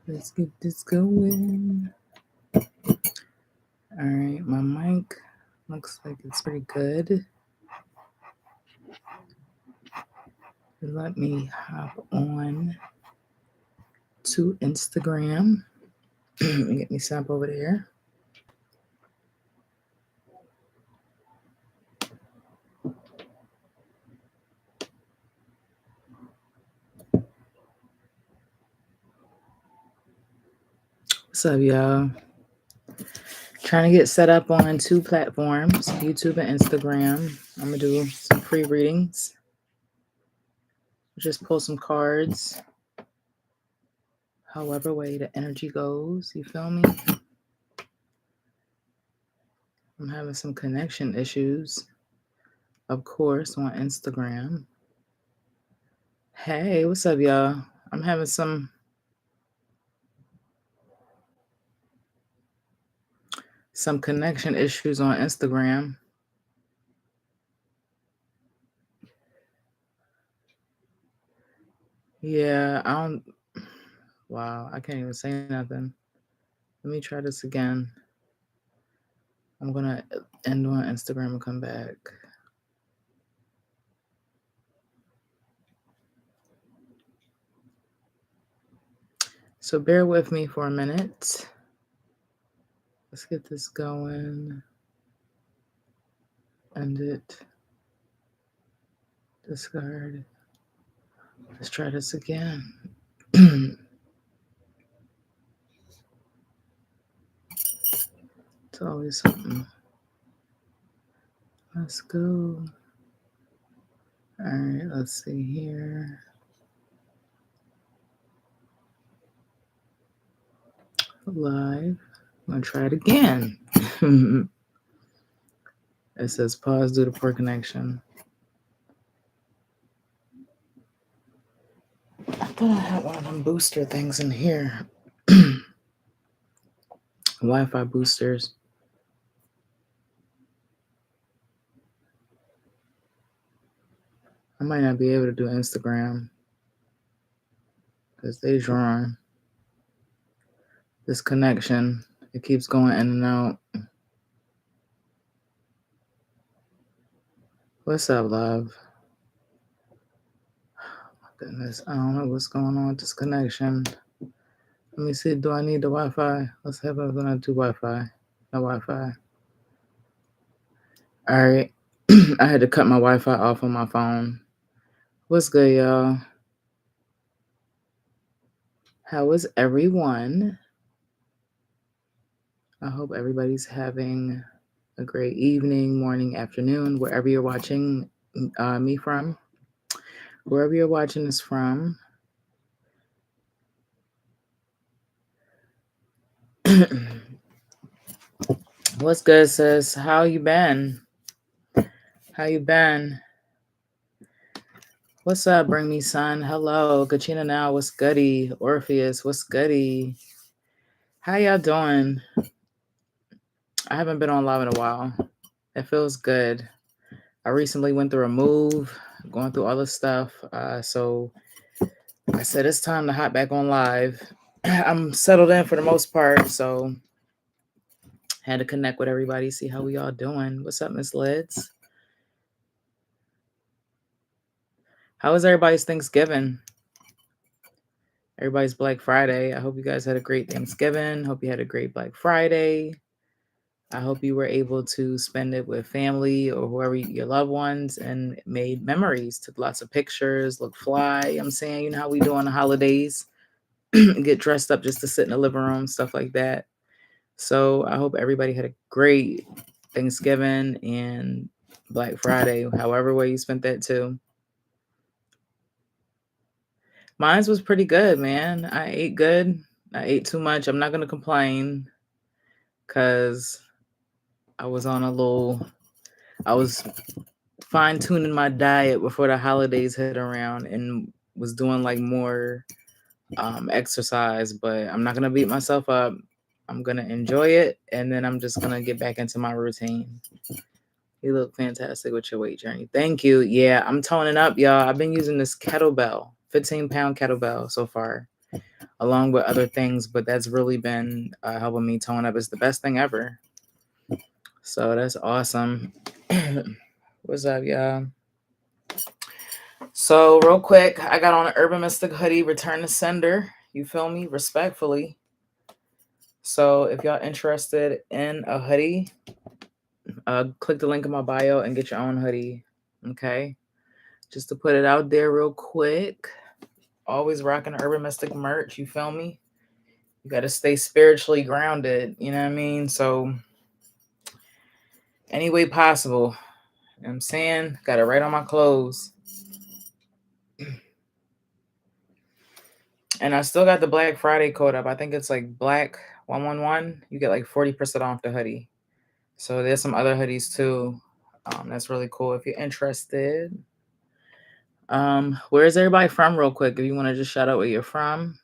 Let's get this going. All right, my mic looks like it's pretty good. Let me hop on to Instagram. Get me set up over there. What's up, y'all? Trying to get set up on 2 platforms, YouTube and Instagram. I'm going to do some free readings. Just pull some cards. However way the energy goes, you feel me? I'm having some connection issues, of course, on Instagram. Hey, what's up, y'all? I'm having some connection issues on Instagram. Yeah, I don't. Wow, I can't even say nothing. Let me try this again. I'm gonna end on Instagram and come back. So bear with me for a minute. Let's get this going. End it. Discard. Let's try this again. It's always something. Let's go. All right, let's see here. Live. I'm gonna try it again. It says pause due to poor connection. I thought I had one of them booster things in here. Wi-Fi boosters. I might not be able to do Instagram because they drawing this connection. It keeps going in and out. What's up, love? Oh, my goodness, I don't know what's going on with this connection. Let me see. Do I need the Wi-Fi? Let's have a gonna do Wi-Fi. No Wi-Fi. All right. I had to cut my Wi-Fi off on my phone. What's good, y'all? How is everyone? I hope everybody's having a great evening, morning, afternoon, wherever you're watching me from. Wherever you're watching this from. What's good, sis? How you been? How you been? What's up, Bring Me Sun? Hello, Kachina Now. What's goody? Orpheus, what's goody? How y'all doing? I haven't been on live in a while. It feels good. I recently went through a move, going through all this stuff. So I said it's time to hop back on live. I'm settled in for the most part, so had to connect with everybody, see how we all doing. What's up, Miss Lids? How was everybody's Thanksgiving? Everybody's Black Friday. I hope you guys had a great Thanksgiving. Hope you had a great Black Friday. I hope you were able to spend it with family or whoever your loved ones and made memories, took lots of pictures, looked fly. I'm saying, you know how we do on the holidays, get dressed up just to sit in the living room, stuff like that. So I hope everybody had a great Thanksgiving and Black Friday, however way you spent that too. Mine was pretty good, man. I ate good. I ate too much. I'm not going to complain because I was fine tuning my diet before the holidays hit around and was doing like more exercise, but I'm not going to beat myself up. I'm going to enjoy it. And then I'm just going to get back into my routine. You look fantastic with your weight journey. Thank you. Yeah, I'm toning up, y'all. I've been using this kettlebell, 15-pound kettlebell so far. along with other things, but that's really been helping me tone up. It's the best thing ever. So that's awesome. What's up, y'all? So real quick, I got on an Urban Mystic hoodie, return to sender. You feel me? Respectfully. So if y'all interested in a hoodie, click the link in my bio and get your own hoodie. Okay. Just to put it out there real quick. Always rocking Urban Mystic merch. You feel me? You got to stay spiritually grounded. You know what I mean? So any way possible. You know what I'm saying? Got it right on my clothes. And I still got the Black Friday code up. I think it's like Black 111. You get like 40% off the hoodie. So there's some other hoodies too. That's really cool if you're interested. Where is everybody from real quick? If you want to just shout out where you're from.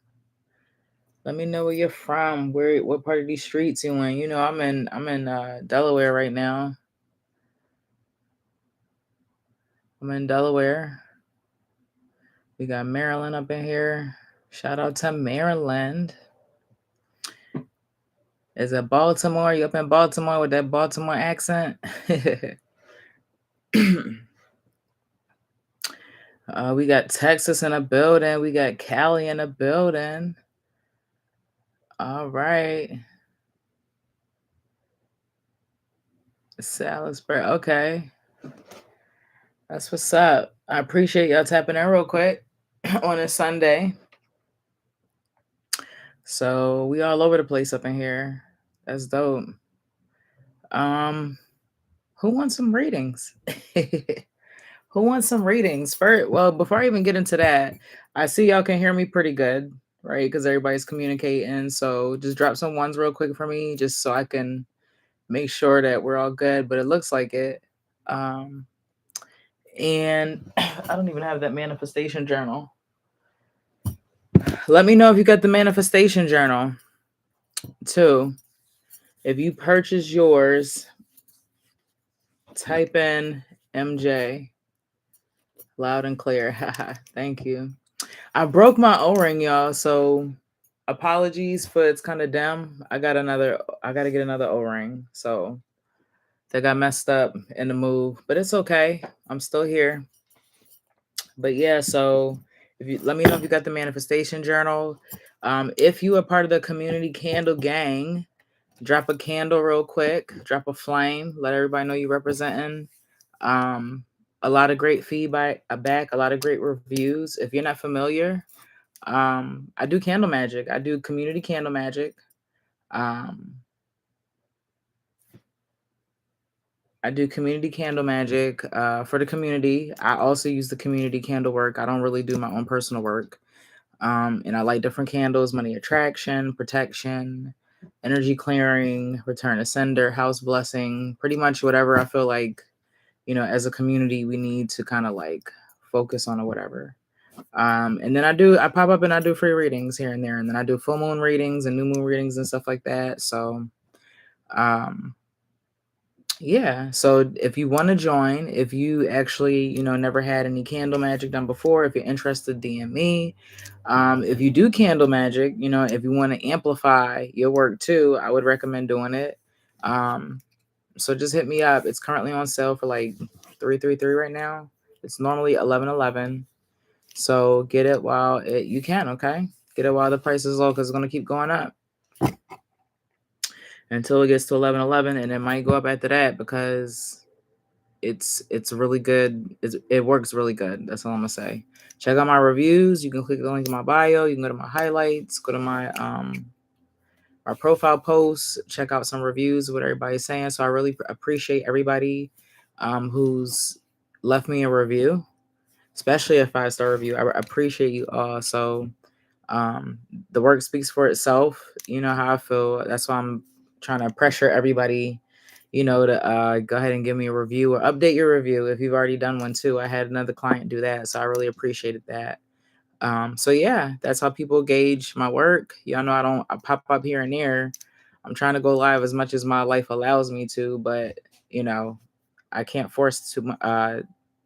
Let me know where you're from. What part of these streets you in? You know, I'm in Delaware right now. I'm in Delaware. We got Maryland up in here. Shout out to Maryland. Is it Baltimore? You up in Baltimore with that Baltimore accent? We got Texas in a building. We got Cali in a building. All right. Salisbury. Okay. That's what's up. I appreciate y'all tapping in real quick on a Sunday. So we all over the place up in here. That's dope. Who wants some readings? Who wants some readings? First, well, before I even get into that, I see y'all can hear me pretty good, right? Because everybody's communicating. So just drop some ones real quick for me, just so I can make sure that we're all good. But it looks like it. And I don't even have that manifestation journal. Let me know if you got the manifestation journal too. If you purchase yours, type in MJ loud and clear. Thank you. I broke my O-ring, y'all. So apologies for it's kind of dim. I got to get another O-ring. So they got messed up in the move, but it's okay. I'm still here. But yeah, so if you let me know if you got the manifestation journal. If you are part of the community candle gang, drop a candle real quick, drop a flame, let everybody know you're representing. A lot of great feedback back, a lot of great reviews. If you're not familiar, I do candle magic. I do community candle magic. I do community candle magic for the community. I also use the community candle work. I don't really do my own personal work. And I light different candles: money attraction, protection, energy clearing, return to sender, house blessing, pretty much whatever I feel like, you know, as a community, we need to kind of like focus on or whatever. And then I pop up and I do free readings here and there. And then I do full moon readings and new moon readings and stuff like that. So, yeah. So if you want to join, if you actually, you know, never had any candle magic done before, if you're interested, DM me. If you do candle magic, you know, if you want to amplify your work too, I would recommend doing it. So just hit me up. It's currently on sale for like $333 right now. It's normally $1111. So get it while you can, okay? Get it while the price is low, because it's gonna keep going up until it gets to $1111, and it might go up after that because it's really good. It works really good. That's all I'm gonna say. Check out my reviews. You can click the link in my bio. You can go to my highlights. Go to my profile posts. Check out some reviews, what everybody's saying. So I really appreciate everybody who's left me a review, especially a 5-star review. I appreciate you all. So the work speaks for itself. You know how I feel. That's why I'm trying to pressure everybody, you know, to go ahead and give me a review or update your review if you've already done one too. I had another client do that, so I really appreciated that. So yeah, that's how people gauge my work. Y'all know I pop up here and there. I'm trying to go live as much as my life allows me to, but you know, I can't force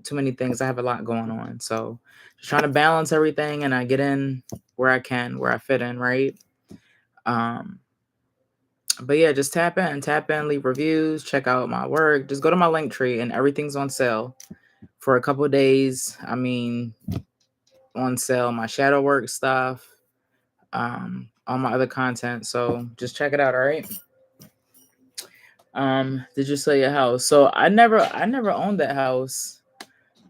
too many things. I have a lot going on. So just trying to balance everything, and I get in where I can, where I fit in, right? But yeah, just tap in, leave reviews, check out my work. Just go to my link tree, and everything's on sale for a couple of days. I mean, on sale, my shadow work stuff, all my other content. So just check it out. All right. Did you sell your house? So I never owned that house.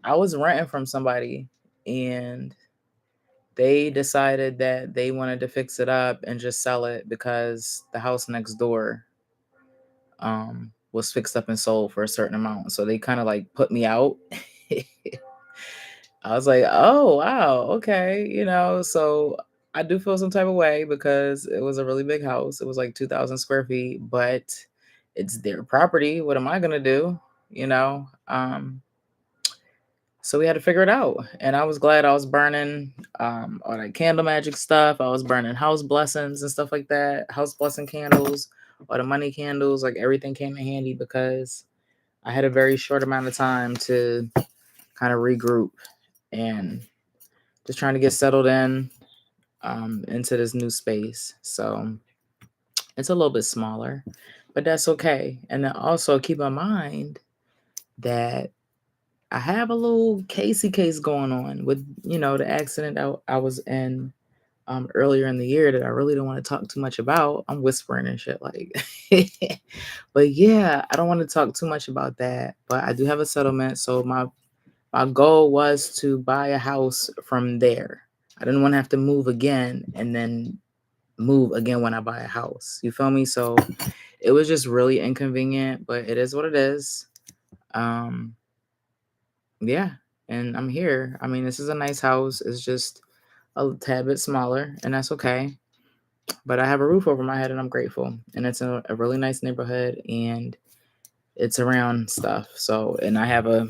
I was renting from somebody, and they decided that they wanted to fix it up and just sell it because the house next door was fixed up and sold for a certain amount. So they kind of like put me out. I was like, oh wow, okay, so I do feel some type of way because it was a really big house. It was like 2,000 square feet, but it's their property. What am I gonna do? You know? So we had to figure it out. And I was glad I was burning all that candle magic stuff. I was burning house blessings and stuff like that, house blessing candles, or the money candles, like everything came in handy because I had a very short amount of time to kind of regroup and just trying to get settled in into this new space. So it's a little bit smaller, but that's okay. And then also keep in mind that I have a little Casey case going on with, the accident I was in earlier in the year that I really don't want to talk too much about. I'm whispering and shit like, but yeah, I don't want to talk too much about that. But I do have a settlement. So my goal was to buy a house from there. I didn't want to have to move again and then move again when I buy a house. You feel me? So it was just really inconvenient, but it is what it is. Yeah, and I'm here. I mean, this is a nice house. It's just a tad bit smaller, and that's okay. But I have a roof over my head, and I'm grateful. And it's in a really nice neighborhood, and it's around stuff. So, and I have a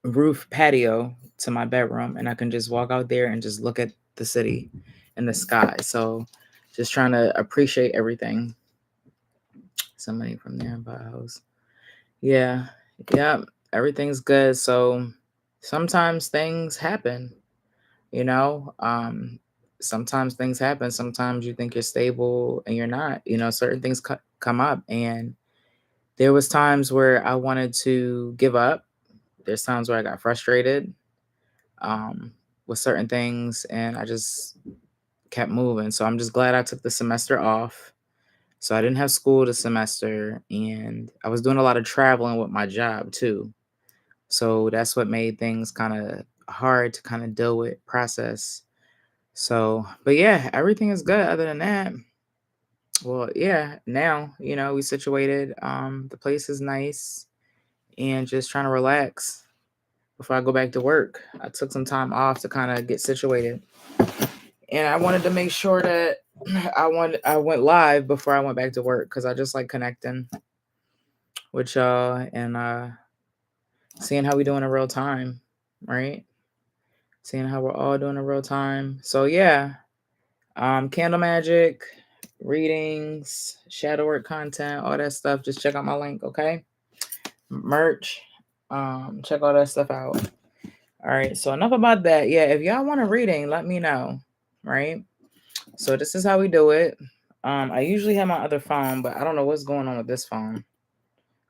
roof patio to my bedroom, and I can just walk out there and just look at the city and the sky. So, just trying to appreciate everything. Somebody from there about a house. Yeah, everything's good. So sometimes things happen, you know. Sometimes things happen. Sometimes you think you're stable and you're not. Certain things come up, and there was times where I wanted to give up. There's times where I got frustrated with certain things, and I just kept moving. So I'm just glad I took the semester off. So I didn't have school this semester, and I was doing a lot of traveling with my job too. So that's what made things kind of hard to kind of deal with, process. So, but yeah, everything is good other than that. Well, yeah, now, we situated. The place is nice, and just trying to relax before I go back to work. I took some time off to kind of get situated. And I wanted to make sure that I went live before I went back to work because I just like connecting with y'all and seeing how we doing in real time, right? Seeing how we're all doing in real time. So yeah, candle magic, readings, shadow work content, all that stuff. Just check out my link, okay? Merch. Check all that stuff out. All right. So enough about that. Yeah, if y'all want a reading, let me know. Right. So this is how we do it. I usually have my other phone, but I don't know what's going on with this phone.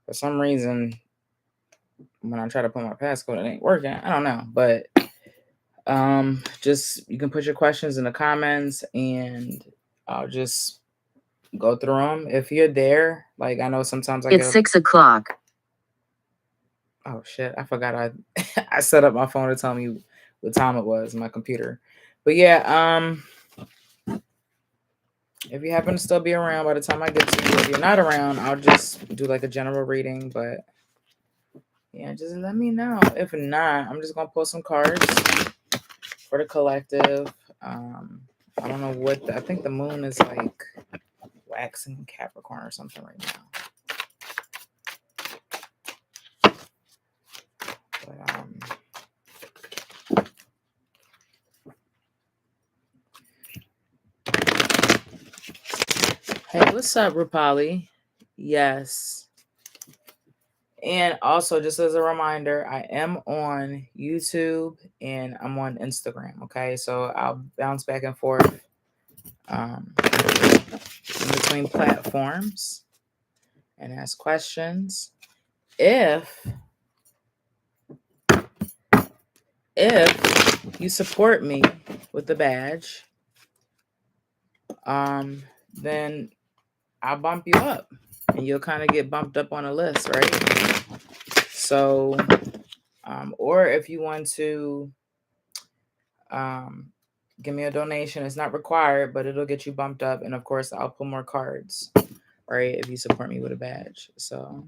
For some reason, when I try to put my passcode, it ain't working. I don't know, but just you can put your questions in the comments, and I'll just go through them. If you're there, like I know sometimes it's 6 o'clock. Oh shit! I forgot I set up my phone to tell me what time it was, my computer. But yeah, if you happen to still be around by the time I get to you, if you're not around, I'll just do like a general reading. But yeah, just let me know. If not, I'm just gonna pull some cards for the collective. I don't know what I think the moon is like waxing Capricorn or something right now. Hey, what's up, Rupali? Yes. And also, just as a reminder, I am on YouTube and I'm on Instagram. Okay, so I'll bounce back and forth in between platforms and ask questions. If you support me with the badge, then I'll bump you up and you'll kind of get bumped up on a list, right? So, or if you want to give me a donation, it's not required, but it'll get you bumped up. And of course, I'll pull more cards, right? If you support me with a badge. So,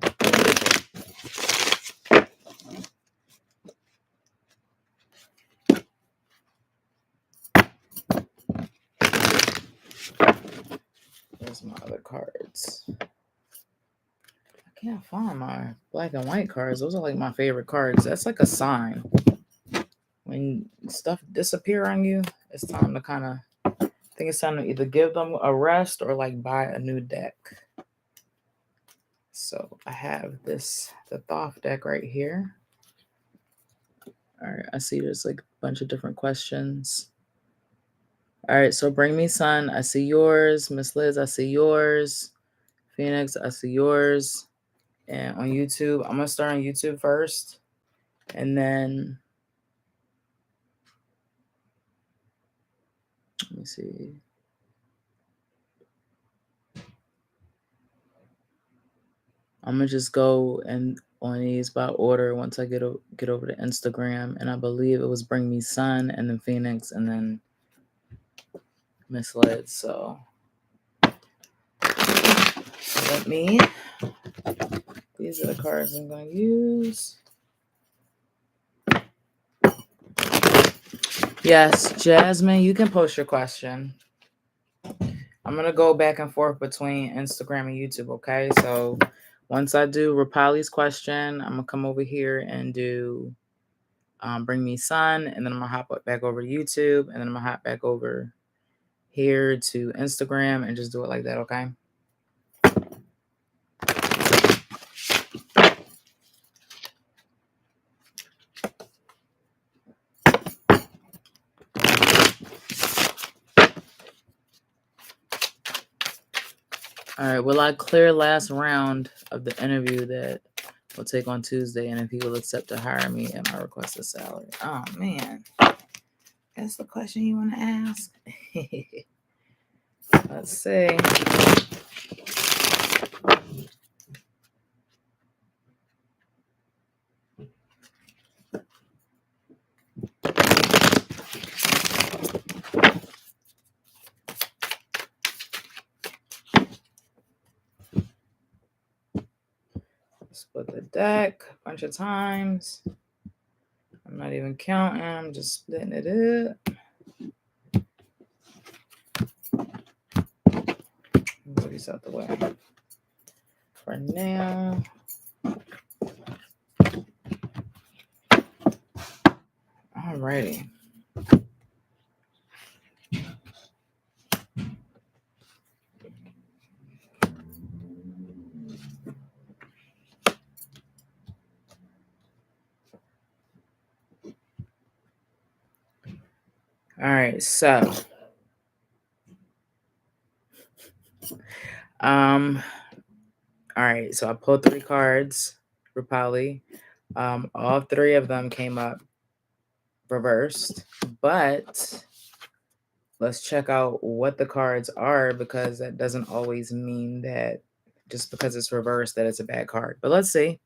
where's my other cards? I can't find my black and white cards. Those are like my favorite cards. That's like a sign. When stuff disappear on you, it's time to I think it's time to either give them a rest or like buy a new deck. So I have the Thoth deck right here. All right, I see there's like a bunch of different questions. All right, so Bring Me Sun, I see yours. Miss Liz, I see yours. Phoenix, I see yours. And on YouTube, I'm going to start on YouTube first. And then, let me see. I'm going to just go and on these by order once I get over to Instagram. And I believe it was Bring Me Sun and then Phoenix and then Miss Liz. So these are the cards I'm going to use. Yes, Jasmine, you can post your question. I'm going to go back and forth between Instagram and YouTube, okay? So once I do Rapali's question, I'm going to come over here and do Bring Me Sun, and then I'm going to hop back over to YouTube, and then I'm going to hop back over here to Instagram and just do it like that, okay? All right, will I clear last round of the interview that we'll take on Tuesday, and if he will accept to hire me at my requested salary? Oh, man. That's the question you want to ask? Let's see. Split the deck a bunch of times. I'm not even counting. I'm just splitting it up. Put these out the way for now. Alrighty. All right, so all right, so I pulled 3 cards, Rapali. All 3 of them came up reversed, but let's check out what the cards are, because that doesn't always mean that just because it's reversed that it's a bad card. But let's see.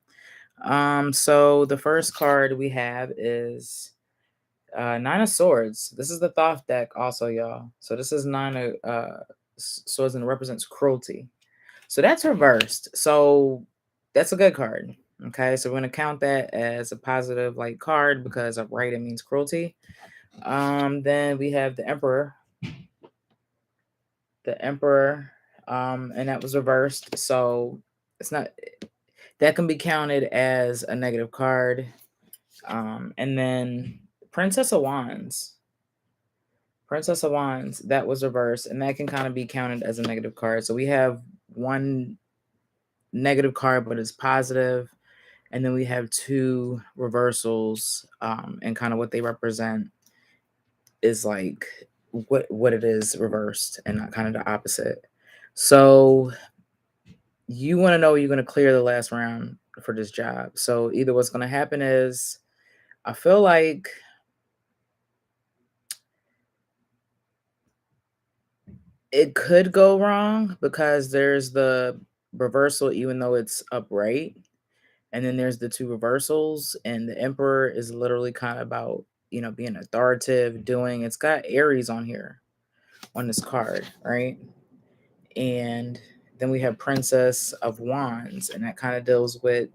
So the first card we have is 9 of Swords. This is the Thoth deck also, y'all. So this is 9 of Swords and it represents cruelty. So that's reversed. So that's a good card. Okay, so we're going to count that as a positive like card because of right, it means cruelty. Then we have the Emperor. The Emperor, and that was reversed. So it's not, that can be counted as a negative card. And then Princess of Wands. Princess of Wands, that was reversed, and that can kind of be counted as a negative card. So we have one negative card, but it's positive, And then we have 2 reversals, and kind of what they represent is like what it is reversed and not kind of the opposite. So you want to know you're going to clear the last round for this job. So either what's going to happen is I feel like it could go wrong because there's the reversal, even though it's upright. And then there's the 2 reversals, and the Emperor is literally kind of about, being authoritative, it's got Aries on here on this card, right? And then we have Princess of Wands, and that kind of deals with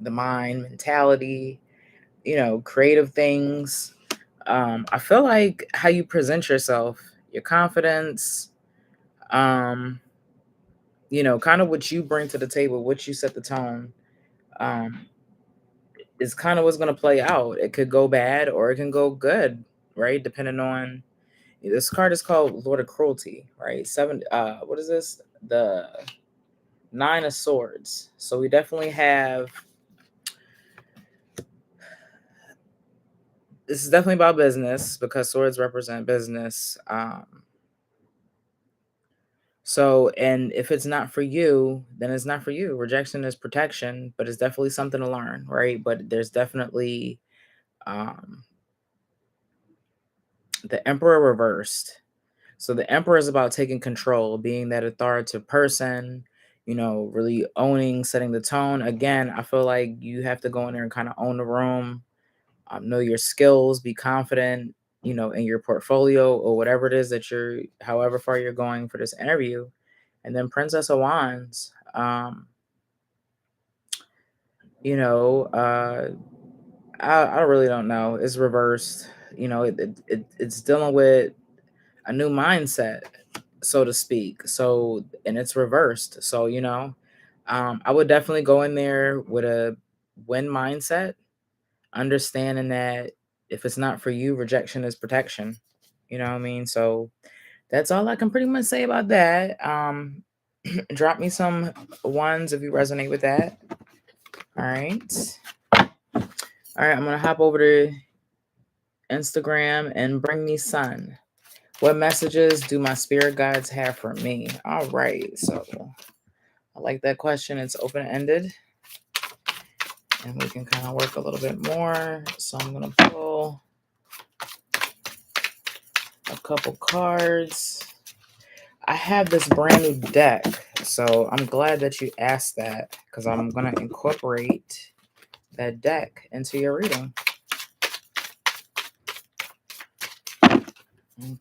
the mind, mentality, creative things. I feel like how you present yourself, your confidence, kind of what you bring to the table, what you set the tone, is kind of what's going to play out. It could go bad or it can go good, right? Depending on this card is called Lord of Cruelty, right? What is this? The 9 of Swords. So we definitely have, this is definitely about business because swords represent business. So, and if it's not for you, then it's not for you. Rejection is protection, but it's definitely something to learn, right? But there's definitely the Emperor reversed. So the Emperor is about taking control, being that authoritative person, really owning, setting the tone. Again, I feel like you have to go in there and kind of own the room, know your skills, be confident, in your portfolio or whatever it is that however far you're going for this interview. And then Princess of Wands, I really don't know. It's reversed. It's dealing with a new mindset, so to speak. So, and it's reversed. So, I would definitely go in there with a win mindset, understanding that if it's not for you, rejection is protection. You know what I mean? So that's all I can pretty much say about that. Drop me some ones if you resonate with that. All right. All right, I'm going to hop over to Instagram and bring me sun. What messages do my spirit guides have for me? All right, so I like that question. It's open-ended, and we can kind of work a little bit more. So I'm going to pull a couple cards. I have this brand new deck, so I'm glad that you asked that because I'm going to incorporate that deck into your reading.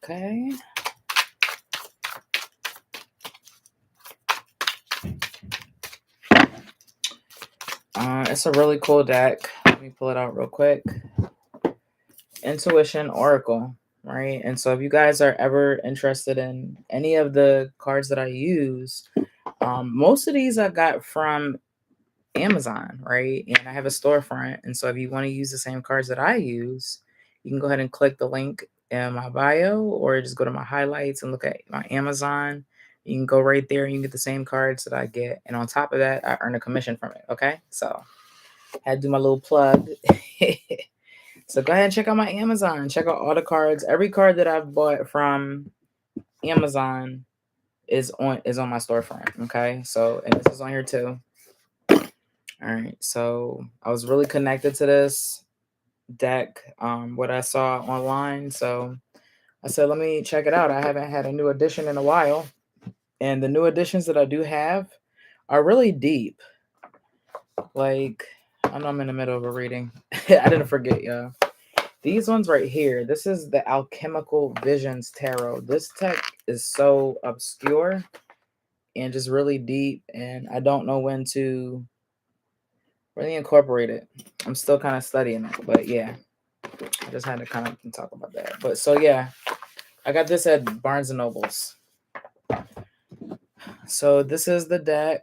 Okay. It's a really cool deck. Let me pull it out real quick. Intuition Oracle, right? And so if you guys are ever interested in any of the cards that I use, most of these I got from Amazon, right? And I have a storefront. And so if you want to use the same cards that I use, you can go ahead and click the link in my bio or just go to my highlights and look at my Amazon. You can go right there and you can get the same cards that I get. And on top of that, I earn a commission from it. Okay. So I had to do my little plug. So go ahead and check out my Amazon. Check out all the cards. Every card that I've bought from Amazon is on my storefront. Okay. So, and this is on here too. All right. So I was really connected to this deck, what I saw online. So I said, let me check it out. I haven't had a new edition in a while. And the new editions that I do have are really deep. Like, I know I'm in the middle of a reading. I didn't forget, y'all. These ones right here, this is the Alchemical Visions Tarot. This deck is so obscure and just really deep, and I don't know when to really incorporate it. I'm still kind of studying it, but yeah, I just had to kind of talk about that. But so yeah, I got this at Barnes and Nobles. So this is the deck.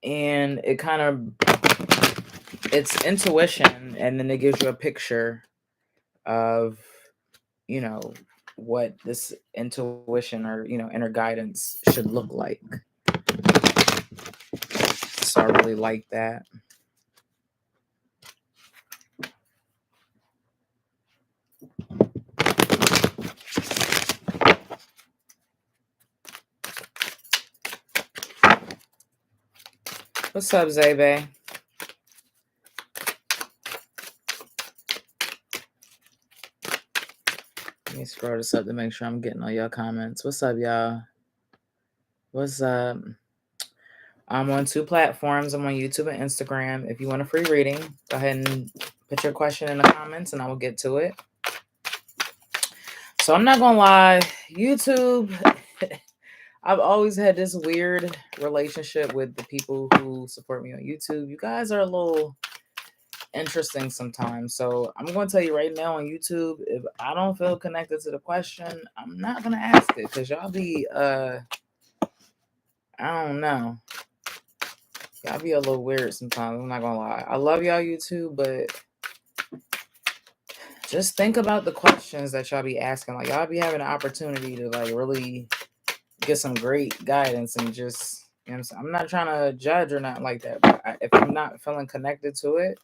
And it kind of, it's intuition, and then it gives you a picture of, what this intuition or, inner guidance should look like. So I really like that. What's up, Zaybe? Let me scroll this up to make sure I'm getting all your comments. What's up, y'all? What's up? I'm on 2 platforms. I'm on YouTube and Instagram. If you want a free reading, go ahead and put your question in the comments and I will get to it. So I'm not gonna lie, YouTube, I've always had this weird relationship with the people who support me on YouTube. You guys are a little interesting sometimes. So I'm going to tell you right now on YouTube, if I don't feel connected to the question, I'm not going to ask it because y'all be, I don't know. Y'all be a little weird sometimes. I'm not going to lie. I love y'all YouTube, but just think about the questions that y'all be asking. Like, y'all be having an opportunity to, like, really get some great guidance and just, I'm not trying to judge or nothing like that. But if I'm not feeling connected to it,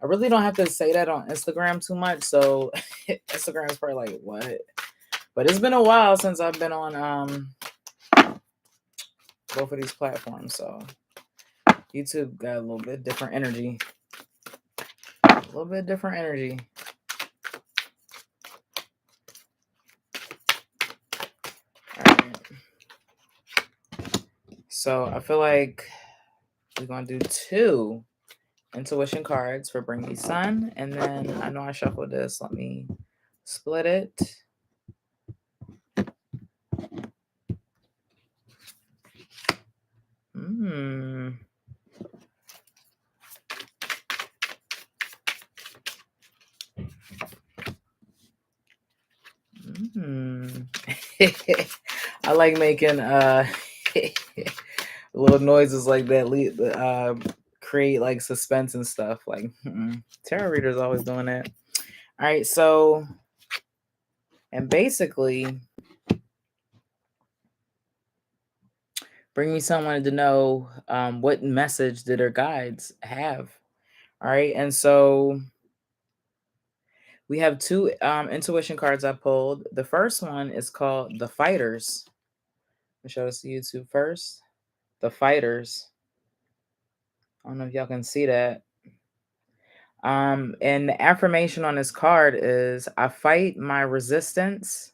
I really don't have to say that on Instagram too much. So Instagram is probably like, what? But it's been a while since I've been on both of these platforms. So YouTube got a little bit different energy. A little bit different energy. All right. So I feel like we're going to do 2 intuition cards for Bring Me Sun. And then I know I shuffled this. Let me split it. I like making little noises like that. Create like suspense and stuff. Like tarot readers always doing that. All right, so and basically, Bring Me Sun wanted to know what message did her guides have. All right, and so we have 2 intuition cards I pulled. The first one is called The Fighters. Let me show this to YouTube first. The Fighters. I don't know if y'all can see that. And the affirmation on this card is, I fight my resistance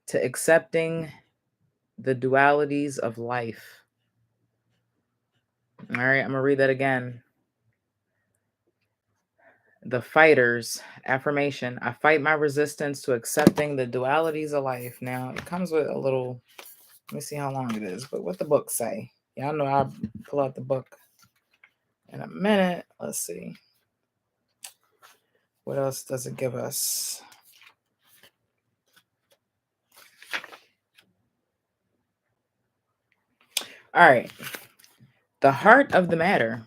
to accepting the dualities of life. All right, I'm going to read that again. The Fighters affirmation. I fight my resistance to accepting the dualities of life. Now, it comes with a little, let me see how long it is, but what the book say? Y'all know I'll pull out the book in a minute. Let's see. What else does it give us? All right. The heart of the matter.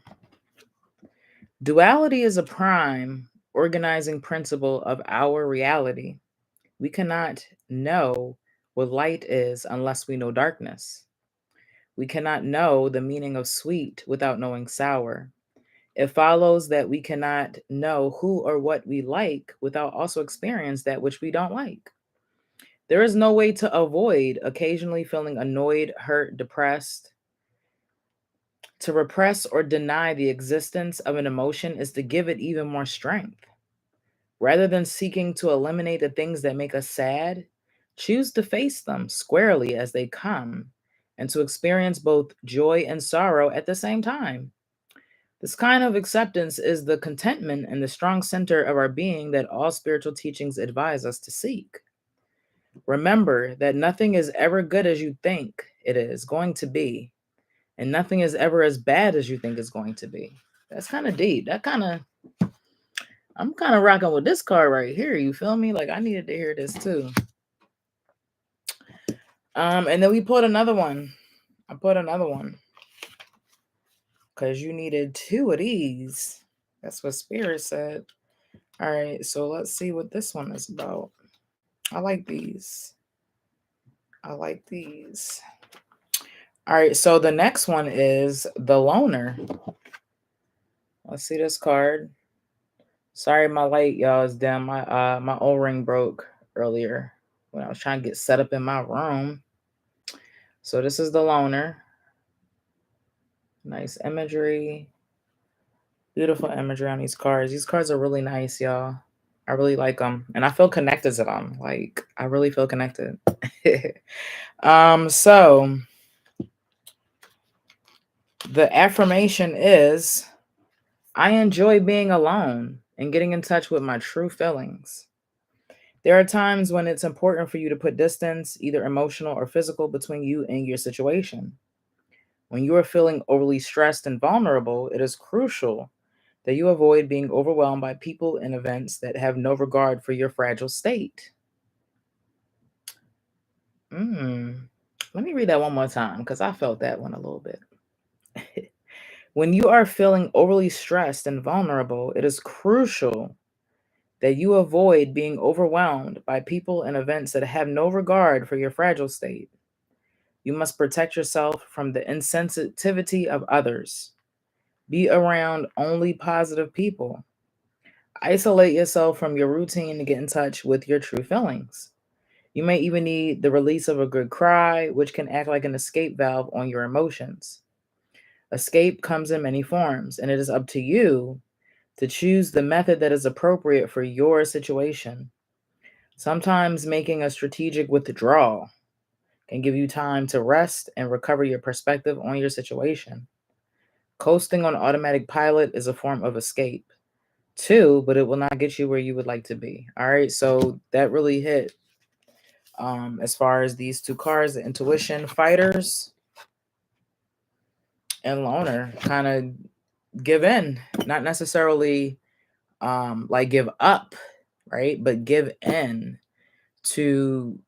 Duality is a prime organizing principle of our reality. We cannot know what light is unless we know darkness. We cannot know the meaning of sweet without knowing sour. It follows that we cannot know who or what we like without also experience that which we don't like. There is no way to avoid occasionally feeling annoyed, hurt, depressed. To repress or deny the existence of an emotion is to give it even more strength. Rather than seeking to eliminate the things that make us sad, choose to face them squarely as they come and to experience both joy and sorrow at the same time. This kind of acceptance is the contentment and the strong center of our being that all spiritual teachings advise us to seek. Remember that nothing is ever good as you think it is going to be, and nothing is ever as bad as you think it's going to be. That's kind of deep. I'm kind of rocking with this card right here. You feel me? Like I needed to hear this too. And then we put another one. I put another one because you needed 2 of these. That's what Spirit said. All right, so let's see what this one is about. I like these. I like these. All right, so the next one is the loner. Let's see this card. Sorry, my light, y'all, is dim. My O-ring broke earlier when I was trying to get set up in my room. So this is the loner. Nice imagery. Beautiful imagery on these cards. These cards are really nice, y'all. I really like them, and I feel connected to them. Like, I really feel connected. So the affirmation is, I enjoy being alone and getting in touch with my true feelings. There are times when it's important for you to put distance, either emotional or physical, between you and your situation. When you are feeling overly stressed and vulnerable, it is crucial that you avoid being overwhelmed by people and events that have no regard for your fragile state. Let me read that one more time because I felt that one a little bit. When you are feeling overly stressed and vulnerable, it is crucial that you avoid being overwhelmed by people and events that have no regard for your fragile state. You must protect yourself from the insensitivity of others. Be around only positive people. Isolate yourself from your routine to get in touch with your true feelings. You may even need the release of a good cry, which can act like an escape valve on your emotions. Escape comes in many forms, and it is up to you to choose the method that is appropriate for your situation. Sometimes making a strategic withdrawal can give you time to rest and recover your perspective on your situation. Coasting on automatic pilot is a form of escape, too, but it will not get you where you would like to be. All right, so that really hit as far as these two cards, the intuition fighters and loner, kind of give in, not necessarily like give up, right? But give in to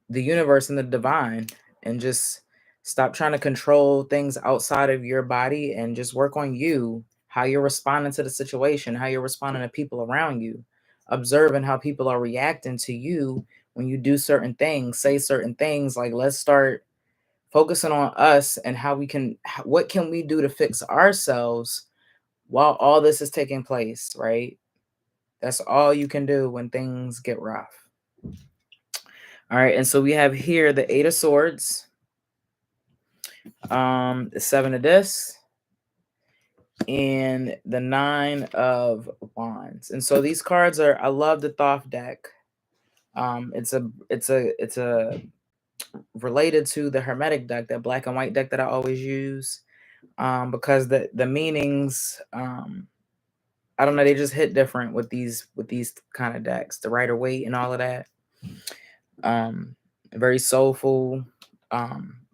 the universe and the divine, and just stop trying to control things outside of your body and just work on you, how you're responding to the situation, how you're responding to people around you, observing how people are reacting to you when you do certain things, say certain things. Like, let's start focusing on us and how we can, what can we do to fix ourselves while all this is taking place, right? That's all you can do when things get rough. All right, and so we have here the Eight of Swords, the Seven of Discs, and the Nine of Wands. And so these cards are, I love the Thoth deck. It's a related to the Hermetic deck, that black and white deck that I always use, because the meanings, I don't know, they just hit different with these kind of decks, the Rider Waite and all of that. Very soulful,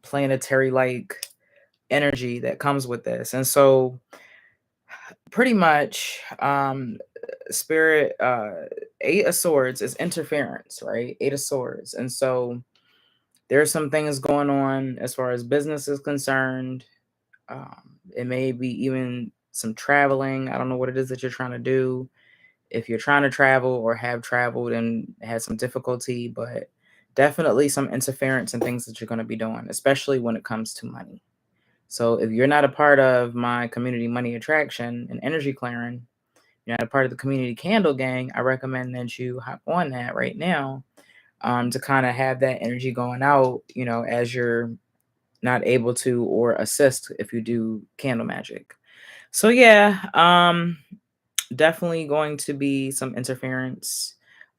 planetary like energy that comes with this. And so pretty much spirit, Eight of Swords is interference, right? Eight of Swords. And so there's some things going on as far as business is concerned. It may be even some traveling. I don't know what it is that you're trying to do, if you're trying to travel or have traveled and had some difficulty, but definitely some interference and things that you're going to be doing, especially when it comes to money. So if you're not a part of my community money attraction and energy clearing, you're not a part of the community candle gang, I recommend that you hop on that right now, to kind of have that energy going out, as you're not able to, or assist if you do candle magic. So yeah, definitely going to be some interference.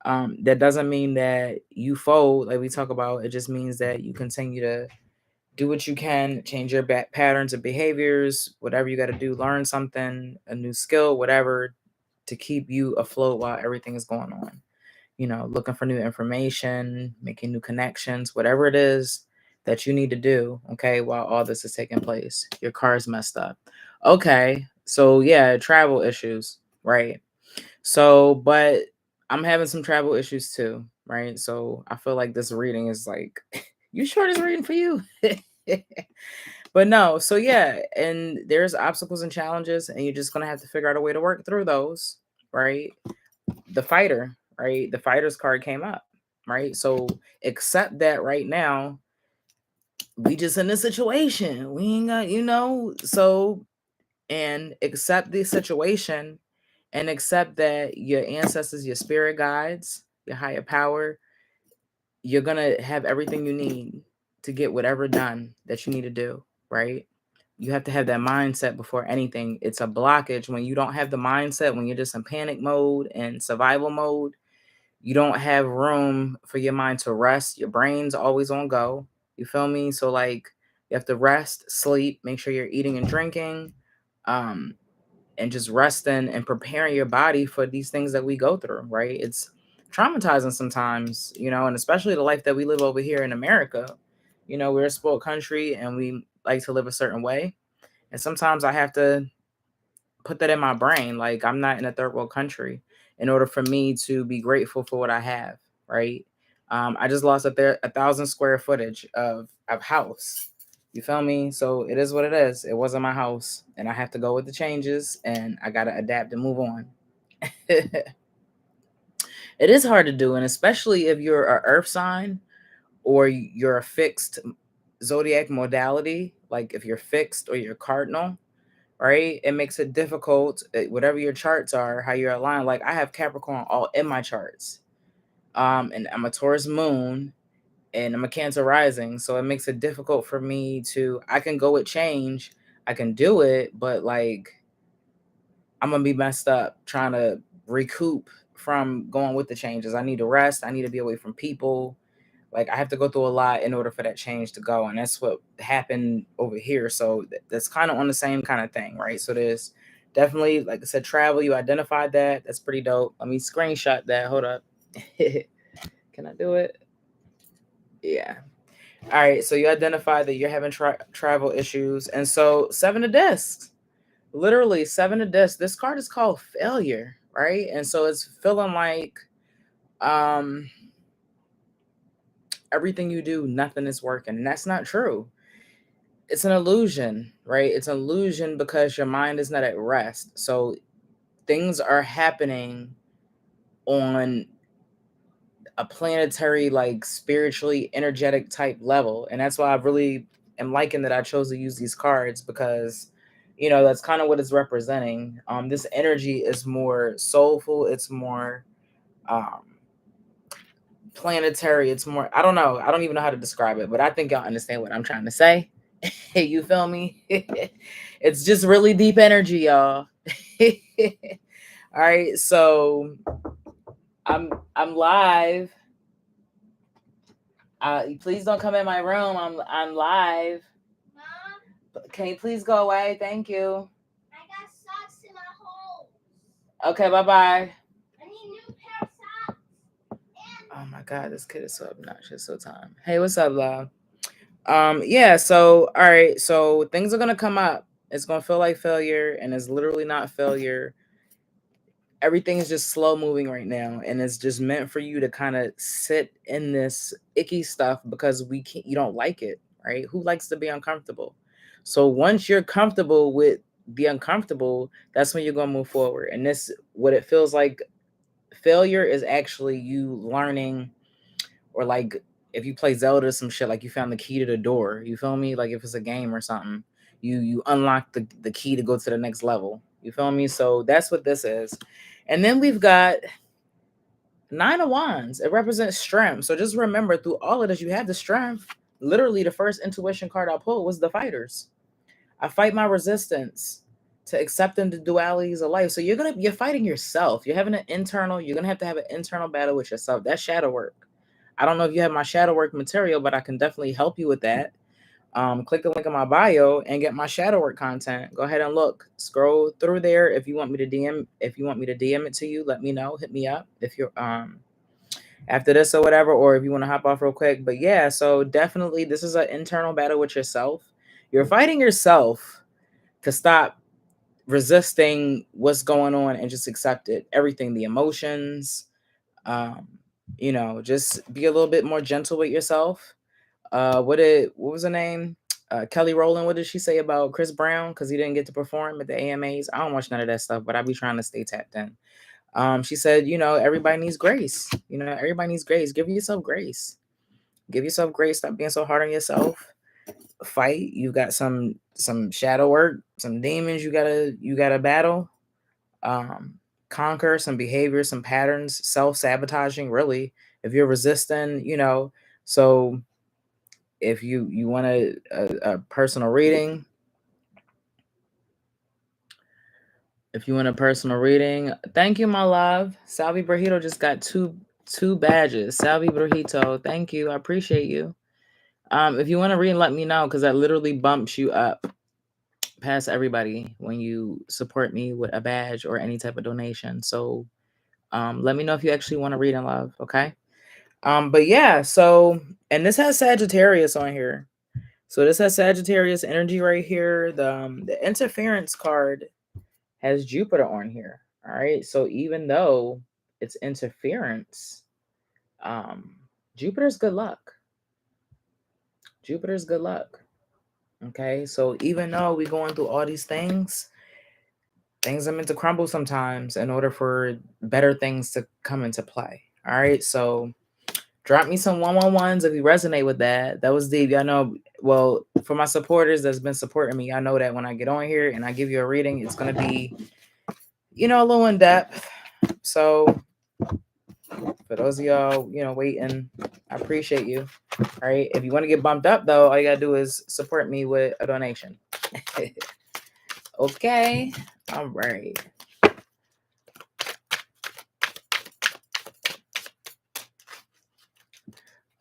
That doesn't mean that you fold, like we talk about. It just means that you continue to do what you can, change your patterns of behaviors, whatever you got to do, learn something, a new skill, whatever, to keep you afloat while everything is going on. Looking for new information, making new connections, whatever it is that you need to do, okay, while all this is taking place. Your car's messed up. Okay, so yeah, travel issues, right? So, but I'm having some travel issues too, right? So I feel like this reading is like, you sure this reading for you? But no, so yeah, and there's obstacles and challenges, and you're just gonna have to figure out a way to work through those, right? The fighter, right? The fighter's card came up. right? So accept that right now we just in this situation. We ain't got, so, and accept the situation and accept that your ancestors, your spirit guides, your higher power, you're going to have everything you need to get whatever done that you need to do, right? You have to have that mindset before anything. It's a blockage when you don't have the mindset, when you're just in panic mode and survival mode. You don't have room for your mind to rest. Your brain's always on go. You feel me? So like you have to rest, sleep, make sure you're eating and drinking, um, and just resting and preparing your body for these things that we go through, right? It's traumatizing sometimes, and especially the life that we live over here in America. We're a spoiled country and we like to live a certain way. And sometimes I have to put that in my brain. Like, I'm not in a third world country in order for me to be grateful for what I have, right? I just lost 1,000 square footage of house. You feel me? So it is what it is. It wasn't my house, and I have to go with the changes, and I gotta adapt and move on. It is hard to do, and especially if you're a earth sign or you're a fixed zodiac modality, like if you're fixed or you're cardinal, right? It makes it difficult, whatever your charts are, how you're aligned. Like I have Capricorn all in my charts. And I'm a Taurus moon and I'm a Cancer rising. So it makes it difficult for me I can go with change. I can do it, but like I'm gonna be messed up trying to recoup from going with the changes. I need to rest. I need to be away from people. Like I have to go through a lot in order for that change to go, and that's what happened over here. So that's kind of on the same kind of thing, right? So there's definitely, like I said, travel. You identified that. That's pretty dope. Let me screenshot that. Hold up. Can I do it? Yeah. All right. So you identified that you're having travel issues, and so 7 of discs, literally 7 of discs. This card is called failure, right? And so it's feeling like um everything you do, nothing is working, and that's not true. It's an illusion, right? It's an illusion because your mind is not at rest. So things are happening on a planetary, like spiritually energetic type level. And that's why I really am liking that I chose to use these cards, because that's kind of what it's representing. This energy is more soulful, it's more um planetary, it's more, I don't know, I don't even know how to describe it, but I think y'all understand what I'm trying to say. You feel me? It's just really deep energy, y'all. All right, so I'm live. Please don't come in my room. I'm live. Mom, can you please go away? Thank you. I got socks in my hole. Okay, bye-bye. I need new pair of socks. Oh my God, this kid is so obnoxious. So time. Hey, what's up, love? Yeah, so all right, so things are gonna come up. It's gonna feel like failure, and it's literally not failure. Everything is just slow moving right now, and it's just meant for you to kind of sit in this icky stuff because you don't like it, right? Who likes to be uncomfortable? So once you're comfortable with the uncomfortable, that's when you're gonna move forward. And this, what it feels like, failure is actually you learning, or like if you play Zelda or some shit, like you found the key to the door. You feel me? Like if it's a game or something, you unlock the key to go to the next level. You feel me? So that's what this is. And then we've got 9 of Wands. It represents strength. So just remember, through all of this, you have the strength. Literally, the first intuition card I pulled was the Fighters. I fight my resistance to accepting the dualities of life. So you're fighting yourself. You're having you're gonna have to have an internal battle with yourself. That's shadow work. I don't know if you have my shadow work material, but I can definitely help you with that. Click the link in my bio and get my shadow work content. Go ahead and look. Scroll through there. If you want me to DM it to you, let me know. Hit me up if you're after this or whatever, or if you want to hop off real quick. But yeah, so definitely this is an internal battle with yourself. You're fighting yourself to stop resisting what's going on and just accept it. Everything, the emotions, um, just be a little bit more gentle with yourself. What was her name? Kelly Rowland. What did she say about Chris Brown? Because he didn't get to perform at the AMAs. I don't watch none of that stuff, but I be trying to stay tapped in. She said, everybody needs grace. Everybody needs grace. Give yourself grace. Give yourself grace. Stop being so hard on yourself. Fight. You got some shadow work, some demons you gotta battle. Conquer some behaviors, some patterns, self-sabotaging, really. If you're resistant, so if you want a personal reading, thank you, my love. Salvi Brujito just got two badges. Salvi Brujito, thank you. I appreciate you. If you want to read, let me know, because that literally bumps you up past everybody when you support me with a badge or any type of donation. So let me know if you actually want to read in love, okay? But yeah, so, and this has Sagittarius on here. So this has Sagittarius energy right here. The interference card has Jupiter on here. All right. So even though it's interference, Jupiter's good luck. Jupiter's good luck. Okay. So even though we're going through all these things are meant to crumble sometimes in order for better things to come into play. All right. So drop me some 111s if you resonate with that. That was deep. Y'all know, well, for my supporters that's been supporting me, I know that when I get on here and I give you a reading, it's going to be, a little in depth. So for those of y'all, waiting, I appreciate you. All right. If you want to get bumped up, though, all you got to do is support me with a donation. Okay. All right.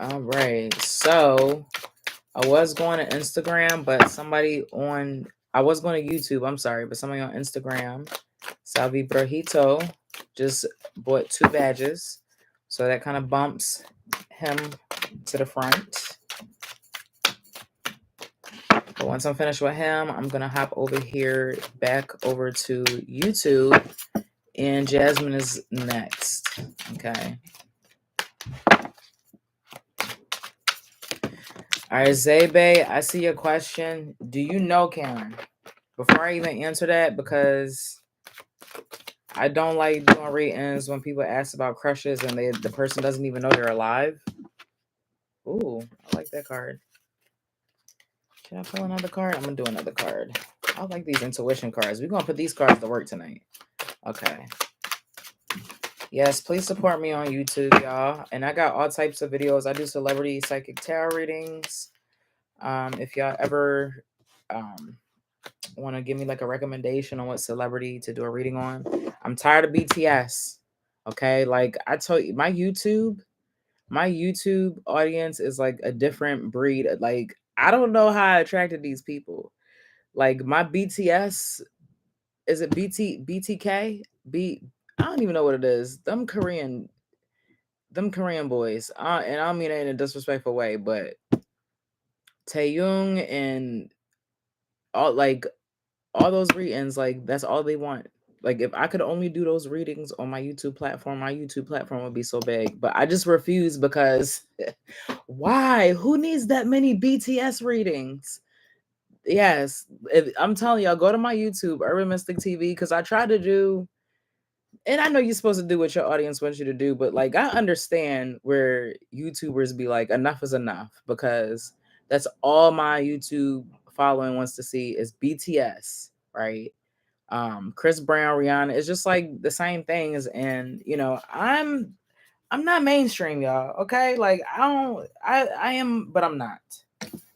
All right. So I was going to Instagram, but I was going to YouTube, I'm sorry, but somebody on Instagram, Salvi Brujito, just bought 2 badges. So that kind of bumps him to the front. But once I'm finished with him, I'm going to hop over here, back over to YouTube, and Jasmine is next. Okay. All right, Zebe, I see your question. Do you know Karen? Before I even answer that, because I don't like doing readings when people ask about crushes and the person doesn't even know they're alive. Ooh, I like that card. Can I pull another card? I'm going to do another card. I like these intuition cards. We're going to put these cards to work tonight. Okay. Yes, please support me on YouTube, y'all. And I got all types of videos. I do celebrity psychic tarot readings. If y'all ever want to give me like a recommendation on what celebrity to do a reading on, I'm tired of BTS. Okay, like I told you, my YouTube audience is like a different breed. Like, I don't know how I attracted these people. Like, my BTS, is it BTK? I don't even know what it is. Them Korean boys. And I don't mean it in a disrespectful way, but Taeyong and all those readings, like, that's all they want. Like, if I could only do those readings on my YouTube platform would be so big. But I just refuse, because why? Who needs that many BTS readings? Yes, I'm telling y'all, go to my YouTube, Urban Mystic TV, because I try to do, and I know you're supposed to do what your audience wants you to do, but like, I understand where YouTubers be like, enough is enough, because that's all my YouTube following wants to see is BTS, right? Chris Brown, Rihanna. It's just like the same things, and I'm not mainstream, y'all. Okay, like I am, but I'm not.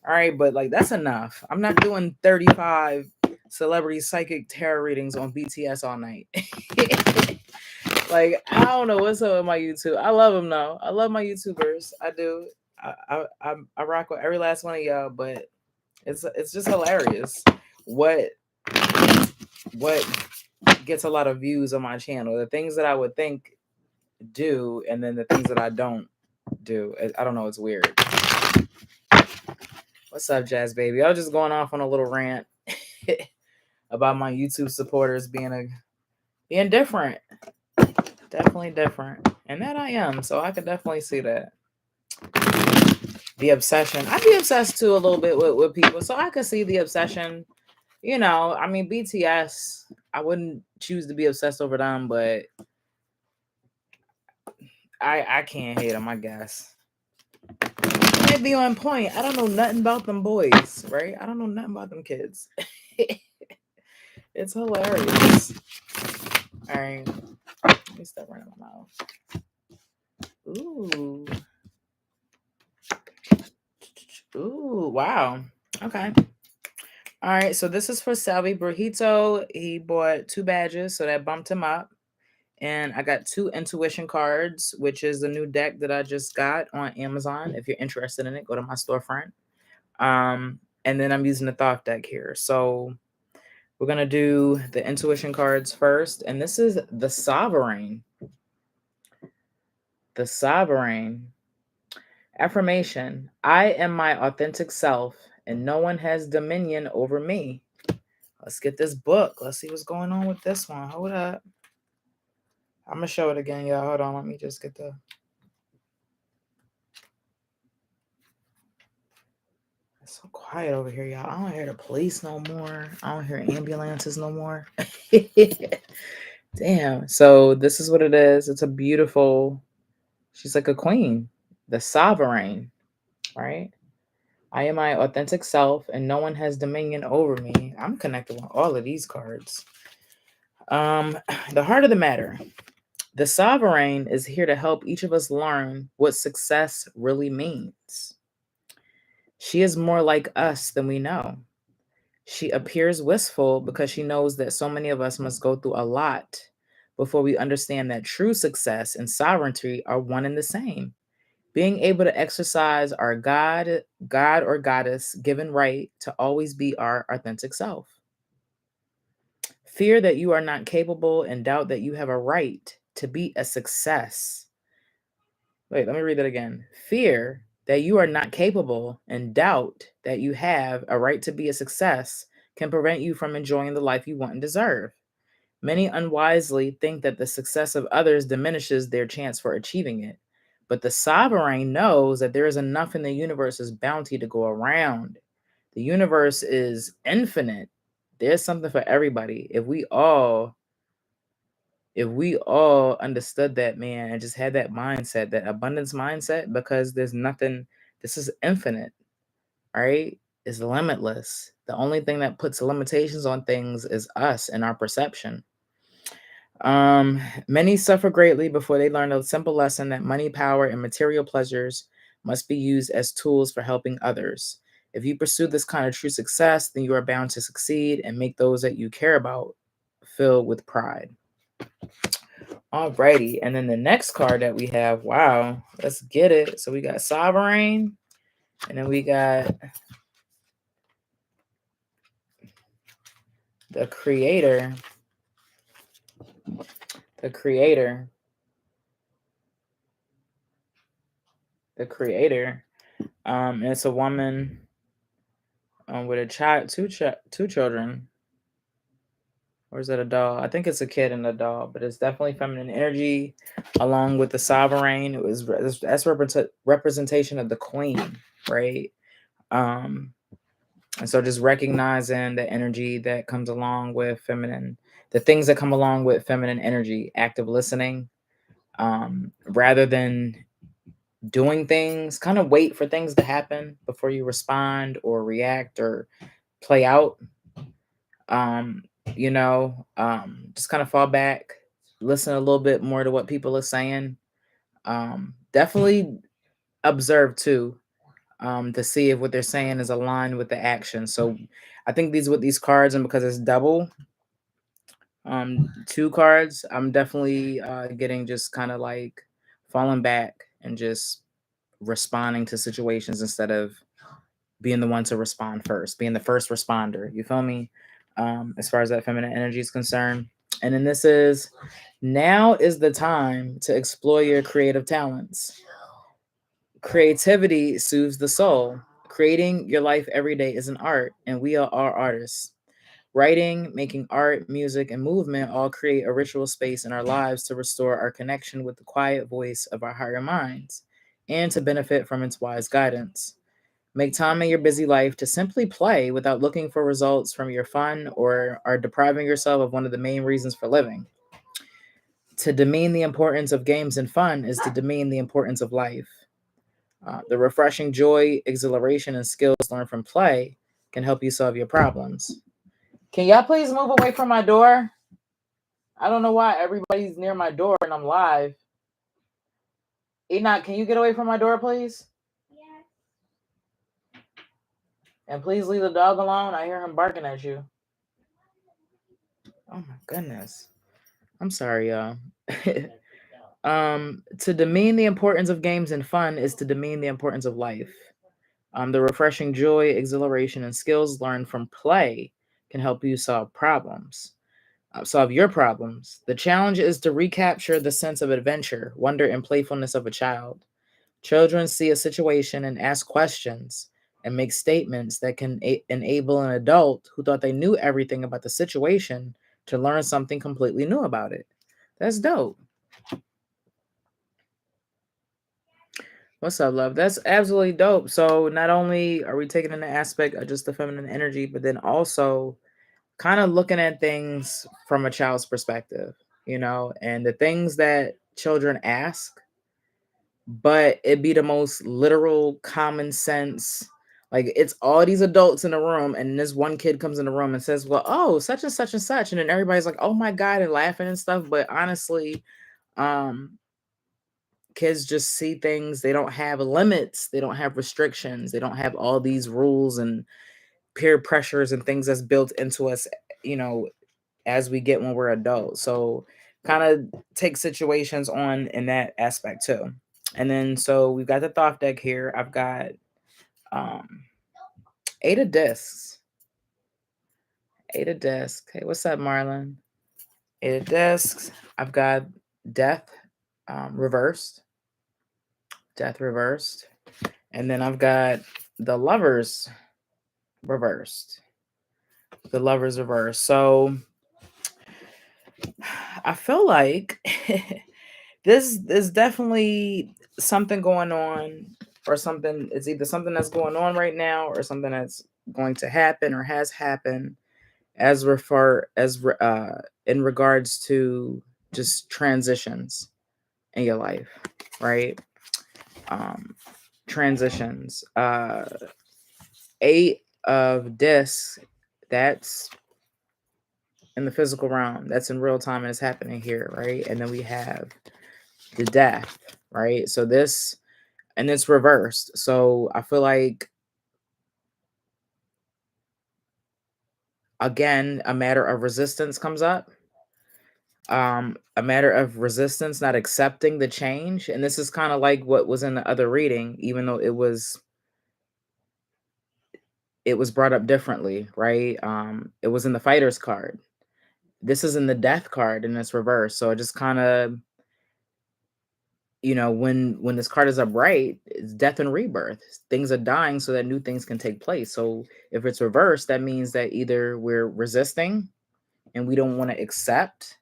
All right, but like, that's enough. I'm not doing 35 celebrity psychic tarot readings on BTS all night. Like, I don't know what's up with my YouTube. I love them though. I love my YouTubers. I do. I rock with every last one of y'all, but it's just hilarious what gets a lot of views on my channel. The things that I would think do, and then the things that I don't do. I don't know. It's weird. What's up, Jazz Baby? I was just going off on a little rant about my YouTube supporters being different. Definitely different. And that I am. So I could definitely see that. The obsession. I'd be obsessed too a little bit with people. So I could see the obsession. I mean, BTS, I wouldn't choose to be obsessed over them, but I can't hate them, I guess. They might be on point. I don't know nothing about them boys, right? I don't know nothing about them kids. It's hilarious. All right. Let me stop running my mouth. Ooh. Ooh, wow. Okay. All right. So this is for Salvi Brujito. He bought 2 badges, so that bumped him up. And I got 2 intuition cards, which is the new deck that I just got on Amazon. If you're interested in it, go to my storefront. And then I'm using the Thoth deck here. So we're going to do the intuition cards first. And this is the Sovereign. The Sovereign. Affirmation. I am my authentic self, and no one has dominion over me. Let's get this book. Let's see what's going on with this one. Hold up. I'm going to show it again, y'all. Hold on. Let me just get the... It's so quiet over here, y'all. I don't hear the police no more. I don't hear ambulances no more. Damn. So this is what it is. It's a beautiful... She's like a queen. The Sovereign, right? I am my authentic self, and no one has dominion over me. I'm connected with all of these cards. The heart of the matter. The Sovereign is here to help each of us learn what success really means. She is more like us than we know. She appears wistful because she knows that so many of us must go through a lot before we understand that true success and sovereignty are one and the same. Being able to exercise our God or goddess given right to always be our authentic self. Fear that you are not capable and doubt that you have a right to be a success. Wait, let me read that again. Fear that you are not capable and doubt that you have a right to be a success can prevent you from enjoying the life you want and deserve. Many unwisely think that the success of others diminishes their chance for achieving it. But the Sovereign knows that there is enough in the universe's bounty to go around. The universe is infinite. There's something for everybody. If we all understood that, man, and just had that mindset, that abundance mindset, because there's nothing, this is infinite, right? It's limitless. The only thing that puts limitations on things is us and our perception. Many suffer greatly before they learn a simple lesson that money, power, and material pleasures must be used as tools for helping others. If you pursue this kind of true success, then you are bound to succeed and make those that you care about filled with pride. Alrighty, and then the next card that we have, wow, let's get it. So we got Sovereign, and then we got the Creator. The Creator. And it's a woman with a child, two children. Or is it a doll? I think it's a kid and a doll, but it's definitely feminine energy, along with the Sovereign. That's representation of the queen, right? And so just recognizing the energy that comes along with feminine, the things that come along with feminine energy, active listening, rather than doing thkind of wait for things to happen before you respond or react or play out. Just kind of fall back, listen a little bit more to what people are saying. Definitely observe too, to see if what they're saying is aligned with the action. So I think with these cards, and because it's double, 2 cards, I'm definitely getting just kind of like falling back and just responding to situations instead of being the one to respond first, being the first responder. You feel me? As far as that feminine energy is concerned. And then this is, now is the time to explore your creative talents. Creativity soothes the soul. Creating your life every day is an art, and we are all artists. Writing, making art, music, and movement all create a ritual space in our lives to restore our connection with the quiet voice of our higher minds and to benefit from its wise guidance. Make time in your busy life to simply play without looking for results from your fun or are depriving yourself of one of the main reasons for living. To demean the importance of games and fun is to demean the importance of life. The refreshing joy, exhilaration, and skills learned from play can help you solve your problems. Can y'all please move away from my door? I don't know why everybody's near my door and I'm live. Enoch, can you get away from my door, please? Yes. And please leave the dog alone. I hear him barking at you. Oh my goodness. I'm sorry, y'all. To demean the importance of games and fun is to demean the importance of life. The refreshing joy, exhilaration, and skills learned from play can help you solve problems. Solve your problems. The challenge is to recapture the sense of adventure, wonder, and playfulness of a child. Children see a situation and ask questions and make statements that can enable an adult who thought they knew everything about the situation to learn something completely new about it. That's dope. What's up, love? That's absolutely dope. So not only are we taking in the aspect of just the feminine energy, but then also kind of looking at things from a child's perspective, and the things that children ask, but it be the most literal common sense. Like it's all these adults in the room, and this one kid comes in the room and says, well, oh, such and such and such. And then everybody's like, oh my God, and laughing and stuff. But honestly, kids just see things. They don't have limits. They don't have restrictions. They don't have all these rules and peer pressures and things that's built into us, as we get when we're adults. So kind of take situations on in that aspect too. And then so we've got the thought deck here. I've got 8 of discs. 8 of discs. Hey, what's up, Marlon? 8 of discs. I've got death reversed. Death reversed. And then I've got the lovers reversed. The lovers reversed. So I feel like there's definitely something going on, or something. It's either something that's going on right now or something that's going to happen or has happened in regards to just transitions in your life, right? Transitions. 8 of discs, that's in the physical realm. That's in real time and it's happening here, right? And then we have the death, right? So this, and it's reversed. So I feel like, again, a matter of resistance comes up. A matter of resistance, not accepting the change. And this is kind of like what was in the other reading, even though it was brought up differently, right? It was in the fighter's card. This is in the death card and it's reversed. So it just kind of, when this card is upright, it's death and rebirth. Things are dying so that new things can take place. So if it's reversed, that means that either we're resisting and we don't want to accept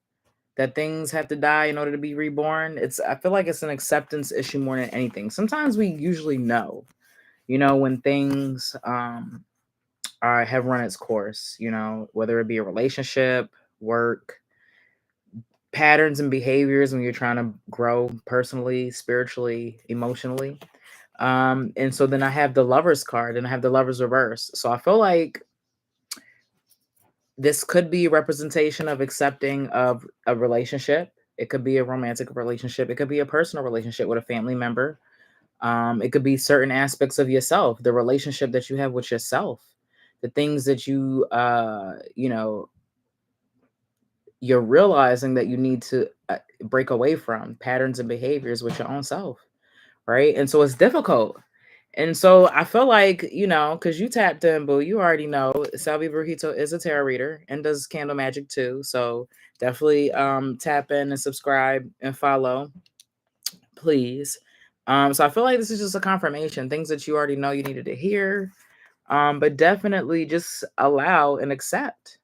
that things have to die in order to be reborn. I feel like it's an acceptance issue more than anything. Sometimes we usually know, when things have run its course, whether it be a relationship, work, patterns and behaviors when you're trying to grow personally, spiritually, emotionally. And so then I have the lovers card and I have the lovers reverse. So I feel like this could be a representation of accepting of a relationship. It could be a romantic relationship. It could be a personal relationship with a family member. It could be certain aspects of yourself, the relationship that you have with yourself, the things that you're realizing that you need to break away from, patterns and behaviors with your own self, right? And so it's difficult. And so I feel like, because you tapped in, boo, you already know Salvi Brujito is a tarot reader and does candle magic too. So definitely tap in and subscribe and follow, please. So I feel like this is just a confirmation, things that you already know you needed to hear. But definitely just allow and accept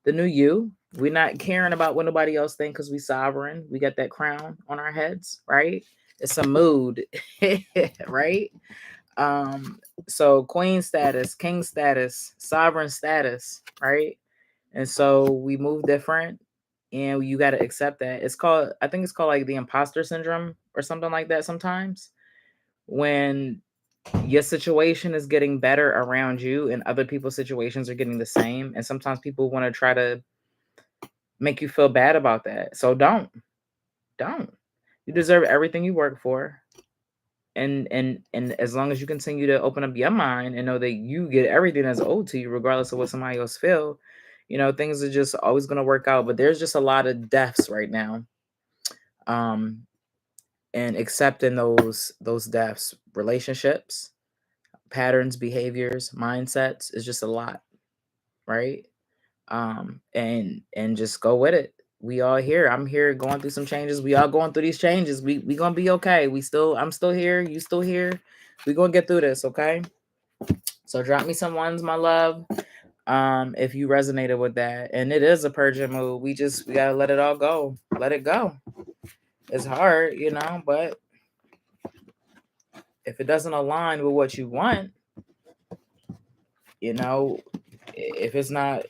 the new you. We're not caring about what nobody else thinks because we sovereign. We got that crown on our heads, right? It's a mood, right? So queen status, king status, sovereign status, right? And so we move different. And you got to accept that. I think it's called like the imposter syndrome or something like that sometimes, when your situation is getting better around you and other people's situations are getting the same. And sometimes people want to try to make you feel bad about that. So don't. You deserve everything you work for. And as long as you continue to open up your mind and know that you get everything that's owed to you, regardless of what somebody else feel, things are just always going to work out. But there's just a lot of deaths right now. And accepting those deaths, relationships, patterns, behaviors, mindsets is just a lot, right? And just go with it. We all here. I'm here going through some changes. We all going through these changes. We gonna be okay. I'm still here. You still here. We gonna get through this, okay? So drop me some ones, my love. If you resonated with that. And it is a purging mood. We gotta let it all go. Let it go. It's hard, but if it doesn't align with what you want, if it's not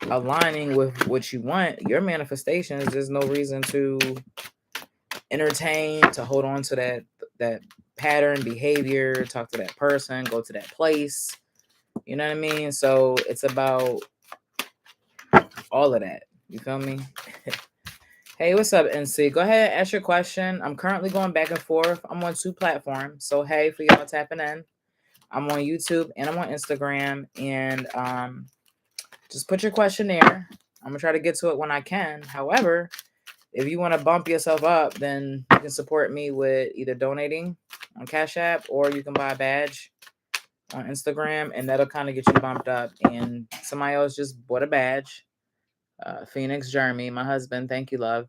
aligning with what you want, your manifestations, there's no reason to entertain, to hold on to that pattern, behavior, talk to that person, go to that place. You know what I mean? So it's about all of that. You feel me? Hey, what's up, NC? Go ahead, ask your question. I'm currently going back and forth. I'm on 2 platforms. So hey, for y'all tapping in, I'm on YouTube and I'm on Instagram. And just put your question there. I'm gonna try to get to it when I can. However, if you want to bump yourself up, then you can support me with either donating on Cash App, or you can buy a badge on Instagram, and that'll kind of get you bumped up. And somebody else just bought a badge. Phoenix Jeremy, my husband, thank you, love.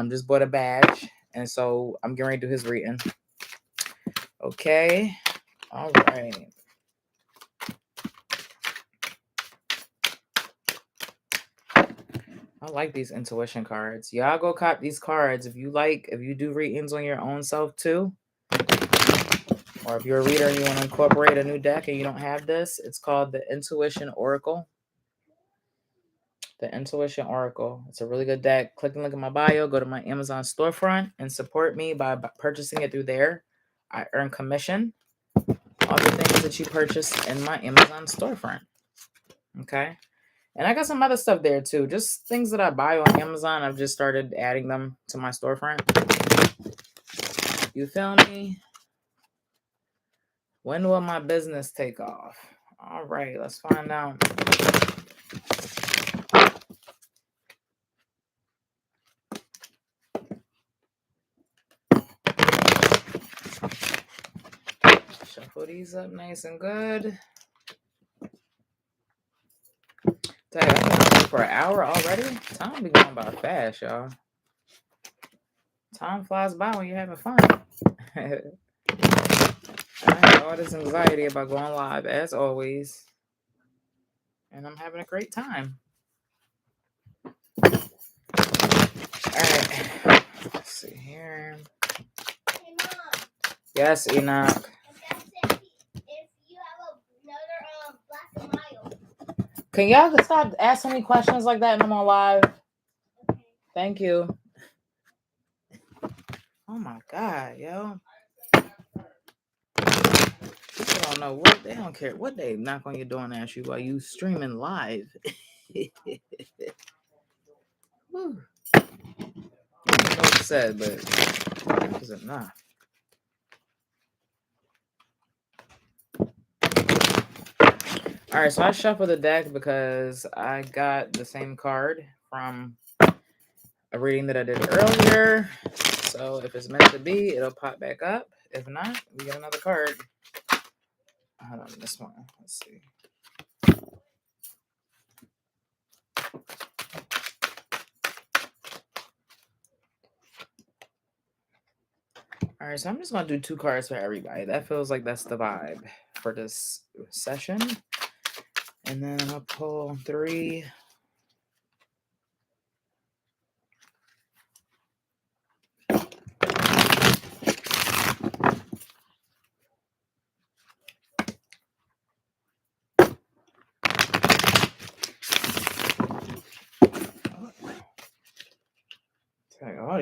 Just bought a badge, and so I'm getting ready to do his reading. Okay, all right. I like these intuition cards. Y'all go cop these cards if you do readings on your own self too. Or if you're a reader and you want to incorporate a new deck and you don't have this, it's called the Intuition Oracle. The Intuition Oracle. It's a really good deck. Click the link in my bio. Go to my Amazon storefront and support me by purchasing it through there. I earn commission off the things that you purchase in my Amazon storefront. Okay? And I got some other stuff there too. Just things that I buy on Amazon. I've just started adding them to my storefront. You feel me? When will my business take off? All right, let's find out. Shuffle these up nice and good. Dang, I've been on for an hour already. Time be going by fast, y'all. Time flies by when you're having fun. I have all this anxiety about going live, as always. And I'm having a great time. All right. Let's see here. Hey, Mom. Yes, Enoch. If you have another glass of Mayo. Can y'all stop asking me questions like that and I'm on live? Okay. Thank you. Oh my God, yo. People don't know what, they don't care what they knock on your door and ask you while you streaming live. Whew. I don't know what it said, but that was enough. All right, so I shuffled the deck because I got the same card from a reading that I did earlier. So if it's meant to be, it'll pop back up. If not, we get another card. Hold on, this one. Let's see. All right, so I'm just going to do 2 cards for everybody. That feels like that's the vibe for this session. And then I'll pull 3.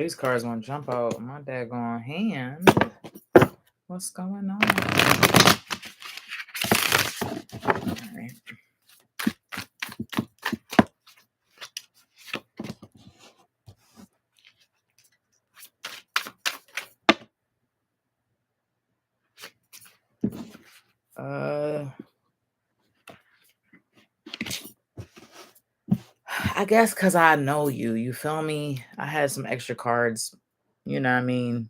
these cards want to jump out my daggone hand. What's going on? All right. I guess because I know you. You feel me? I had some extra cards, you know what I mean,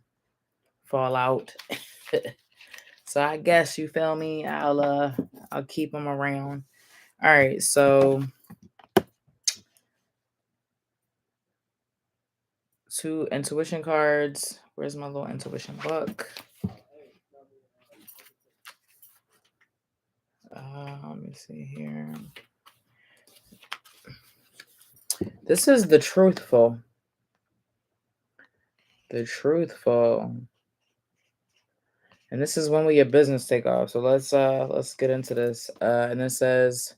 fall out. So I guess you feel me. I'll keep them around. All right, so 2 intuition cards. Where's my little intuition book? Let me see here. This is the truthful. The truthful. And this is when we get business take off. So let's get into this. And it says,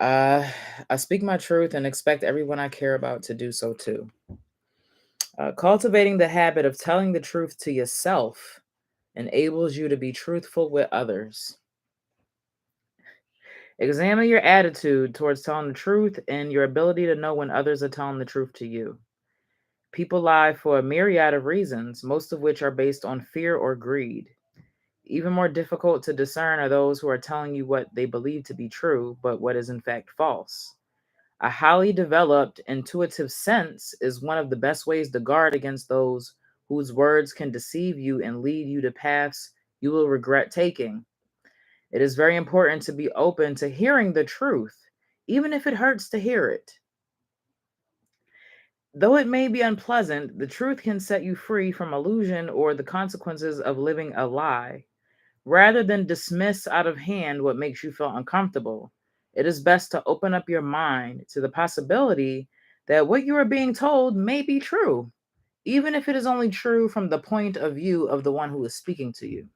I speak my truth and expect everyone I care about to do so too. Cultivating the habit of telling the truth to yourself enables you to be truthful with others. Examine your attitude towards telling the truth and your ability to know when others are telling the truth to you. People lie for a myriad of reasons, most of which are based on fear or greed. Even more difficult to discern are those who are telling you what they believe to be true, but what is in fact false. A highly developed intuitive sense is one of the best ways to guard against those whose words can deceive you and lead you to paths you will regret taking. It is very important to be open to hearing the truth, even if it hurts to hear it. Though it may be unpleasant, the truth can set you free from illusion or the consequences of living a lie. Rather than dismiss out of hand what makes you feel uncomfortable, it is best to open up your mind to the possibility that what you are being told may be true, even if it is only true from the point of view of the one who is speaking to you.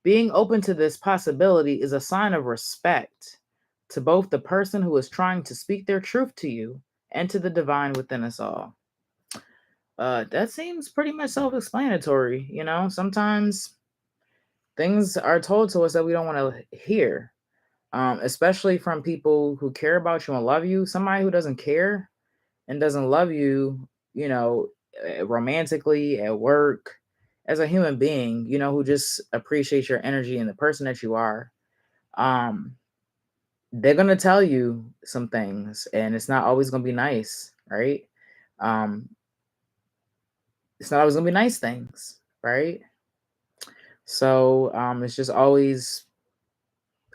Being open to this possibility is a sign of respect to both the person who is trying to speak their truth to you and to the divine within us all. That seems pretty much self-explanatory. Sometimes things are told to us that we don't want to hear, especially from people who care about you and love you. Somebody who doesn't care and doesn't love you, romantically, at work, as a human being, who just appreciates your energy and the person that you are. They're going to tell you some things, and it's not always going to be nice, right? It's not always going to be nice things, right? So it's just always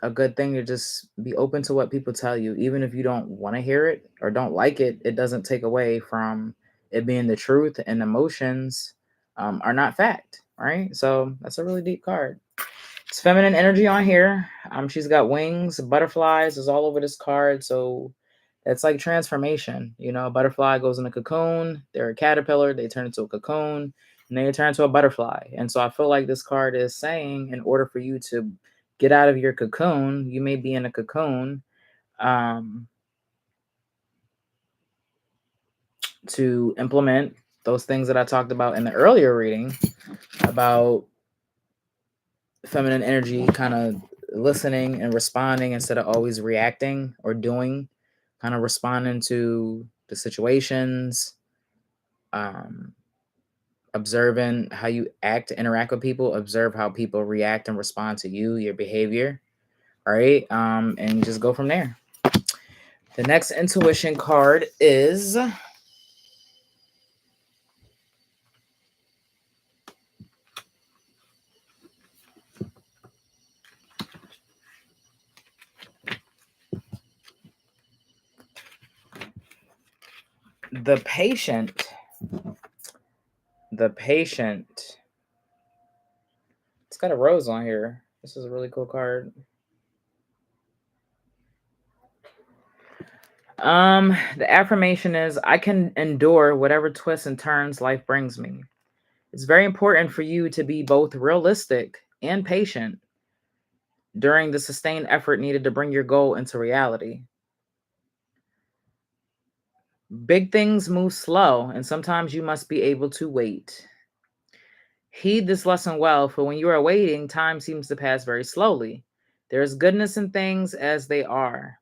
a good thing to just be open to what people tell you, even if you don't want to hear it or don't like it. It doesn't take away from it being the truth, and emotions are not fact, right? So that's a really deep card. It's feminine energy on here. She's got wings, butterflies is all over this card. So it's like transformation. A butterfly goes in a cocoon. They're a caterpillar. They turn into a cocoon, and they turn into a butterfly. And so I feel like this card is saying, in order for you to get out of your cocoon, you may be in a cocoon, to implement those things that I talked about in the earlier reading about feminine energy, kind of listening and responding instead of always reacting or doing, kind of responding to the situations, observing how you act to interact with people, observe how people react and respond to you, your behavior, right? And just go from there. The next intuition card is the patient. The patient. It's got a rose on here. This is a really cool card. The affirmation is, I can endure whatever twists and turns life brings me. It's very important for you to be both realistic and patient during the sustained effort needed to bring your goal into reality. Big things move slow, and sometimes you must be able to wait. Heed this lesson well, for when you are waiting, time seems to pass very slowly. There is goodness in things as they are.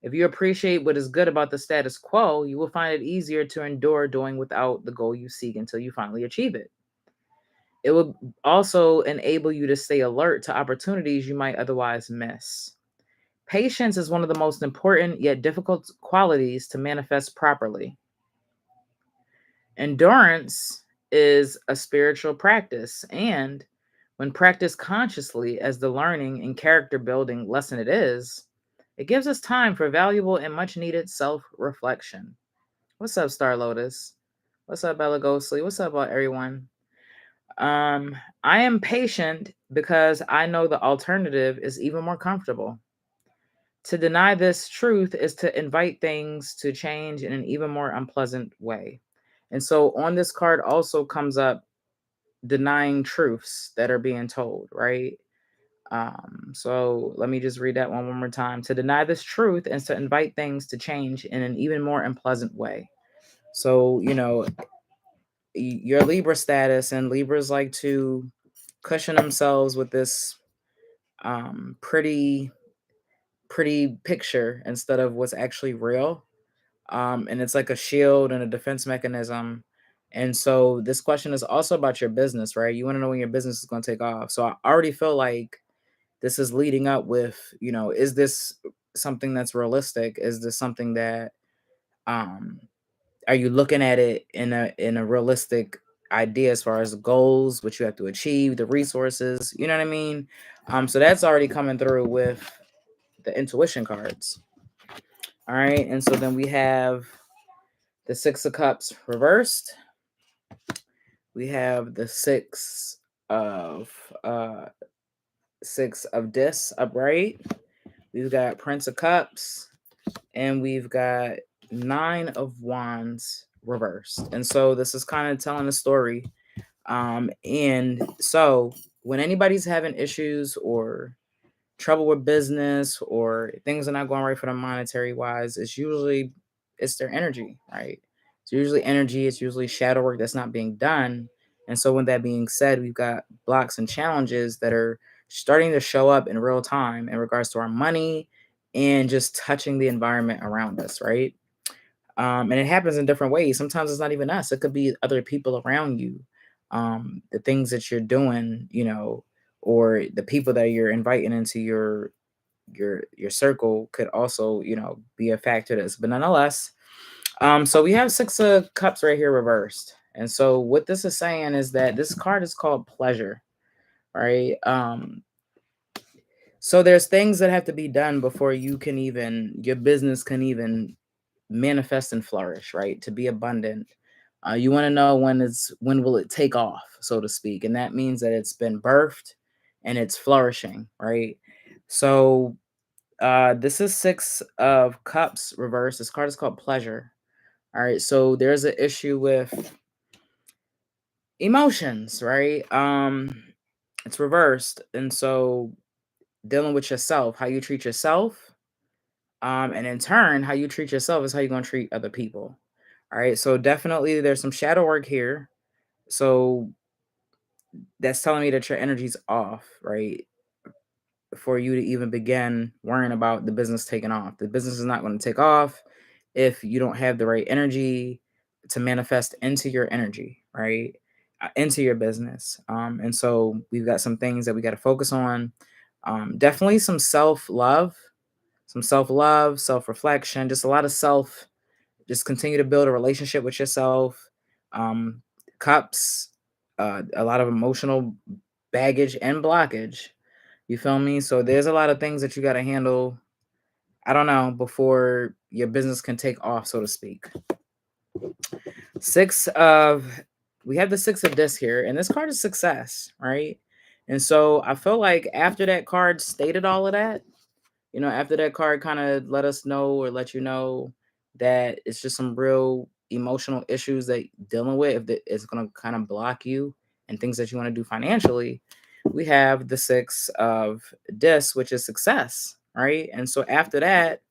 If you appreciate what is good about the status quo, you will find it easier to endure doing without the goal you seek until you finally achieve it. It will also enable you to stay alert to opportunities you might otherwise miss. Patience is one of the most important yet difficult qualities to manifest properly. Endurance is a spiritual practice, and when practiced consciously as the learning and character building lesson it gives us time for valuable and much needed self reflection. What's up, Star Lotus? What's up, Bella Ghostly? What's up, everyone? I am patient because I know the alternative is even more comfortable. To deny this truth is to invite things to change in an even more unpleasant way. And so on this card also comes up denying truths that are being told, right? So let me just read that one more time. To deny this truth is to invite things to change in an even more unpleasant way. So, your Libra status, and Libras like to cushion themselves with this pretty picture instead of what's actually real. And it's like a shield and a defense mechanism. And so this question is also about your business, right? You want to know when your business is going to take off. So I already feel like this is leading up with, is this something that's realistic? Is this something that um are you looking at it in a realistic idea as far as the goals, what you have to achieve, the resources, you know what I mean? So that's already coming through with the intuition cards. All right, and so then we have the Six of Cups reversed. We have the of uh Six of Discs upright. We've got Prince of Cups, and we've got Nine of Wands reversed. And so this is kind of telling a story. And so when anybody's having issues or trouble with business or things are not going right for them monetary wise, it's their energy, right? It's usually energy, it's usually shadow work that's not being done. And so with that being said, we've got blocks and challenges that are starting to show up in real time in regards to our money and just touching the environment around us, right? And it happens in different ways. Sometimes it's not even us, it could be other people around you. The things that you're doing, or the people that you're inviting into your circle could also, be a factor to this. But nonetheless, so we have Six of Cups right here reversed. And so what this is saying is that this card is called pleasure, right? So there's things that have to be done before your business can even manifest and flourish, right? To be abundant. You want to know when will it take off, so to speak. And that means that it's been birthed and it's flourishing, right? So this is Six of Cups reversed. This card is called pleasure. All right. So there's an issue with emotions, right? It's reversed. And so dealing with yourself, how you treat yourself, and in turn, how you treat yourself is how you're gonna treat other people. All right. So definitely there's some shadow work here. So that's telling me that your energy's off, right? For you to even begin worrying about the business taking off. The business is not going to take off if you don't have the right energy to manifest into your energy, right? Into your business. And so we've got some things that we got to focus on. Definitely some self love, self reflection, just a lot of self. Just continue to build a relationship with yourself. Um, Cups, a lot of emotional baggage and blockage. You feel me? So there's a lot of things that you got to handle, I don't know, before your business can take off, so to speak. We have the Six of Discs here, and this card is success, right? And so I feel like after that card stated all of that, after that card kind of let us know or let you know that it's just some real emotional issues that you're dealing with, if it's going to kind of block you and things that you want to do financially, we have the Six of Discs, which is success, right? And so after that,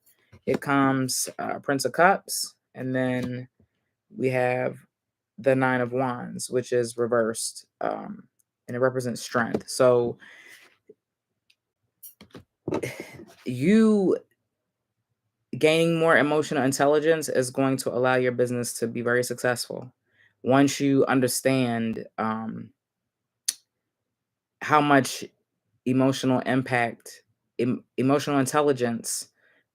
it comes Prince of Cups, And then we have the Nine of Wands, which is reversed, and it represents strength. So you gaining more emotional intelligence is going to allow your business to be very successful once you understand how much emotional impact, emotional intelligence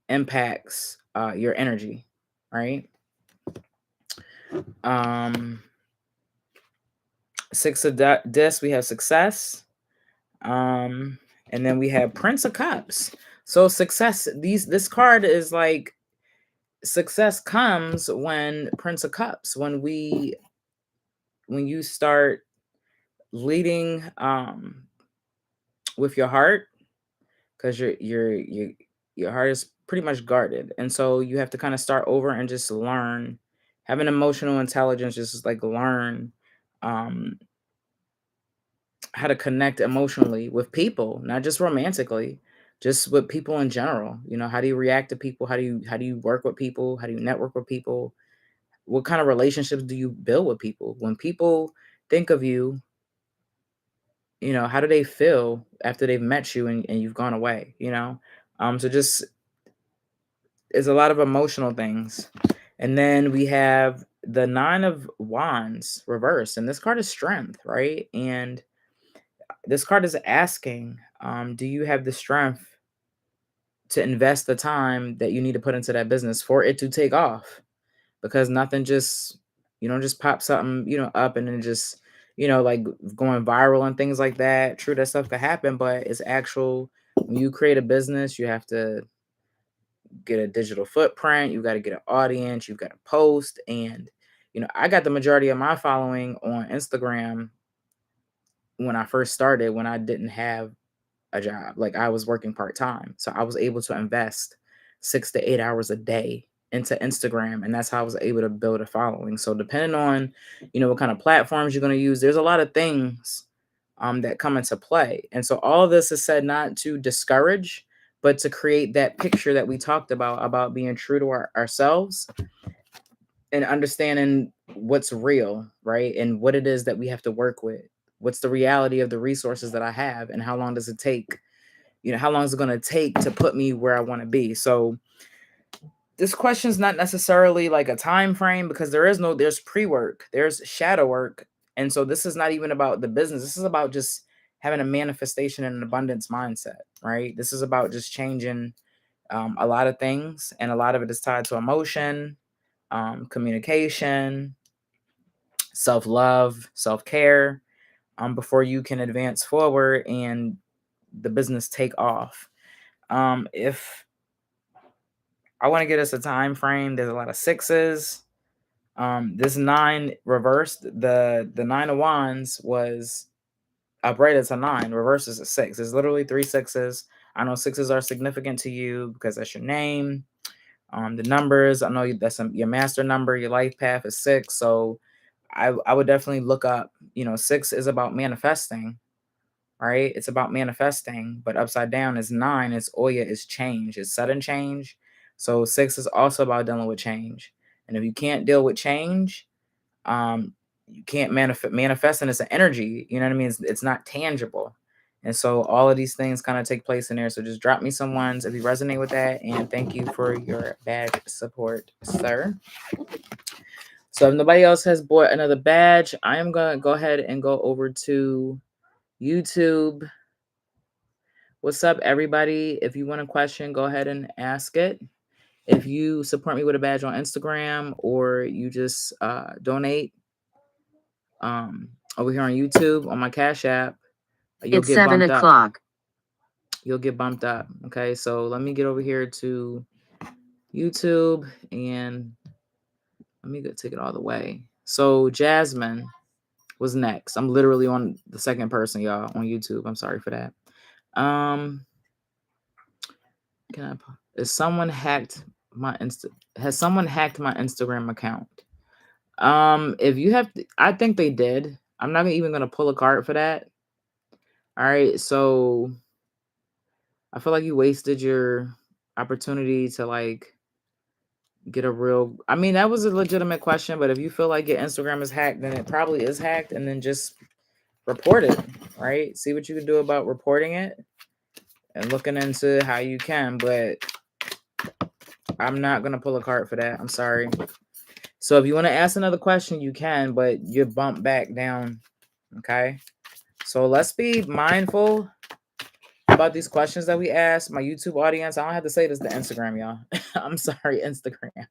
impacts your energy, right? um Six of discs, we have success. um and then we have Prince of Cups. So success, this card is like success comes when Prince of Cups, when you start leading with your heart, because your heart is pretty much guarded, and so you have to kind of start over and just learn, have an emotional intelligence, just like learn um how to connect emotionally with people, not just romantically, just with people in general. How do you react to people? How do you work with people? How do you network with people? What kind of relationships do you build with people? When people think of you, how do they feel after they've met you and you've gone away? So just, it's a lot of emotional things. And then we have the Nine of Wands reversed, and this card is strength, right? And this card is asking, do you have the strength to invest the time that you need to put into that business for it to take off? Because nothing just, you don't just pop something, up and then just, like going viral and things like that. True, that stuff could happen, but it's actual. When you create a business, you have to get a digital footprint, you got to get an audience, you've got to post. And, I got the majority of my following on Instagram when I first started, when I didn't have a job. Like, I was working part-time. So I was able to invest 6 to 8 hours a day into Instagram. And that's how I was able to build a following. So depending on, what kind of platforms you're going to use, there's a lot of things that come into play. And so all of this is said not to discourage, but to create that picture that we talked about being true to ourselves and understanding what's real, right? And what it is that we have to work with. What's the reality of the resources that I have, and how long does it take? How long is it going to take to put me where I want to be? So this question is not necessarily like a time frame, because there's pre-work, there's shadow work. And so this is not even about the business. This is about just having a manifestation and an abundance mindset, right? This is about just changing a lot of things, and a lot of it is tied to emotion, communication, self-love, self-care, before you can advance forward and the business take off. If I want to get us a time frame, there's a lot of sixes. This nine reversed, the Nine of Wands was upright as a nine, reverse is a six. There's literally three sixes. I know sixes are significant to you because that's your name. The numbers, I know that's your master number. Your life path is six. So I would definitely look up, six is about manifesting, right? It's about manifesting, but upside down is nine. It's Oya, is change, it's sudden change. So six is also about dealing with change. And if you can't deal with change, you can't manifesting is an energy, you know what I mean? It's not tangible. And so all of these things kind of take place in there. So just drop me some ones if you resonate with that. And thank you for your badge support, sir. So if nobody else has bought another badge, I am going to go ahead and go over to YouTube. What's up, everybody? If you want a question, go ahead and ask it. If you support me with a badge on Instagram, or you just donate over here on YouTube on my Cash App, you'll get bumped up. You'll get bumped up. Okay, so let me get over here to YouTube and let me take it all the way. So Jasmine was next. I'm literally on the second person, y'all, on YouTube. I'm sorry for that. Has someone hacked my Instagram account? If you have, I think they did. I'm not even gonna pull a card for that. All right, so I feel like you wasted your opportunity to get a real, I mean, that was a legitimate question, but if you feel like your Instagram is hacked, then it probably is hacked, and then just report it, right? See what you can do about reporting it and looking into how you can, but I'm not going to pull a card for that. I'm sorry. So if you want to ask another question, you can, but you're bumped back down. Okay. So let's be mindful about these questions that we ask. My YouTube audience, I don't have to say this to Instagram, y'all. I'm sorry, Instagram.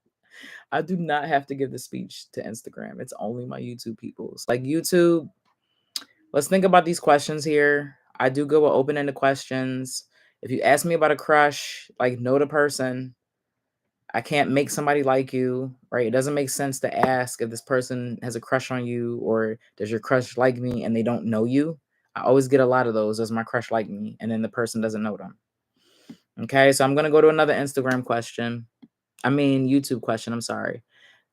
I do not have to give the speech to Instagram. It's only my YouTube peoples. Like YouTube, let's think about these questions here. I do go with open-ended questions. If you ask me about a crush, like know the person. I can't make somebody like you, right? It doesn't make sense to ask if this person has a crush on you or does your crush like me and they don't know you. I always get a lot of those. Does my crush like me? And then the person doesn't know them. Okay, so I'm going to go to another Instagram question. I mean, YouTube question. I'm sorry.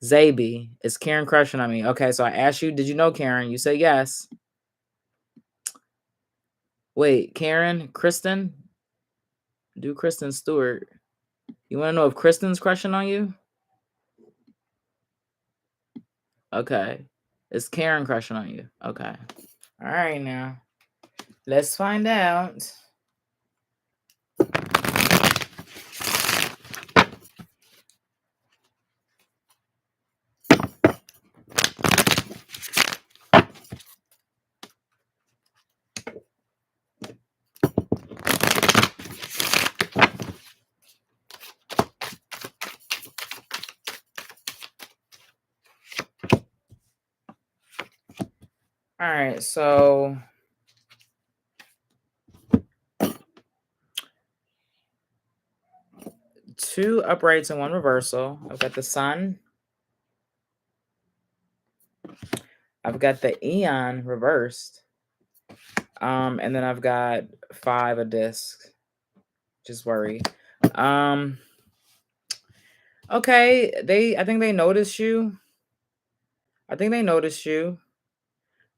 Zaby, is Karen crushing on me? Okay, so I asked you, did you know Karen? You say yes. Wait, Karen, Kristen? Do Kristen Stewart. You want to know if Kristen's crushing on you? Okay. Is Karen crushing on you? Okay. All right, now. Let's find out. All right, so two uprights and one reversal. I've got the sun. I've got the Eon reversed. And then I've got 5 a disc. Just worry. Okay, I think they noticed you.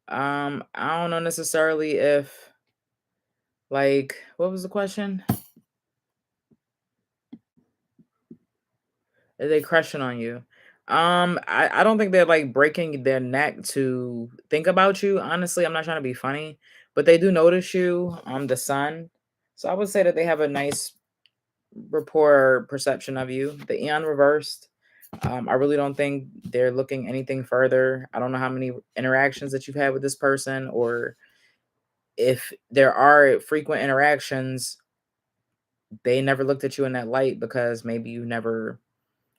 I don't know necessarily if, like, what was the question? Are they crushing on you? I don't think they're like breaking their neck to think about you. Honestly, I'm not trying to be funny, but they do notice you, the sun. So I would say that they have a nice rapport perception of you. The Eon reversed. I really don't think they're looking anything further. I don't know how many interactions that you've had with this person, or if there are frequent interactions, they never looked at you in that light because maybe you never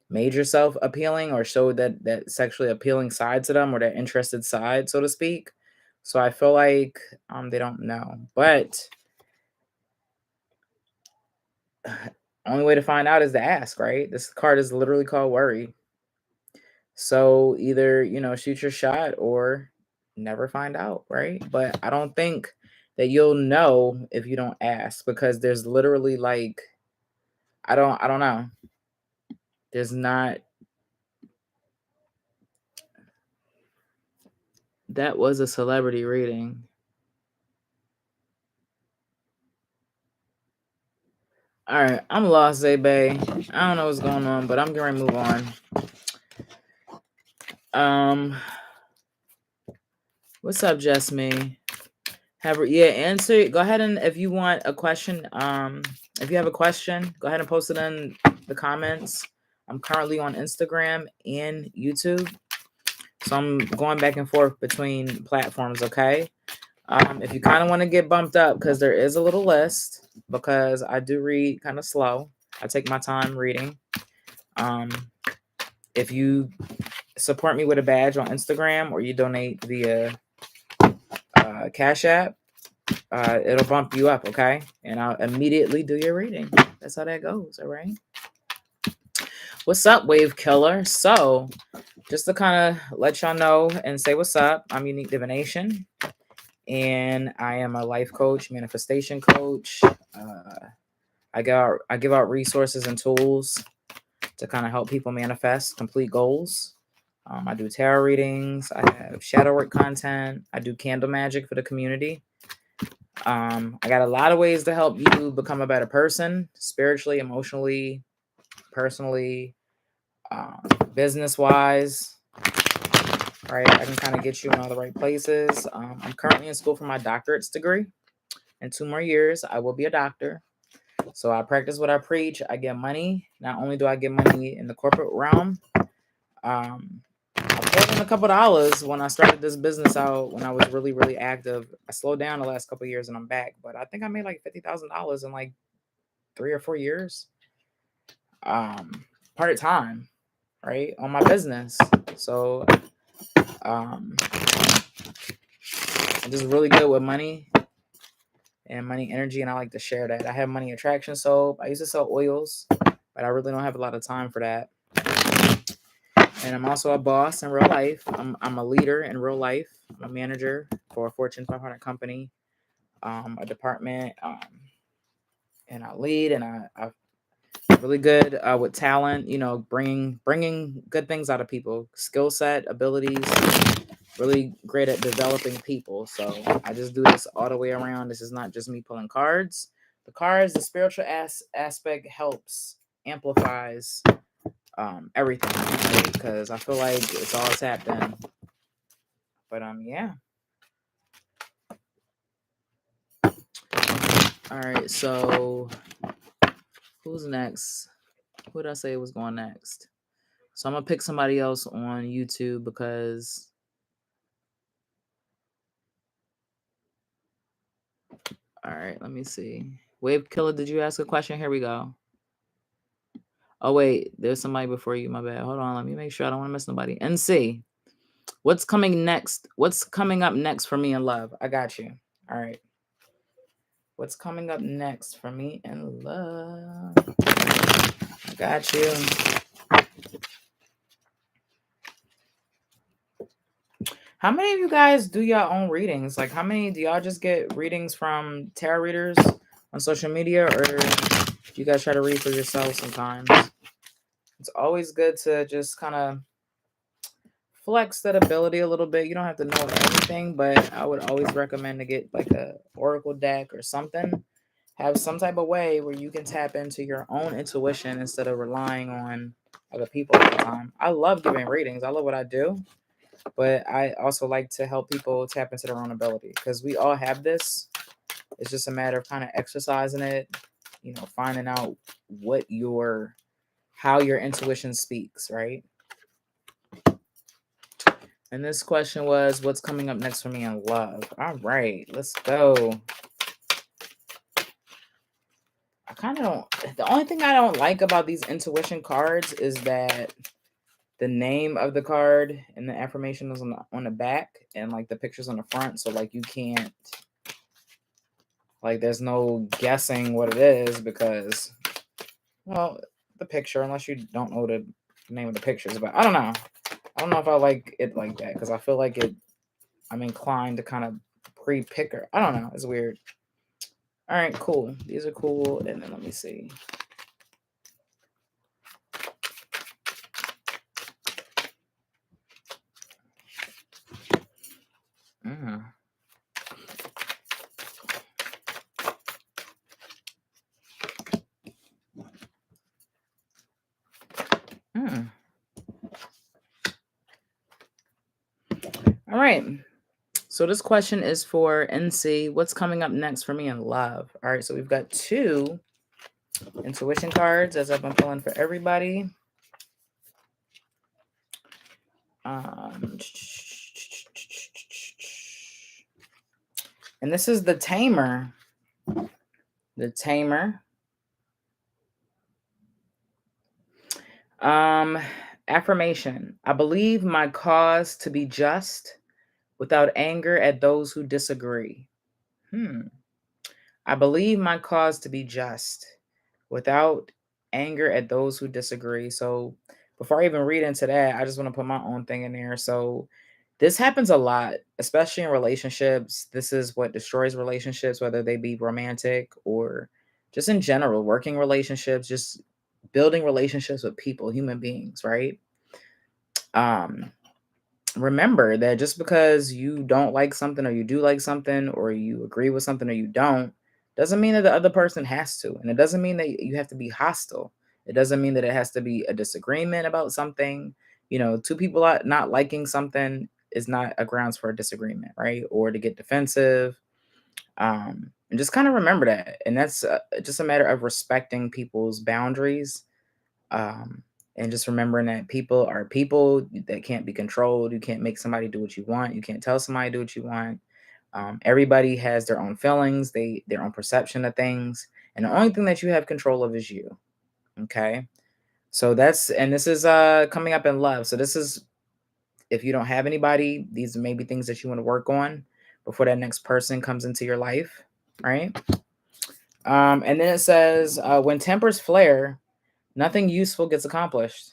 made yourself appealing or showed that sexually appealing side to them, or that interested side, so to speak. So I feel like they don't know. But only way to find out is to ask, right? This card is literally called worry. So either, shoot your shot or never find out, right? But I don't think that you'll know if you don't ask, because there's literally like, I don't know. There's not. That was a celebrity reading. All right, I'm lost, Bay. I don't know what's going on, but I'm going to move on. What's up, Just Me? Answer. Go ahead, and if you want a question, if you have a question, go ahead and post it in the comments. I'm currently on Instagram and YouTube, so I'm going back and forth between platforms. Okay. If you kind of want to get bumped up, because there is a little list, because I do read kind of slow. I take my time reading. If you support me with a badge on Instagram, or you donate via Cash App, it'll bump you up, okay? And I'll immediately do your reading. That's how that goes, all right? What's up, Wave Killer? So, just to kind of let y'all know and say what's up, I'm Unique Divination, and I am a life coach, manifestation coach. I give out resources and tools to kind of help people manifest complete goals. I do tarot readings. I have shadow work content. I do candle magic for the community. I got a lot of ways to help you become a better person, spiritually, emotionally, personally, business wise, right? I can kind of get you in all the right places. I'm currently in school for my doctorate's degree. In 2 more years, I will be a doctor. So I practice what I preach. I get money. Not only do I get money in the corporate realm, I pulled in a couple dollars when I started this business out when I was really, really active. I slowed down the last couple of years and I'm back, but I think I made like $50,000 in like 3 or 4 years, part time, right, on my business. So I'm just really good with money and money energy, and I like to share that. I have money attraction soap. I used to sell oils, but I really don't have a lot of time for that. And I'm also a boss in real life. I'm a leader in real life. I'm a manager for a Fortune 500 company, a department, and I lead. And I'm really good with talent. You know, bringing good things out of people, skill set, abilities. Really great at developing people. So I just do this all the way around. This is not just me pulling cards. The cards, the spiritual aspect helps amplifies everything, right? Because I feel like it's all tapped in. But yeah. All right, so who's next? Who did I say was going next? So I'm gonna pick somebody else on YouTube because all right, let me see. Wave Killer, did you ask a question? Here we go. Oh wait, there's somebody before you. My bad. Hold on, let me make sure I don't want to miss nobody. NC, what's coming next? What's coming up next for me in love? I got you. All right. What's coming up next for me in love? I got you. How many of you guys do your own readings? Like, how many do y'all just get readings from tarot readers on social media, or do you guys try to read for yourself sometimes? It's always good to just kind of flex that ability a little bit. You don't have to know everything, but I would always recommend to get like a oracle deck or something. Have some type of way where you can tap into your own intuition instead of relying on other people all the time. I love giving readings. I love what I do, but I also like to help people tap into their own ability because we all have this. It's just a matter of kind of exercising it, you know, finding out how your intuition speaks, right? And this question was, what's coming up next for me in love? All right, let's go. I kind of don't. The only thing I don't like about these intuition cards is that the name of the card and the affirmation is on the back and like the pictures on the front. So like you can't, like there's no guessing what it is because, well, the picture, unless you don't know the name of the pictures. But I don't know. I don't know if I like it like that because I feel like I'm inclined to kind of pre-pick her. I don't know. It's weird. All right, cool. These are cool. And then let me see. All right. So this question is for NC. What's coming up next for me in love? All right. So we've got 2 intuition cards as I've been pulling for everybody. And this is the Tamer. The Tamer. Affirmation. I believe my cause to be just without anger at those who disagree. I believe my cause to be just without anger at those who disagree. So before I even read into that, I just want to put my own thing in there. So this happens a lot, especially in relationships. This is what destroys relationships, whether they be romantic or just in general, working relationships, just building relationships with people, human beings, right? Remember that just because you don't like something or you do like something or you agree with something or you don't, doesn't mean that the other person has to. And it doesn't mean that you have to be hostile. It doesn't mean that it has to be a disagreement about something. Two people not liking something is not a grounds for a disagreement, right? Or to get defensive. And just kind of remember that. And that's just a matter of respecting people's boundaries, um, and just remembering that people are people that can't be controlled. You can't make somebody do what you want. You can't tell somebody to do what you want. Everybody has their own feelings, their own perception of things, and the only thing that you have control of is you. Okay, so this is coming up in love. So this is, if you don't have anybody, these may be things that you want to work on before that next person comes into your life, right? And then it says, when tempers flare, nothing useful gets accomplished.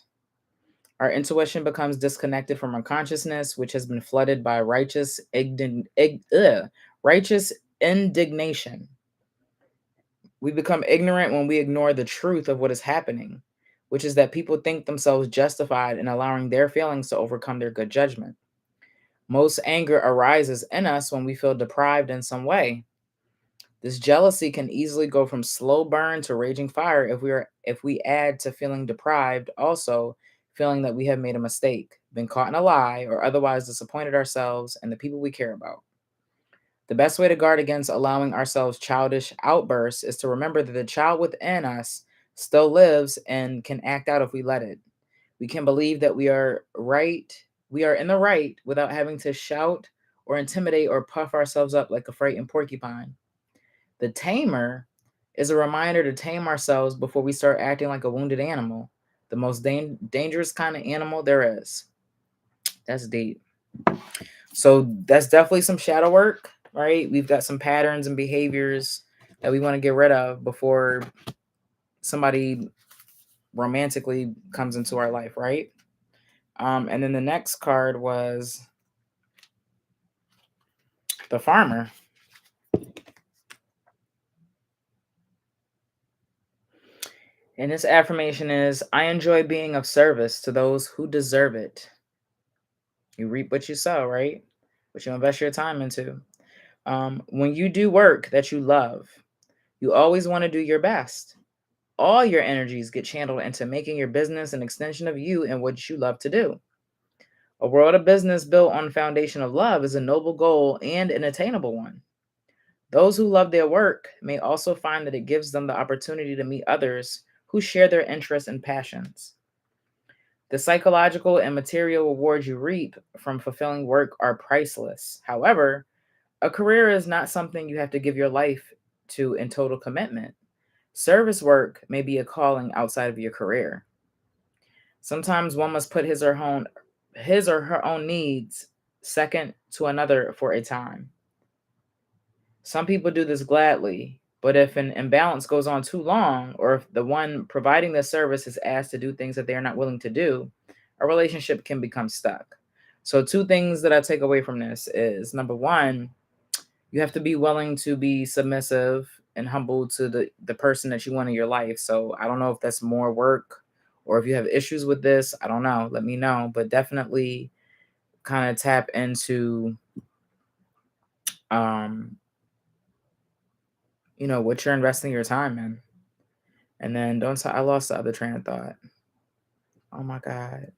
Our intuition becomes disconnected from our consciousness, which has been flooded by righteous indignation. We become ignorant when we ignore the truth of what is happening, which is that people think themselves justified in allowing their feelings to overcome their good judgment. Most anger arises in us when we feel deprived in some way. This jealousy can easily go from slow burn to raging fire if we add to feeling deprived also feeling that we have made a mistake, been caught in a lie, or otherwise disappointed ourselves and the people we care about. The best way to guard against allowing ourselves childish outbursts is to remember that the child within us still lives and can act out if we let it. We can believe that we are in the right without having to shout or intimidate or puff ourselves up like a frightened porcupine. The tamer is a reminder to tame ourselves before we start acting like a wounded animal, the most dangerous kind of animal there is. That's deep. So that's definitely some shadow work, right? We've got some patterns and behaviors that we want to get rid of before somebody romantically comes into our life, right? And then the next card was the farmer. And this affirmation is, I enjoy being of service to those who deserve it. You reap what you sow, right? What you invest your time into. When you do work that you love, you always want to do your best. All your energies get channeled into making your business an extension of you and what you love to do. A world of business built on a foundation of love is a noble goal and an attainable one. Those who love their work may also find that it gives them the opportunity to meet others who share their interests and passions. The psychological and material rewards you reap from fulfilling work are priceless. However, a career is not something you have to give your life to in total commitment. Service work may be a calling outside of your career. Sometimes one must put his or her own needs second to another for a time. Some people do this gladly, but if an imbalance goes on too long, or if the one providing the service is asked to do things that they are not willing to do, a relationship can become stuck. So, two things that I take away from this is, number one, you have to be willing to be submissive and humble to the person that you want in your life. So, I don't know if that's more work or if you have issues with this. I don't know. Let me know. But definitely kind of tap into um what you're investing your time in. And then I lost the other train of thought. Oh my God.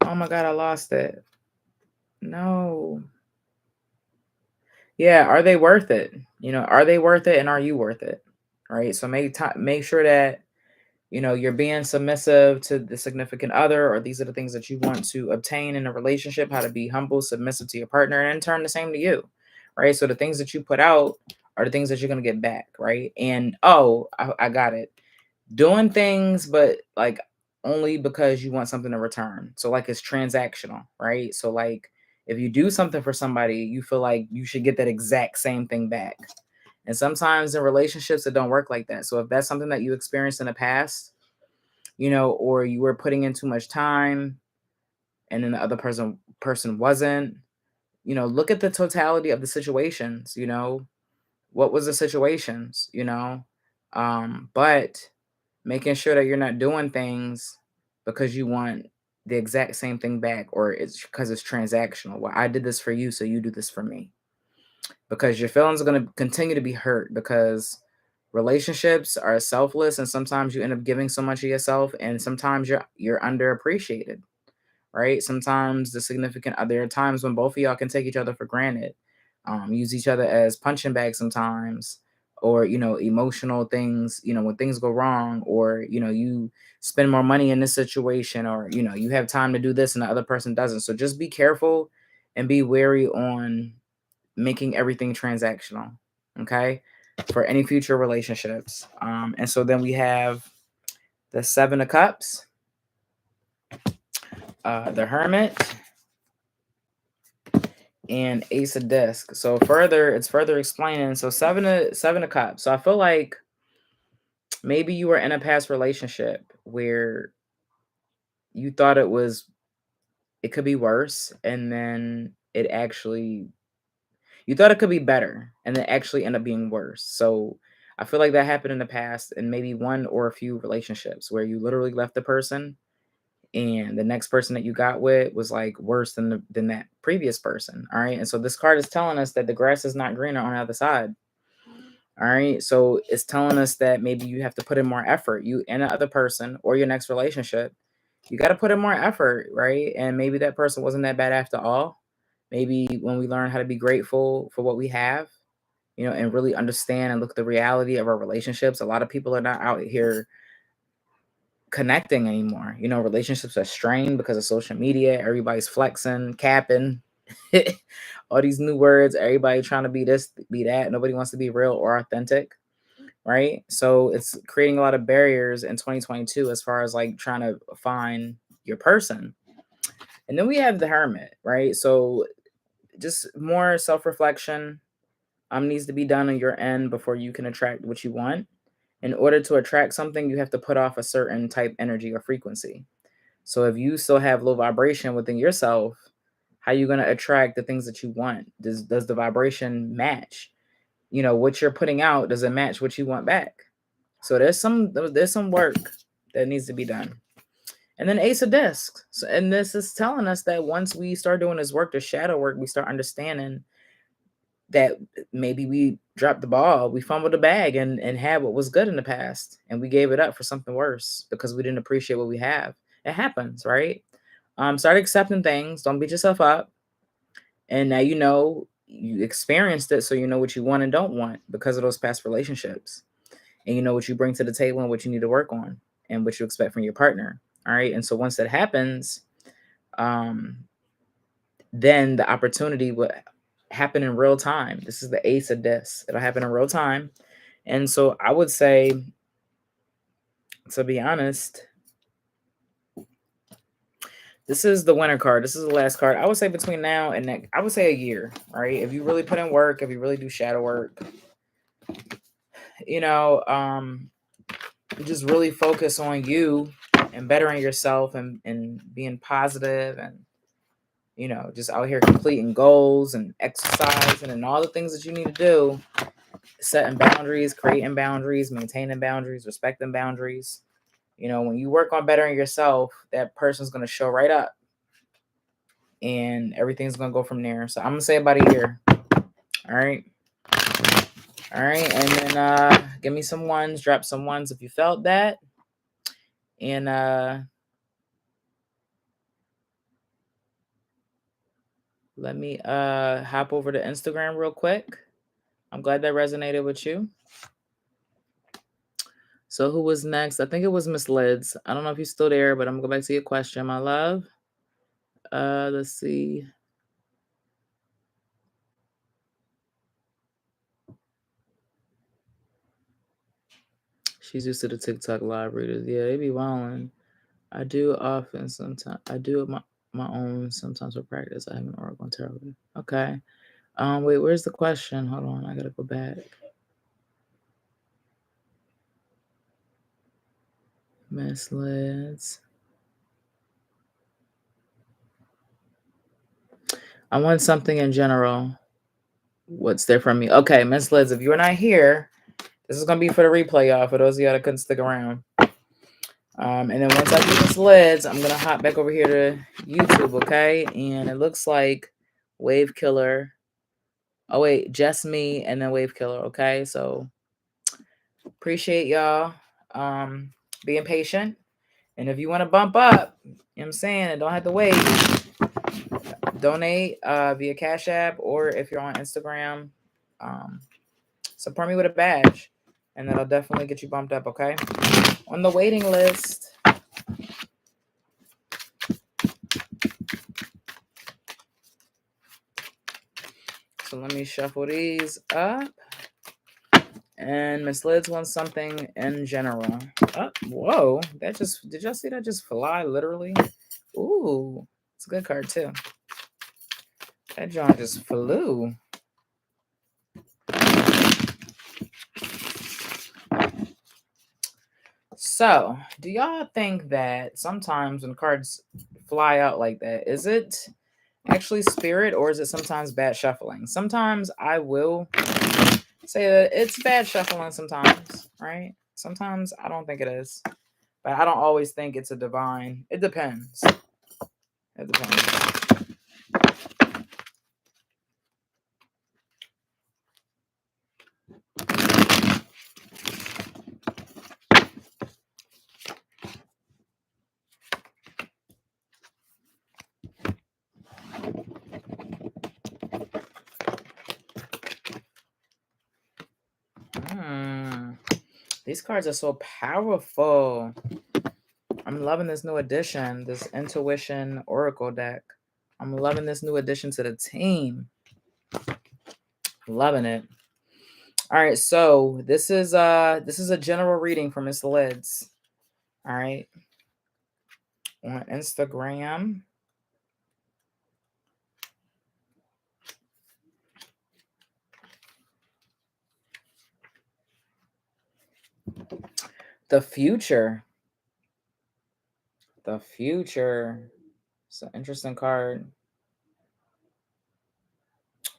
Oh my God, I lost it. No. Yeah, are they worth it? Are they worth it and are you worth it? Right? So make sure that you're being submissive to the significant other, or these are the things that you want to obtain in a relationship, how to be humble, submissive to your partner, and in turn the same to you. Right? So the things that you put out are the things that you're going to get back, right? And I got it. Doing things but like only because you want something to return, so like it's transactional, right? So like if you do something for somebody, you feel like you should get that exact same thing back. And sometimes in relationships it don't work like that. So if that's something that you experienced in the past, or you were putting in too much time and then the other person wasn't, look at the totality of the situations. What was the situations, but making sure that you're not doing things because you want the exact same thing back, or it's because it's transactional. Well, I did this for you, so you do this for me. Because your feelings are going to continue to be hurt because relationships are selfless, and sometimes you end up giving so much of yourself, and sometimes you're underappreciated, right? Sometimes the significant there are times when both of y'all can take each other for granted, use each other as punching bags sometimes, or emotional things, when things go wrong, or you spend more money in this situation, or you have time to do this and the other person doesn't. So just be careful and be wary on making everything transactional, okay, for any future relationships. And so then we have the Seven of Cups, the Hermit, and Ace of Disc. So it's further explaining. So seven of Cups. So I feel like maybe you were in a past relationship where you thought it could be worse, and then you thought it could be better, and then actually end up being worse. So I feel like that happened in the past, and maybe one or a few relationships where you literally left the person, and the next person that you got with was like worse than that previous person. All right. And so this card is telling us that the grass is not greener on the other side. All right. So it's telling us that maybe you have to put in more effort. You and the other person or your next relationship, you got to put in more effort, right? And maybe that person wasn't that bad after all. Maybe when we learn how to be grateful for what we have, and really understand and look at the reality of our relationships. A lot of people are not out here connecting anymore. Relationships are strained because of social media. Everybody's flexing, capping, all these new words. Everybody trying to be this, be that. Nobody wants to be real or authentic, right? So it's creating a lot of barriers in 2022 as far as like trying to find your person. And then we have the Hermit, right? So just more self-reflection needs to be done on your end before you can attract what you want. In order to attract something, you have to put off a certain type energy or frequency. So if you still have low vibration within yourself, how are you going to attract the things that you want? Does the vibration match? What you're putting out, does it match what you want back? So there's some work that needs to be done. And then Ace of Discs. So, and this is telling us that once we start doing this work, the shadow work, we start understanding that maybe we dropped the ball, we fumbled the bag, and had what was good in the past, and we gave it up for something worse because we didn't appreciate what we have. It happens, right? Start accepting things. Don't beat yourself up. And now you experienced it, so you know what you want and don't want because of those past relationships, and you know what you bring to the table and what you need to work on and what you expect from your partner. All right, and so once that happens, then the opportunity will happen in real time. This is the Ace of Discs. It'll happen in real time. And so I would say, to be honest, this is the winner card. This is the last card. I would say between now and next, I would say a year, right? If you really put in work, if you really do shadow work, just really focus on you and bettering yourself and being positive and, just out here completing goals and exercising and all the things that you need to do, setting boundaries, creating boundaries, maintaining boundaries, respecting boundaries. When you work on bettering yourself, that person's going to show right up and everything's going to go from there. So I'm going to say about a year. All right. All right. And then give me some ones, drop some ones if you felt that. And let me hop over to Instagram real quick. I'm glad that resonated with you. So who was next? I think it was Miss Lids. I don't know if you're still there, but I'm going to go back to your question, my love. Let's see. She's used to the TikTok live readers. Yeah, they be wilding. I do often sometimes. I do my own sometimes for practice. I haven't worked on terribly. Okay. Wait, where's the question? Hold on, I gotta go back. Miss Lids. I want something in general. What's there from me? Okay, Miss Lids, if you're not here, this is gonna be for the replay, y'all. For those of y'all that couldn't stick around. And then once I do Miss Lids, I'm gonna hop back over here to YouTube, okay? And it looks like Wave Killer. Oh wait, just me and then Wave Killer, okay? So Appreciate y'all being patient. And if you want to bump up, you know what I'm saying, and don't have to wait, donate via Cash App, or if you're on Instagram, um, support me with a badge, and that'll definitely get you bumped up, okay? On the waiting list. So let me shuffle these up. And Miss Lids wants something in general. Oh, whoa. Did y'all see that just fly literally? Ooh, it's a good card too. That John just flew. So, do y'all think that sometimes when cards fly out like that, is it actually spirit or is it sometimes bad shuffling? Sometimes I will say that it's bad shuffling sometimes, right? Sometimes I don't think it is. But I don't always think it's a divine. It depends. It depends. These cards are so powerful. I'm loving this new addition, this Intuition Oracle deck. I'm loving this new addition to the team. Loving it. All right, so this is a general reading from Miss Lids. All right. On Instagram. The future. The future. It's an interesting card.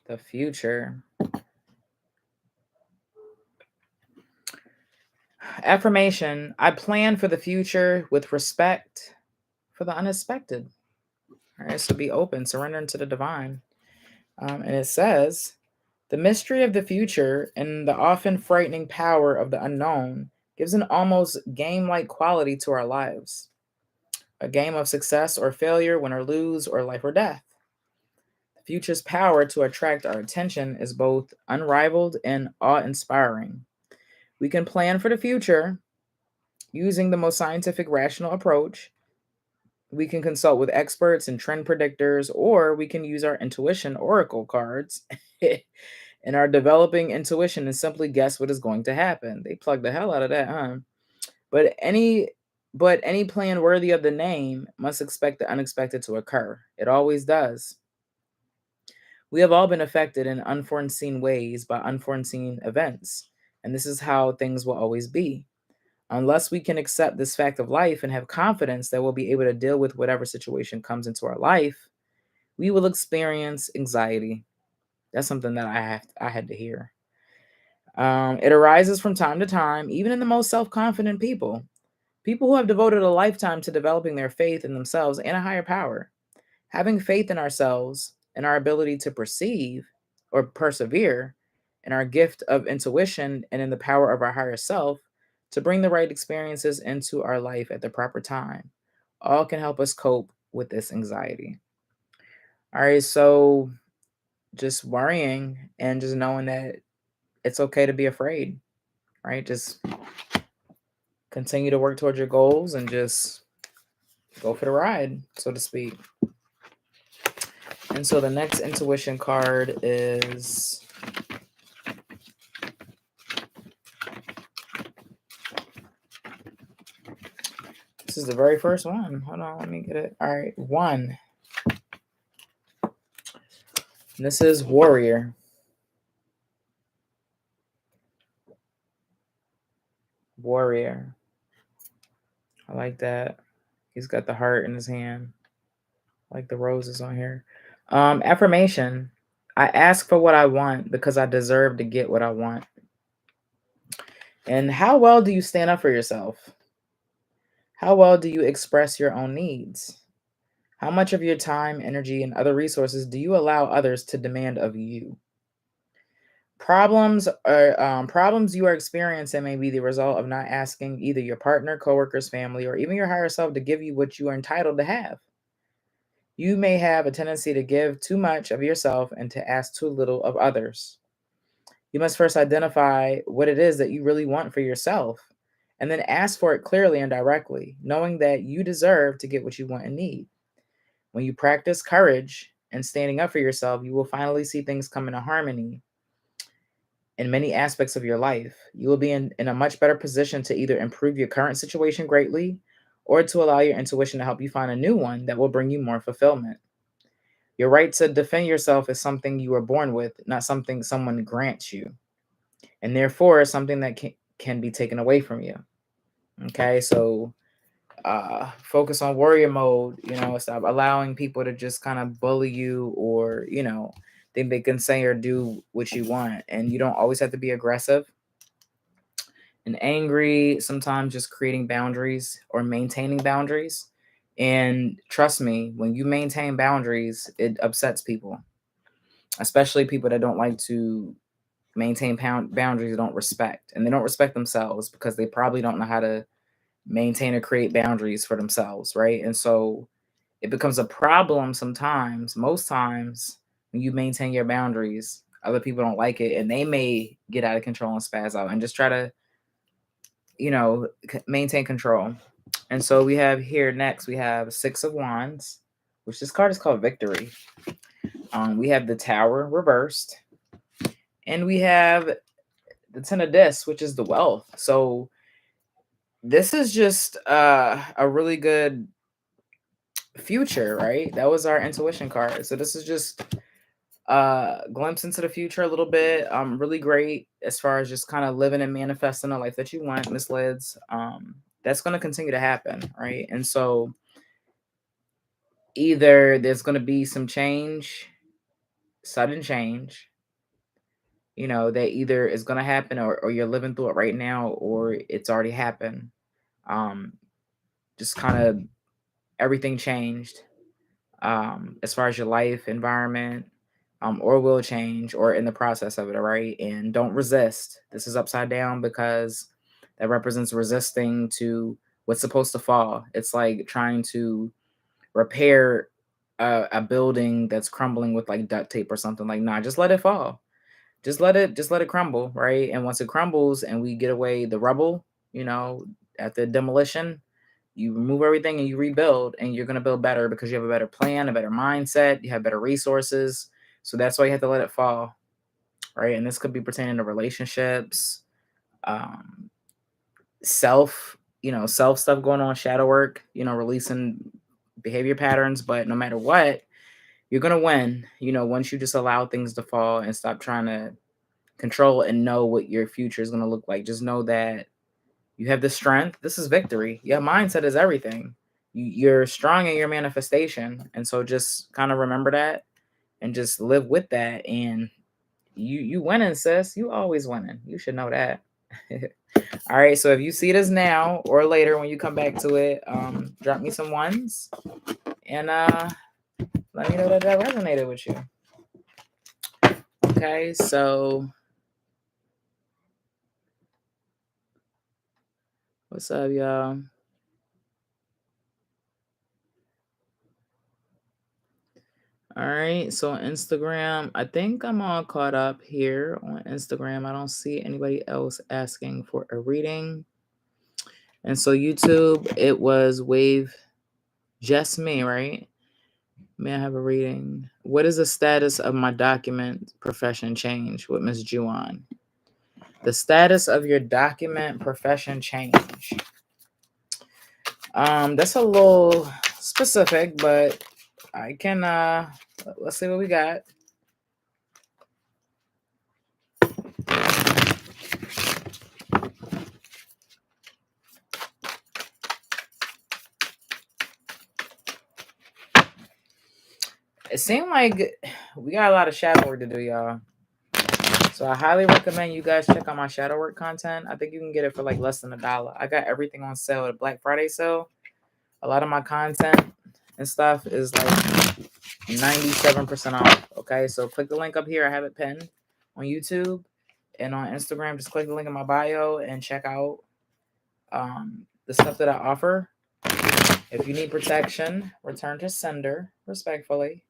The future. Affirmation. I plan for the future with respect for the unexpected. All right, so be open, surrendering to the divine. And it says, the mystery of the future and the often frightening power of the unknown gives an almost game-like quality to our lives. A game of success or failure, win or lose, or life or death. The future's power to attract our attention is both unrivaled and awe-inspiring. We can plan for the future using the most scientific, rational approach. We can consult with experts and trend predictors, or we can use our intuition oracle cards and our developing intuition and simply guess what is going to happen. They plug the hell out of that, huh? But any plan worthy of the name must expect the unexpected to occur. It always does. We have all been affected in unforeseen ways by unforeseen events, and this is how things will always be. Unless we can accept this fact of life and have confidence that we'll be able to deal with whatever situation comes into our life, we will experience anxiety. That's something that I had to hear. It arises from time to time, even in the most self-confident people. People who have devoted a lifetime to developing their faith in themselves and a higher power. Having faith in ourselves and our ability to perceive or persevere in our gift of intuition and in the power of our higher self to bring the right experiences into our life at the proper time, all can help us cope with this anxiety. All right, so just worrying and just knowing that it's okay to be afraid, right? Just continue to work towards your goals and just go for the ride, so to speak. And so the next intuition card is this is the very first one. Hold on, let me get it. All right, 1. And this is Warrior. Warrior. I like that. He's got the heart in his hand. I like the roses on here. Affirmation. I ask for what I want because I deserve to get what I want. And how well do you stand up for yourself? How well do you express your own needs? How much of your time, energy, and other resources do you allow others to demand of you? Problems you are experiencing may be the result of not asking either your partner, coworkers, family, or even your higher self to give you what you are entitled to have. You may have a tendency to give too much of yourself and to ask too little of others. You must first identify what it is that you really want for yourself, and then ask for it clearly and directly, knowing that you deserve to get what you want and need. When you practice courage and standing up for yourself, you will finally see things come into harmony in many aspects of your life. You will be in a much better position to either improve your current situation greatly or to allow your intuition to help you find a new one that will bring you more fulfillment. Your right to defend yourself is something you are born with, not something someone grants you, and therefore something that can be taken away from you. Okay, so focus on warrior mode. Stop allowing people to just kind of bully you, or think they can say or do what you want. And you don't always have to be aggressive and angry. Sometimes just creating boundaries or maintaining boundaries. And trust me, when you maintain boundaries, it upsets people, especially people that don't like to maintain boundaries, don't respect, and they don't respect themselves because they probably don't know how to maintain or create boundaries for themselves, right? And so it becomes a problem sometimes. Most times when you maintain your boundaries, other people don't like it, and they may get out of control and spaz out and just try to maintain control. And so we have here next, we have Six of Wands, which this card is called Victory. We have the Tower reversed, and we have the Ten of Discs, which is the wealth. So this is just a really good future, right? That was our intuition card. So this is just glimpse into the future a little bit. Really great as far as just kind of living and manifesting the life that you want, Miss Lids. That's going to continue to happen, right? And so either there's going to be some change, sudden change, that either is going to happen, or you're living through it right now, or it's already happened. Just kind of everything changed as far as your life environment, or will change, or in the process of it, all right? And don't resist. This is upside down because that represents resisting to what's supposed to fall. It's like trying to repair a building that's crumbling with like duct tape or something. Like, nah, just let it fall. Just let it crumble, right? And once it crumbles and we get away the rubble, at the demolition, you remove everything and you rebuild, and you're going to build better because you have a better plan, a better mindset, you have better resources. So that's why you have to let it fall, right? And this could be pertaining to relationships, self stuff going on, shadow work, releasing behavior patterns. But no matter what, you're going to win, once you just allow things to fall and stop trying to control and know what your future is going to look like. Just know that you have the strength. This is victory. Your mindset is everything. You're strong in your manifestation. And so just kind of remember that and just live with that. And you winning, sis. You always winning. You should know that. All right. So if you see this now or later when you come back to it, drop me some ones and let me know that resonated with you. Okay. So what's up, y'all? All right, so on Instagram, I think I'm all caught up here on Instagram. I don't see anybody else asking for a reading. And so YouTube, it was Wave Just Me, right? May I have a reading? What is the status of my document profession change with Miss Juan? The status of your document profession change. That's a little specific, but I can let's see what we got. It seemed like we got a lot of shadow work to do, y'all. So I highly recommend you guys check out my shadow work content. I think you can get it for like less than $1. I got everything on sale at Black Friday sale. A lot of my content and stuff is like 97% off. Okay, so click the link up here. I have it pinned on YouTube. And on Instagram, just click the link in my bio and check out the stuff that I offer. If you need protection, return to sender respectfully.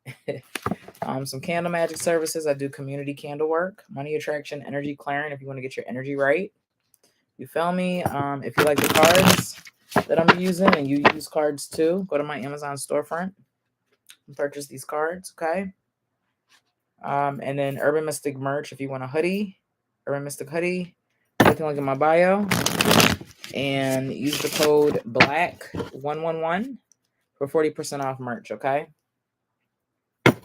Some candle magic services. I do community candle work, money attraction, energy clearing if you want to get your energy right. You feel me? If you like the cards that I'm using and you use cards too, go to my Amazon storefront and purchase these cards, okay? And then Urban Mystic merch if you want a hoodie, Urban Mystic hoodie. Click the link in my bio and use the code BLACK111 for 40% off merch, okay? And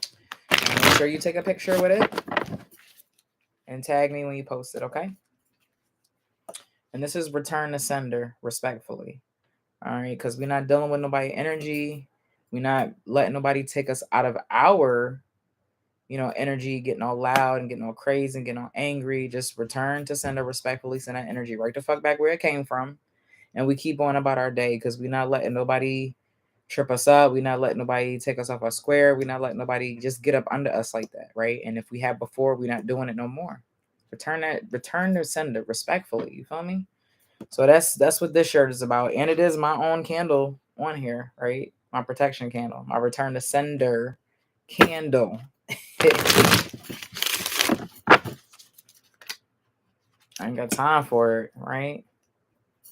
make sure you take a picture with it and tag me when you post it, okay? And this is return to sender respectfully. All right, because we're not dealing with nobody energy. We're not letting nobody take us out of our, energy, getting all loud and getting all crazy and getting all angry. Just return to sender respectfully, send that energy right the fuck back where it came from. And we keep going about our day because we're not letting nobody trip us up. We're not letting nobody take us off our square. We're not letting nobody just get up under us like that, right? And if we have before, we're not doing it no more. Return to sender respectfully. You feel me? So that's what this shirt is about. And it is my own candle on here, right? My protection candle, my return to sender candle. I ain't got time for it, right?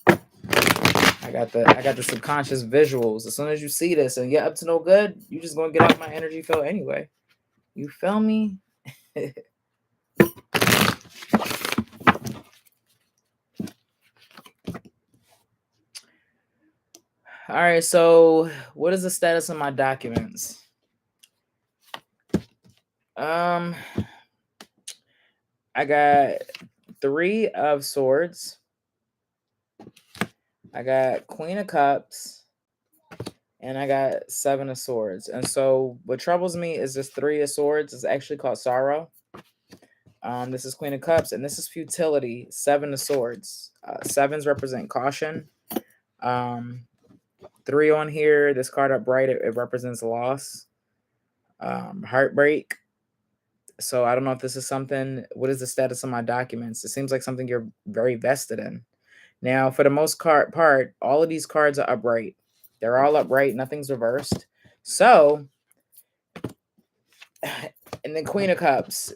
I got the subconscious visuals. As soon as you see this and you're up to no good, you just gonna get out my energy field anyway. You feel me? All right, so what is the status of my documents? I got 3 of swords. I got Queen of Cups. And I got 7 of swords. And so what troubles me is this 3 of swords is actually called sorrow. This is Queen of Cups, and this is futility. 7 of swords. 7s represent caution. 3 on here. This card upright, it represents loss, heartbreak. So I don't know if this is something. What is the status of my documents? It seems like something you're very vested in. Now, for the most part, all of these cards are upright. They're all upright. Nothing's reversed. So, and then Queen of Cups,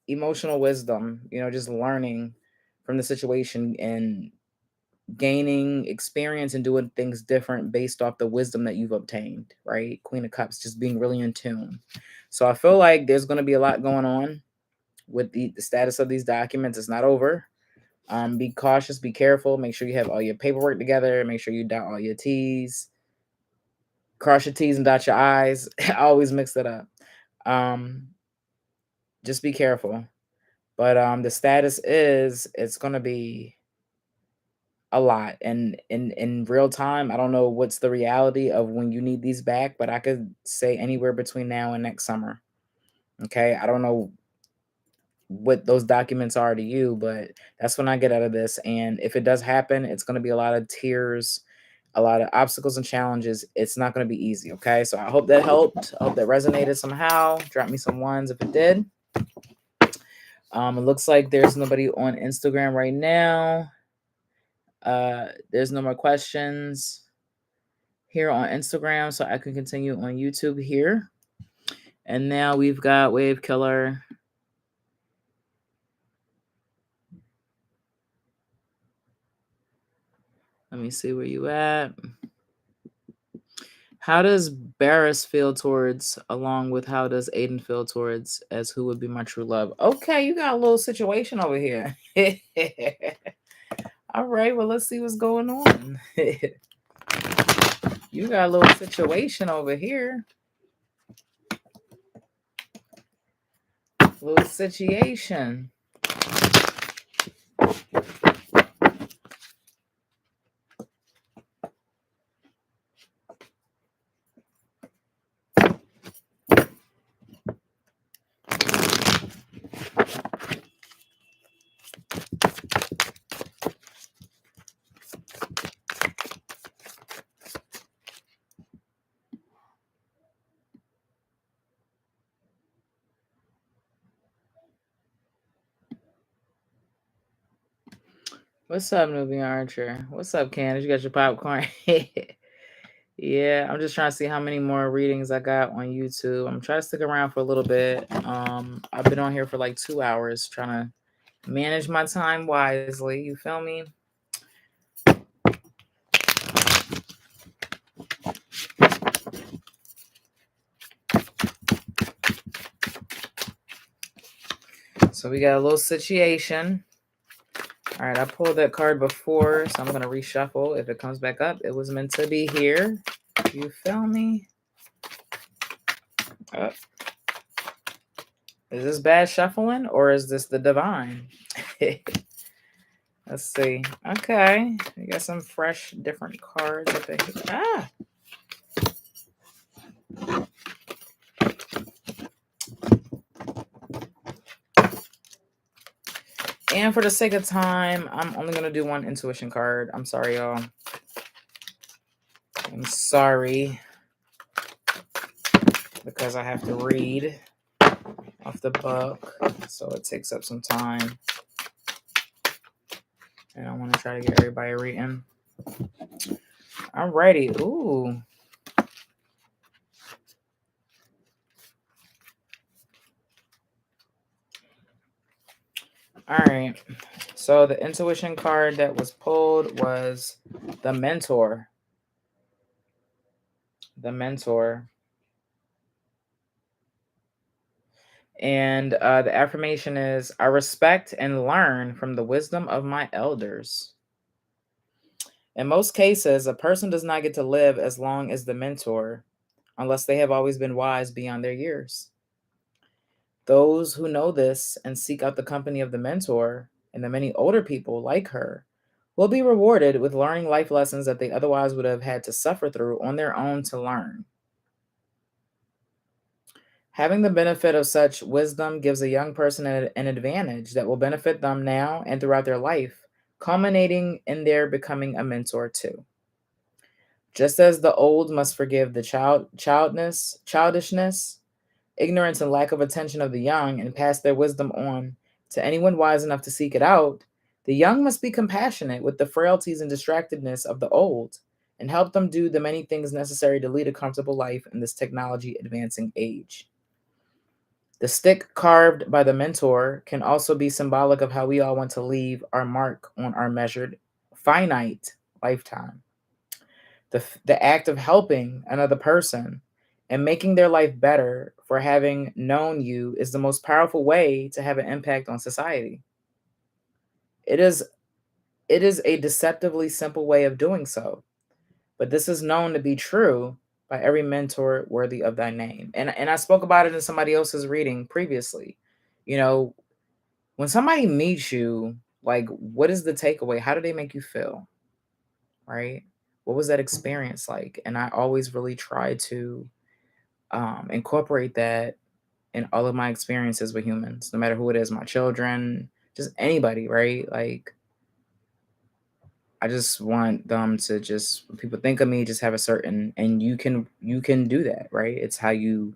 emotional wisdom, just learning from the situation and gaining experience and doing things different based off the wisdom that you've obtained, right? Queen of Cups, just being really in tune. So I feel like there's going to be a lot going on with the status of these documents. It's not over. Be cautious, be careful, make sure you have all your paperwork together, make sure you dot all your T's, cross your T's and dot your I's. I always mix it up. Just be careful. But the status is it's gonna be a lot. And in real time, I don't know what's the reality of when you need these back, but I could say anywhere between now and next summer. Okay. I don't know what those documents are to you, but that's when I get out of this. And if it does happen, it's going to be a lot of tears, a lot of obstacles and challenges. It's not going to be easy. Okay. So I hope that helped. I hope that resonated somehow. Drop me some ones if it did. It looks like there's nobody on Instagram right now. There's no more questions here on Instagram, so I can continue on YouTube here. And now we've got Wave Killer. Let me see where you at. How does Barris feel towards, along with how does Aiden feel towards as who would be my true love? Okay, you got a little situation over here. All right, well, let's see what's going on. You got a little situation over here. Little situation. What's up, Newbie Archer? What's up, Candace? You got your popcorn? Yeah, I'm just trying to see how many more readings I got on YouTube. I'm trying to stick around for a little bit. I've been on here for like 2 hours trying to manage my time wisely. You feel me? So we got a little situation. All right, I pulled that card before, so I'm gonna reshuffle. If it comes back up, it was meant to be here. You feel me? Uh, is this bad shuffling or is this the divine? Let's see. Okay, we got some fresh, different cards up in here. Ah, and for the sake of time, I'm only gonna do one intuition card. I'm sorry, y'all. I'm sorry because I have to read off the book, so it takes up some time. And I want to try to get everybody reading. Alrighty. Ooh. All right. So the intuition card that was pulled was the mentor. The mentor. And the affirmation is I respect and learn from the wisdom of my elders. In most cases, a person does not get to live as long as the mentor unless they have always been wise beyond their years. Those who know this and seek out the company of the mentor and the many older people like her will be rewarded with learning life lessons that they otherwise would have had to suffer through on their own to learn. Having the benefit of such wisdom gives a young person an advantage that will benefit them now and throughout their life, culminating in their becoming a mentor too. Just as the old must forgive the childishness, ignorance, and lack of attention of the young and pass their wisdom on to anyone wise enough to seek it out, the young must be compassionate with the frailties and distractedness of the old and help them do the many things necessary to lead a comfortable life in this technology advancing age. The stick carved by the mentor can also be symbolic of how we all want to leave our mark on our measured, finite lifetime. The act of helping another person and making their life better for having known you is the most powerful way to have an impact on society. It is it is a deceptively simple way of doing so, but this is known to be true by every mentor worthy of thy name. And I spoke about it in somebody else's reading previously. You know, when somebody meets you, like what is the takeaway? How do they make you feel? Right? What was that experience like? And I always really try to incorporate that in all of my experiences with humans, no matter who it is, my children, just anybody, right? Like, I just want them to just when people think of me, just have a certain, and you can do that, right? It's how you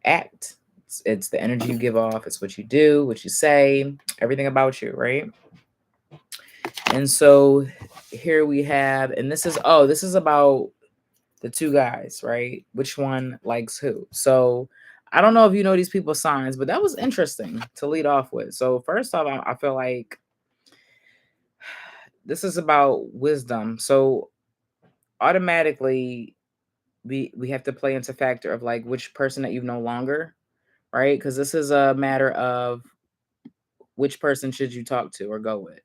act. It's the energy you give off. It's what you do, what you say, everything about you, right? And so here we have, and this is about the two guys, right? Which one likes who? So I don't know if you know these people's signs, but that was interesting to lead off with. So first off, I feel like this is about wisdom. So automatically we have to play into factor of like which person that you no longer, right? Because this is a matter of which person should you talk to or go with,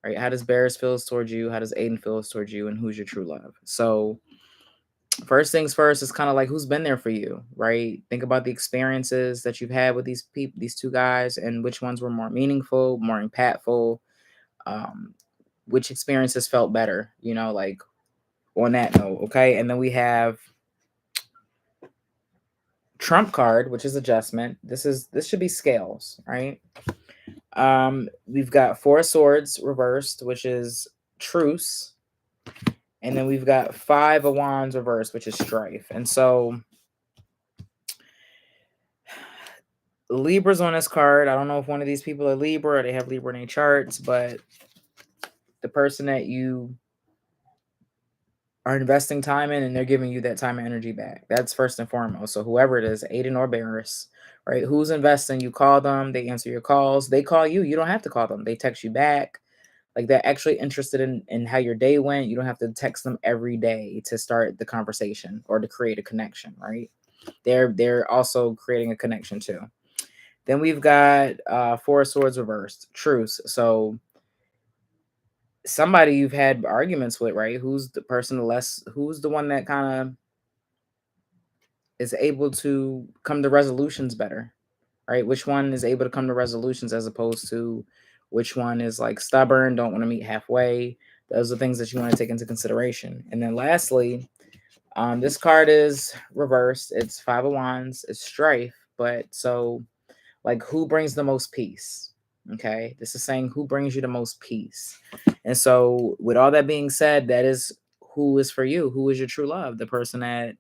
right? How does Barris feels towards you? How does Aiden feels towards you? And who's your true love? So first things first is kind of like who's been there for you, right? Think about the experiences that you've had with these people, these two guys, and which ones were more meaningful, more impactful, um, which experiences felt better, like on that note, okay? And then we have trump card, which is adjustment. This should be scales, right? We've got four of swords reversed, which is truce. And then we've got five of wands reversed, which is strife. And so Libra's on this card. I don't know if one of these people are Libra or they have Libra in their charts, but the person that you are investing time in, and they're giving you that time and energy back. That's first and foremost. So whoever it is, Aiden or Barris, right? Who's investing? You call them, they answer your calls. They call you. You don't have to call them. They text you back. Like they're actually interested in how your day went. You don't have to text them every day to start the conversation or to create a connection, right? They're also creating a connection too. Then we've got Four of Swords reversed, truce. So somebody you've had arguments with, right? Who's the person who's the one that kind of is able to come to resolutions better, right? Which one is able to come to resolutions as opposed to which one is like stubborn, don't want to meet halfway. Those are things that you want to take into consideration. And then lastly, this card is reversed. It's Five of Wands. It's strife. But so, like, who brings the most peace? Okay, this is saying who brings you the most peace. And so, with all that being said, that is who is for you. Who is your true love? The person that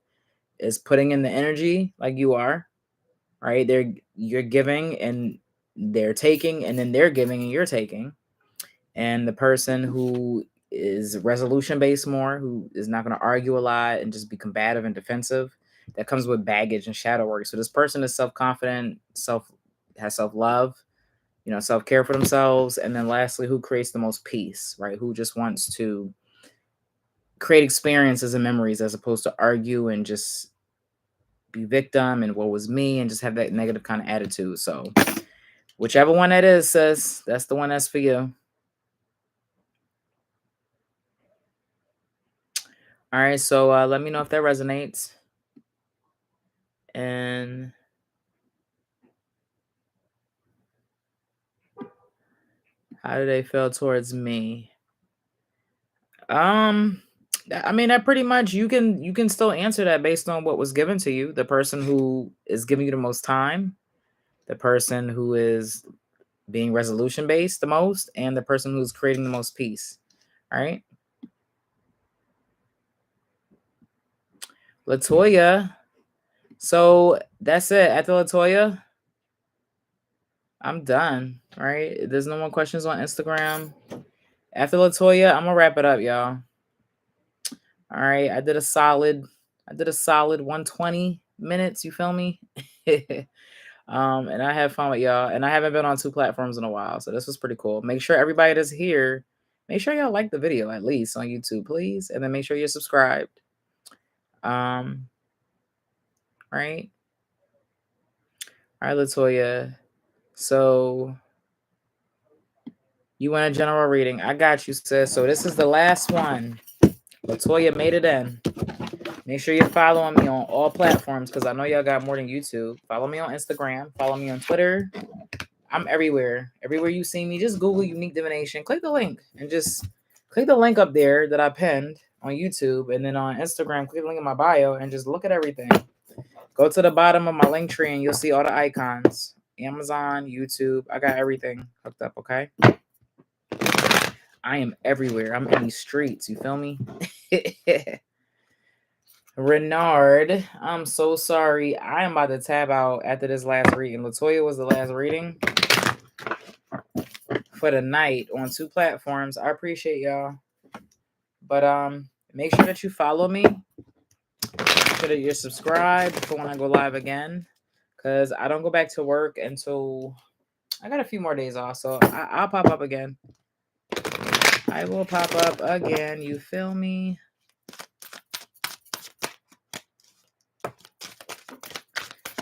is putting in the energy like you are, right? You're giving and they're taking, and then they're giving and you're taking. And the person who is resolution based more, who is not going to argue a lot and just be combative and defensive, that comes with baggage and shadow work. So this person is self-confident, has self-love, self-care for themselves. And then lastly, who creates the most peace, right? Who just wants to create experiences and memories as opposed to argue and just be victim and what was me and just have that negative kind of attitude. So whichever one that is, sis, that's the one that's for you. All right, so let me know if that resonates. And how do they feel towards me? I mean, that pretty much you can still answer that based on what was given to you. The person who is giving you the most time, the person who is being resolution based the most, and the person who's creating the most peace. All right. Latoya. So that's it. After Latoya, I'm done. Right? There's no more questions on Instagram. After Latoya, I'm gonna wrap it up, y'all. All right. I did a solid 120 minutes. You feel me? And I had fun with y'all. And I haven't been on 2 platforms in a while. So this was pretty cool. Make sure everybody that's here, make sure y'all like the video at least on YouTube, please. And then make sure you're subscribed. Right. All right, Latoya. So you want a general reading? I got you, sis. So this is the last one. Latoya made it in. Make sure you're following me on all platforms because I know y'all got more than YouTube. Follow me on Instagram. Follow me on Twitter. I'm everywhere. Everywhere you see me, just Google Unique Divination. Click the link and just click the link up there that I pinned on YouTube. And then on Instagram, click the link in my bio and just look at everything. Go to the bottom of my link tree and you'll see all the icons. Amazon, YouTube. I got everything hooked up, okay? I am everywhere. I'm in these streets. You feel me? Renard, I'm so sorry. I am about to tab out after this last reading. Latoya was the last reading for the night on 2 platforms. I appreciate y'all. But make sure that you follow me. Make sure that you're subscribed for when I go live again. Because I don't go back to work until I got a few more days off. So I'll pop up again. I will pop up again. You feel me?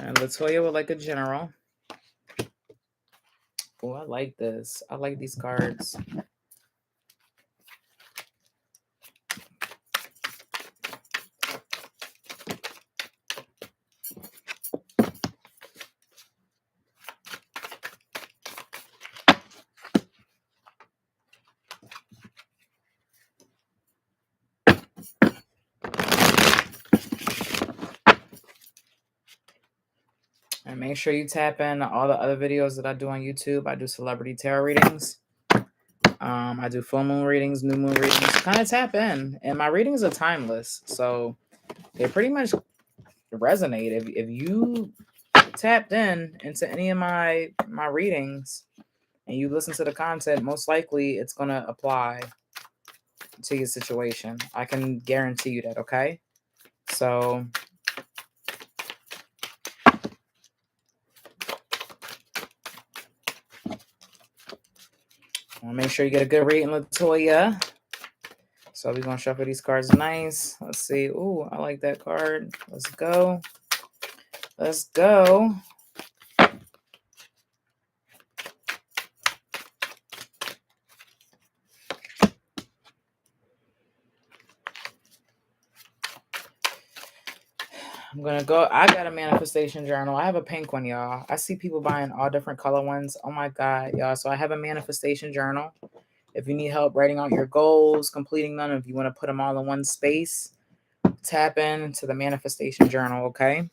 And Latoya would like a general. Oh, I like this. I like these cards. And make sure you tap in all the other videos that I do on YouTube. I do celebrity tarot readings. I do full moon readings, new moon readings. Kind of tap in. And my readings are timeless. So they pretty much resonate. If you tapped in into any of my readings and you listen to the content, most likely it's going to apply to your situation. I can guarantee you that, okay? So I want to make sure you get a good reading, Latoya. So we're going to shuffle these cards nice. Let's see. Ooh, I like that card. Let's go. Let's go. I'm going to go. I got a manifestation journal. I have a pink one, y'all. I see people buying all different color ones. Oh, my God, y'all. So I have a manifestation journal. If you need help writing out your goals, completing them, if you want to put them all in one space, tap into the manifestation journal, okay?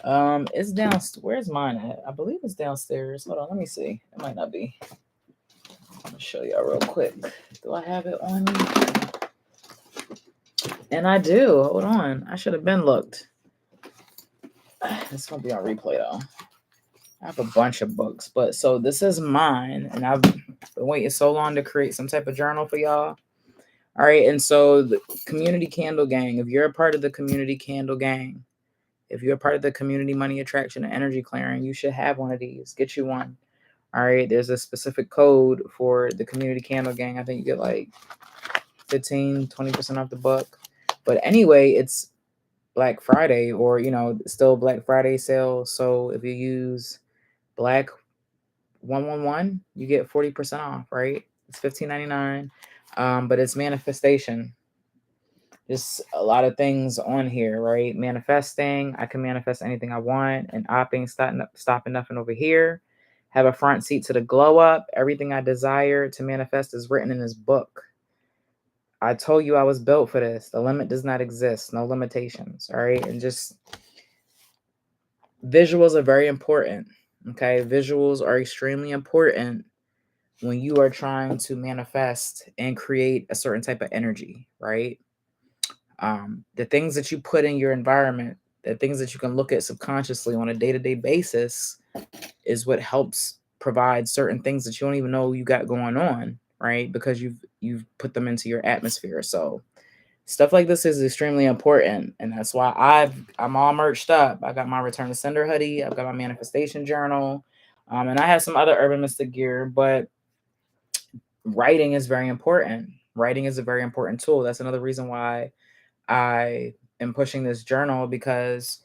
It's downstairs. Where's mine at? I believe it's downstairs. Hold on, let me see. It might not be. I'm gonna show y'all real quick. Do I have it on me? And I do. Hold on. I should have been looked. This won't be on replay though. I have a bunch of books, but so this is mine, and I've been waiting so long to create some type of journal for y'all. All right, and so the community candle gang. If you're a part of the community candle gang, if you're a part of the community money attraction and energy clearing, you should have one of these. Get you one. All right, there's a specific code for the community candle gang. I think you get like 15-20% off the book. But anyway, it's Black Friday, or still Black Friday sale. So if you use Black 111, you get 40% off, right? It's $15.99. But it's manifestation. Just a lot of things on here, right? Manifesting. I can manifest anything I want, and opting, stopping nothing over here. Have a front seat to the glow up. Everything I desire to manifest is written in this book. I told you I was built for this. The limit does not exist. No limitations. All right. And just visuals are very important. Okay. Visuals are extremely important when you are trying to manifest and create a certain type of energy, right? The things that you put in your environment, the things that you can look at subconsciously on a day-to-day basis is what helps provide certain things that you don't even know you got going on, right? Because you've put them into your atmosphere. So stuff like this is extremely important, and that's why I'm all merched up. I got my Return to Sender hoodie, I've got my manifestation journal, and I have some other urban mystic gear. But writing is very important. Writing is a very important tool. That's another reason why I am pushing this journal, because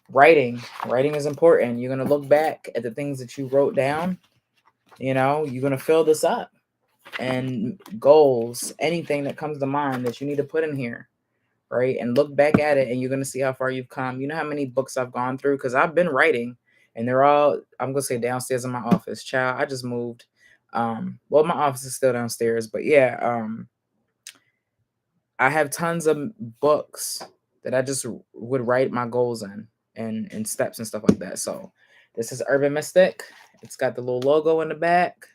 writing is important. You're going to look back at the things that you wrote down. You're going to fill this up, and goals, anything that comes to mind that you need to put in here, right? And look back at it, and you're going to see how far you've come. You know how many books I've gone through, because I've been writing, and they're all, I'm going to say, downstairs in my office. Child, I just moved. Well, my office is still downstairs, but yeah, I have tons of books that I just would write my goals in, and steps and stuff like that. So this is Urban Mystic. It's got the little logo in the back.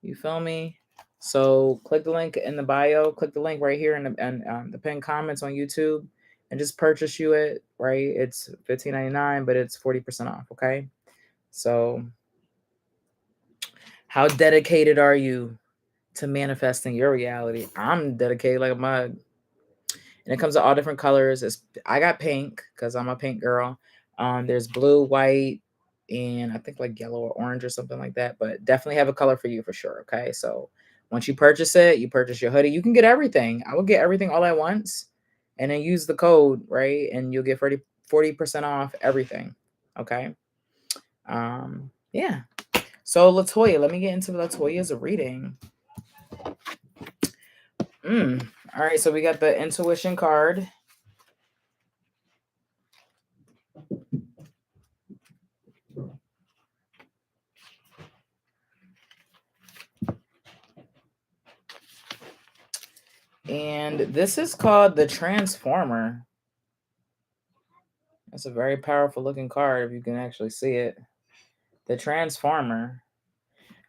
You feel me? So click the link in the bio. Click the link right here in the pinned comments on YouTube, and just purchase you it. Right? It's $15.99, but it's 40% off. Okay. So how dedicated are you to manifesting your reality? I'm dedicated like a mug. And it comes in all different colors. I got pink because I'm a pink girl. There's blue, white, and I think like yellow or orange or something like that. But definitely have a color for you for sure. Okay. So once you purchase it, you purchase your hoodie. You can get everything. I will get everything all at once, and then use the code, right? And you'll get 40% off everything. Okay. Yeah. So Latoya, let me get into Latoya's reading. All right. So we got the intuition card. And this is called the Transformer. That's a very powerful looking card if you can actually see it. The Transformer.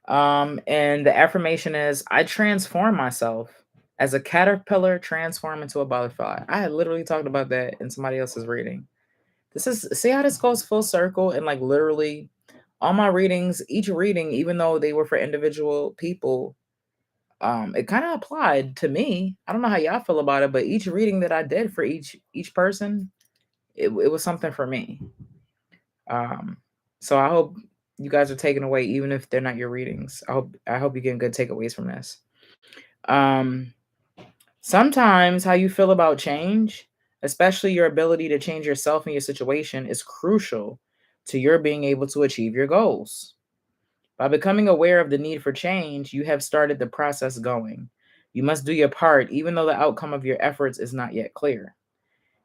And the affirmation is, I transform myself as a caterpillar transform into a butterfly. I had literally talked about that in somebody else's reading. See how this goes full circle, and like literally all my readings, each reading, even though they were for individual people, it kind of applied to me. I don't know how y'all feel about it, but each reading that I did for each person, it was something for me. Um, so I hope you guys are taking away, even if they're not your readings. I hope you're getting good takeaways from this. Um, Sometimes how you feel about change, especially your ability to change yourself and your situation, is crucial to your being able to achieve your goals. By becoming aware of the need for change, you have started the process going. You must do your part, even though the outcome of your efforts is not yet clear.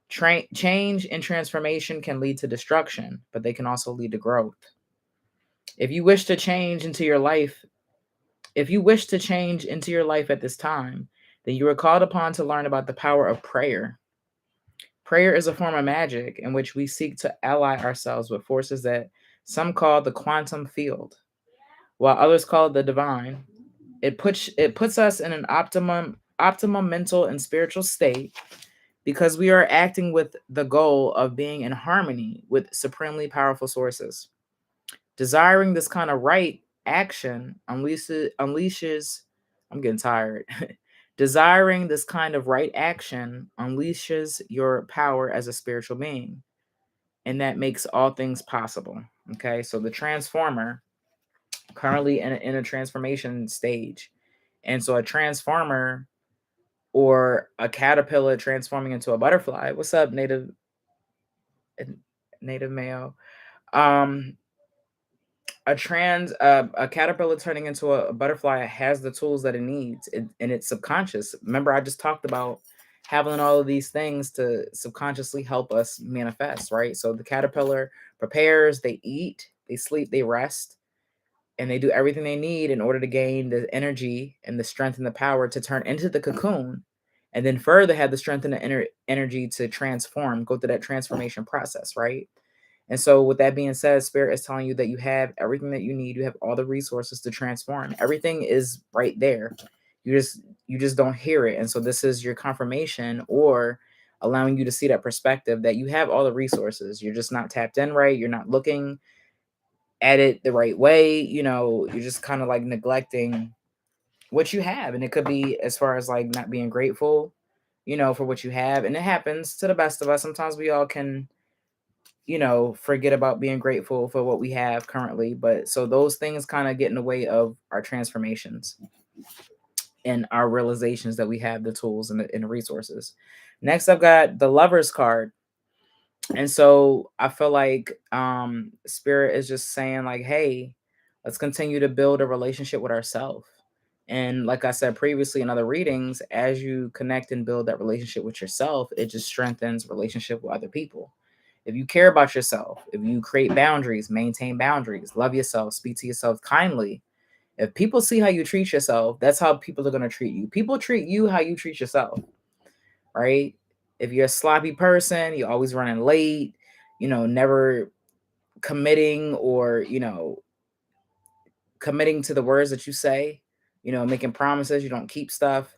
Change and transformation can lead to destruction, but they can also lead to growth. If you wish to change into your life, if you wish to change into your life at this time, then you are called upon to learn about the power of prayer. Prayer is a form of magic in which we seek to ally ourselves with forces that some call the quantum field, while others call it the divine. It puts us in an optimum mental and spiritual state because we are acting with the goal of being in harmony with supremely powerful sources. Desiring this kind of right action unleashes I'm getting tired. Desiring this kind of right action unleashes your power as a spiritual being, and that makes all things possible. Okay, so the transformer currently in a transformation stage. And so a transformer or a caterpillar transforming into a butterfly. What's up, native male? Um, a caterpillar turning into a butterfly has the tools that it needs, and it's subconscious. Remember, I just talked about having all of these things to subconsciously help us manifest, right? So the caterpillar prepares, they eat, they sleep, they rest, and they do everything they need in order to gain the energy and the strength and the power to turn into the cocoon, and then further have the strength and the energy to transform, go through that transformation process, right? And so, with that being said, Spirit is telling you that you have everything that you need. You have all the resources to transform. Everything is right there. You just don't hear it. And so, this is your confirmation or allowing you to see that perspective that you have all the resources. You're just not tapped in right. You're not looking at it the right way. You're just kind of like neglecting what you have. And it could be as far as like not being grateful, for what you have. And it happens to the best of us. Sometimes we all can forget about being grateful for what we have currently. But so those things kind of get in the way of our transformations and our realizations that we have the tools and the resources. Next, I've got the Lover's card. And so I feel like Spirit is just saying, like, hey, let's continue to build a relationship with ourselves. And like I said previously in other readings, as you connect and build that relationship with yourself, it just strengthens relationship with other people. If you care about yourself, if you create boundaries, maintain boundaries, love yourself, speak to yourself kindly. If people see how you treat yourself, that's how people are going to treat you. People treat you how you treat yourself, right? If you're a sloppy person, you're always running late, never committing or, committing to the words that you say, making promises, you don't keep stuff.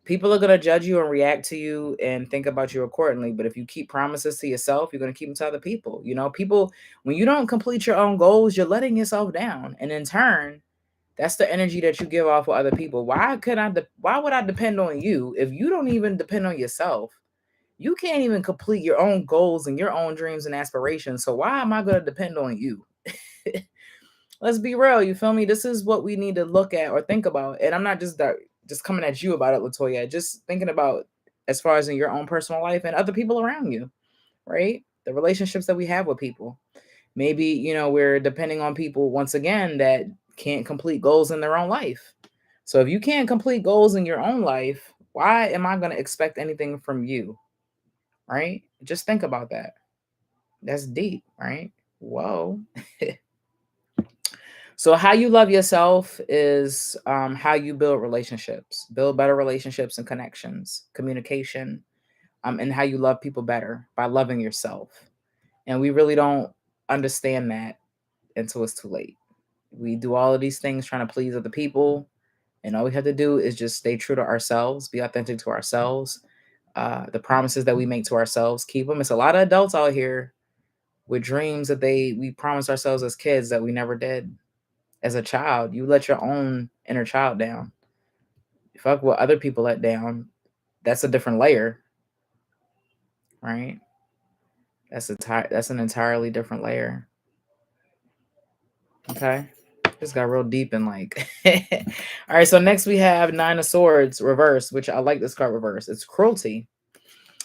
People are going to judge you and react to you and think about you accordingly. But if you keep promises to yourself, you're going to keep them to other people. People, when you don't complete your own goals, you're letting yourself down. And in turn, that's the energy that you give off with other people. Why would I depend on you if you don't even depend on yourself? You can't even complete your own goals and your own dreams and aspirations. So why am I going to depend on you? Let's be real. You feel me? This is what we need to look at or think about. And I'm not just coming at you about it, Latoya. Just thinking about as far as in your own personal life and other people around you, right? The relationships that we have with people. Maybe, we're depending on people once again that can't complete goals in their own life. So if you can't complete goals in your own life, why am I going to expect anything from you? Right? Just think about that. That's deep, right? Whoa. So how you love yourself is how you build relationships, build better relationships and connections, communication, and how you love people better by loving yourself. And we really don't understand that until it's too late. We do all of these things trying to please other people, and all we have to do is just stay true to ourselves, be authentic to ourselves. The promises that we make to ourselves, keep them. It's a lot of adults out here with dreams that we promised ourselves as kids that we never did. As a child, you let your own inner child down. fuck what other people let down, that's a different layer, right? That's an entirely different layer. Okay. Just got real deep and like all right, so next we have Nine of Swords reverse, which I like this card reverse. It's cruelty.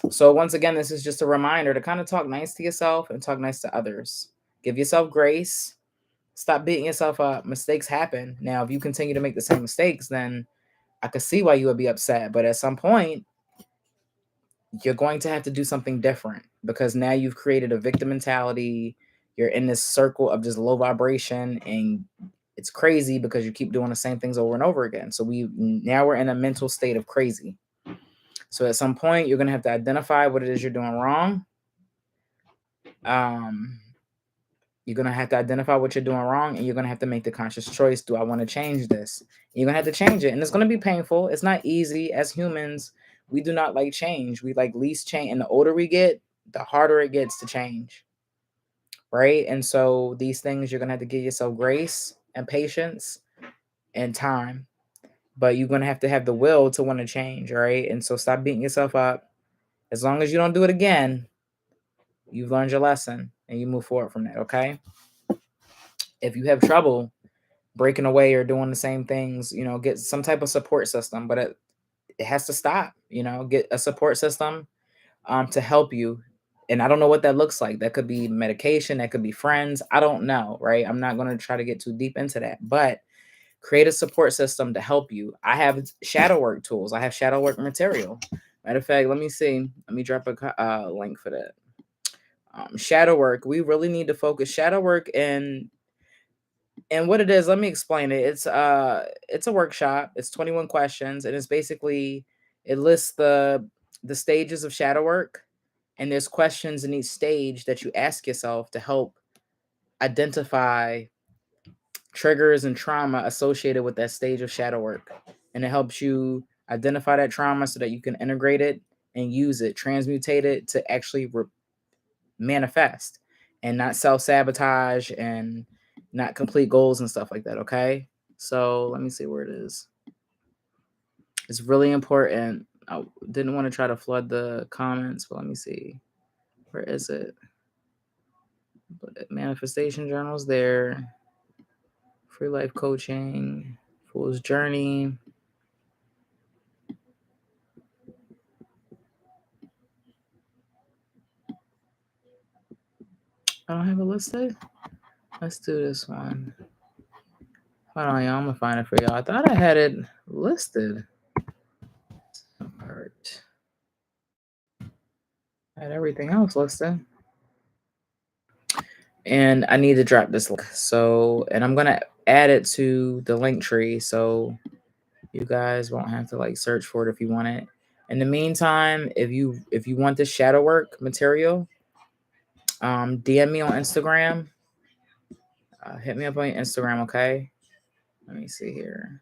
So once again, this is just a reminder to kind of talk nice to yourself and talk nice to others. Give yourself grace. Stop beating yourself up. Mistakes happen. Now, if you continue to make the same mistakes, then I could see why you would be upset. But at some point, you're going to have to do something different because now you've created a victim mentality. You're in this circle of just low vibration, and it's crazy because you keep doing the same things over and over again. So we're in a mental state of crazy. So at some point, you're going to have to identify what it is you're doing wrong. You're going to have to identify what you're doing wrong, and you're going to have to make the conscious choice. Do I want to change this? You're going to have to change it, and it's going to be painful. It's not easy. As humans, we do not like change. We like least change, and the older we get, the harder it gets to change, right? And so these things, you're going to have to give yourself grace and patience and time, but you're going to have the will to want to change, right? And so stop beating yourself up. As long as you don't do it again, you've learned your lesson and you move forward from that, okay? If you have trouble breaking away or doing the same things, get some type of support system, but it has to stop, get a support system to help you. And I don't know what that looks like. That could be medication, that could be friends. I don't know, right? I'm not going to try to get too deep into that, but create a support system to help you. I have shadow work tools. I have shadow work material. Matter of fact, let me see. Let me drop a link for that. Shadow work. We really need to focus shadow work and what it is. Let me explain it. It's a workshop. It's 21 questions, and it's basically it lists the stages of shadow work, and there's questions in each stage that you ask yourself to help identify triggers and trauma associated with that stage of shadow work. And it helps you identify that trauma so that you can integrate it and use it, transmutate it to actually manifest and not self-sabotage and not complete goals and stuff like that, okay? So let me see where it is. It's really important. I didn't want to try to flood the comments, but let me see. Where is it? But manifestation journals there. Free life coaching, Fool's Journey. I don't have it listed. Let's do this one. Hold on, y'all. I'm gonna find it for y'all. I thought I had it listed. Part. I had everything else listed. And I need to drop this link. So, and I'm gonna add it to the link tree, so you guys won't have to like search for it if you want it. In the meantime, if you want this shadow work material, DM me on Instagram. Hit me up on Instagram, okay? Let me see here.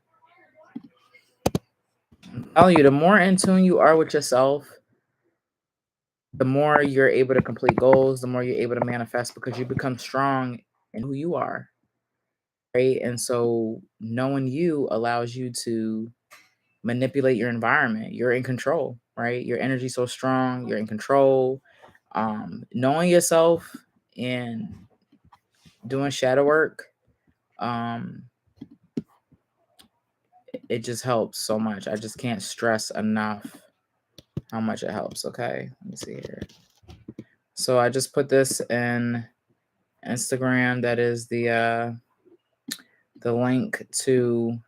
I'm telling you, the more in tune you are with yourself, the more you're able to complete goals, the more you're able to manifest because you become strong in who you are, right? And so knowing you allows you to manipulate your environment. You're in control, right? Your energy's so strong, you're in control. Knowing yourself and doing shadow work, it just helps so much. I just can't stress enough how much it helps. Okay, let me see here. So I just put this in Instagram. That is the link to.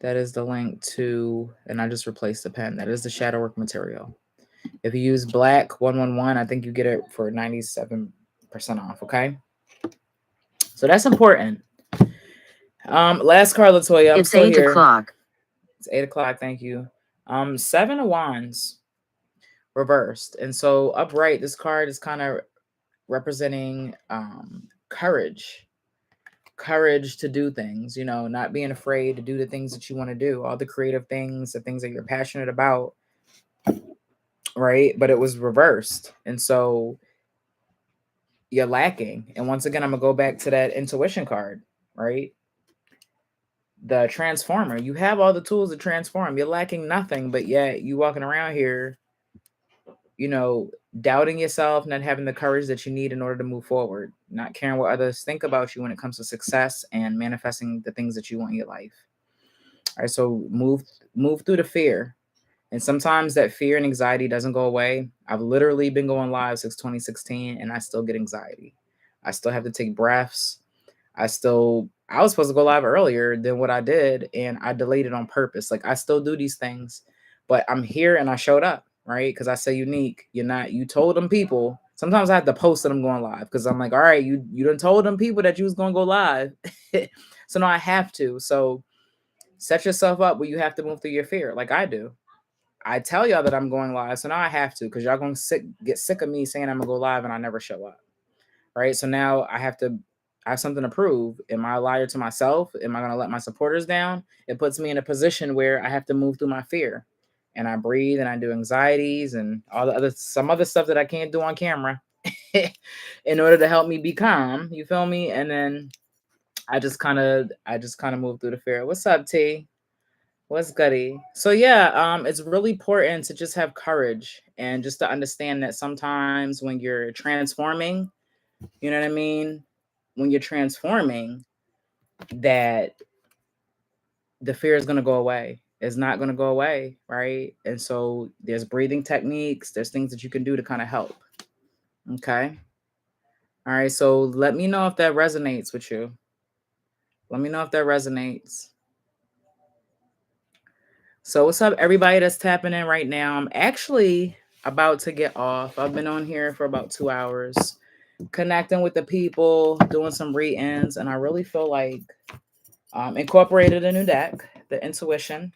That is the link to, and I just replaced the pen. That is the shadow work material. If you use black 111, I think you get it for 97% off. Okay, so that's important. Last card, Latoya. It's 8 o'clock. It's 8 o'clock. Thank you. 7 of Wands reversed, and so upright. This card is kind of representing courage to do things, not being afraid to do the things that you want to do, all the creative things, the things that you're passionate about, right? But it was reversed, and so you're lacking. And once again, I'm gonna go back to that intuition card, right? the transformer. You have all the tools to transform. You're lacking nothing, but yet you walking around here, you know, doubting yourself, not having the courage that you need in order to move forward, not caring what others think about you when it comes to success and manifesting the things that you want in your life. All right, so move through the fear. And sometimes that fear and anxiety doesn't go away. I've literally been going live since 2016 and I still get anxiety. I still have to take breaths. I was supposed to go live earlier than what I did and I delayed it on purpose. Like I still do these things, but I'm here and I showed up, right? Because I say unique. You're not, you told them people. Sometimes I have to post that I'm going live because I'm like, all right, you done told them people that you was gonna go live. So now I have to. So set yourself up where you have to move through your fear, like I do. I tell y'all that I'm going live, so now I have to because y'all gonna get sick of me saying I'm gonna go live and I never show up, right? So now I have something to prove. Am I a liar to myself? Am I gonna let my supporters down? It puts me in a position where I have to move through my fear, and I breathe and I do anxieties and all the other some other stuff that I can't do on camera, in order to help me be calm. You feel me? And then I just kind of move through the fear. What's up, T? What's goody? So yeah, it's really important to just have courage and just to understand that sometimes when you're transforming, you know what I mean? When you're transforming, that the fear is gonna go away. It's not gonna go away, right? And so there's breathing techniques, there's things that you can do to kind of help. Okay. All right. So let me know if that resonates with you. Let me know if that resonates. So what's up, everybody that's tapping in right now? I'm actually about to get off. I've been on here for about 2 hours, connecting with the people, doing some readings, and I really feel like incorporated a new deck, the Intuition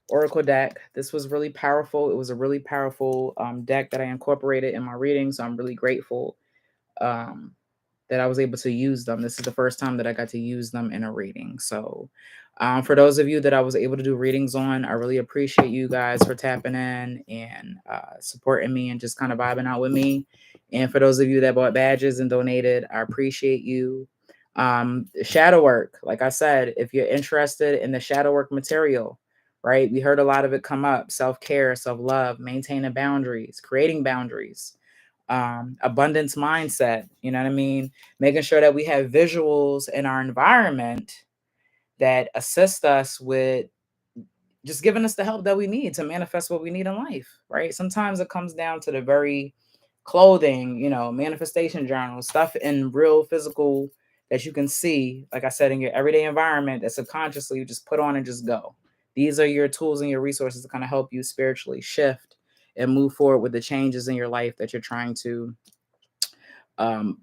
Oracle deck. This was really powerful. It was a really powerful deck that I incorporated in my reading, so I'm really grateful um, that I was able to use them. This is the first time that I got to use them in a reading. So, for those of you that I was able to do readings on, I really appreciate you guys for tapping in and supporting me and just kind of vibing out with me. And for those of you that bought badges and donated, I appreciate you. Shadow work, like I said, if you're interested in the shadow work material, right? We heard a lot of it come up: self-care, self-love, maintaining boundaries, creating boundaries, abundance mindset, you know what I mean? Making sure that we have visuals in our environment that assist us with just giving us the help that we need to manifest what we need in life, right? Sometimes it comes down to the very clothing, manifestation journals, stuff in real physical that you can see, like I said, in your everyday environment that subconsciously you just put on and just go. These are your tools and your resources to kind of help you spiritually shift and move forward with the changes in your life that you're trying to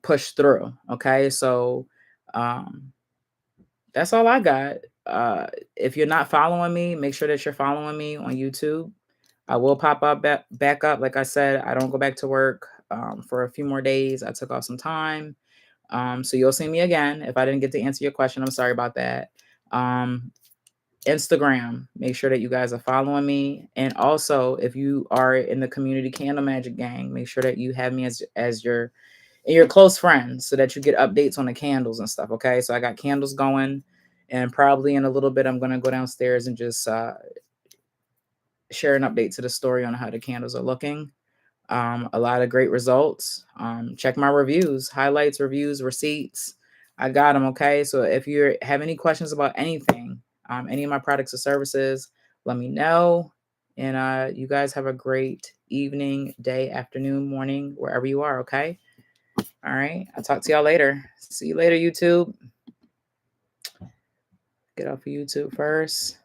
push through. Okay. So um, that's all I got. If you're not following me, make sure that you're following me on YouTube. I will pop up back up. Like I said, I don't go back to work for a few more days. I took off some time. So you'll see me again. If I didn't get to answer your question, I'm sorry about that. Instagram, make sure that you guys are following me. And also, if you are in the community candle magic gang, make sure that you have me as your close friends so that you get updates on the candles and stuff. Okay. So I got candles going, and probably in a little bit, I'm going to go downstairs and just share an update to the story on how the candles are looking. A lot of great results. Check my reviews, highlights, reviews, receipts. I got them. Okay. So if you have any questions about anything, any of my products or services, let me know. And you guys have a great evening, day, afternoon, morning, wherever you are. Okay. All right. I'll talk to y'all later. See you later, YouTube. Get off of YouTube first.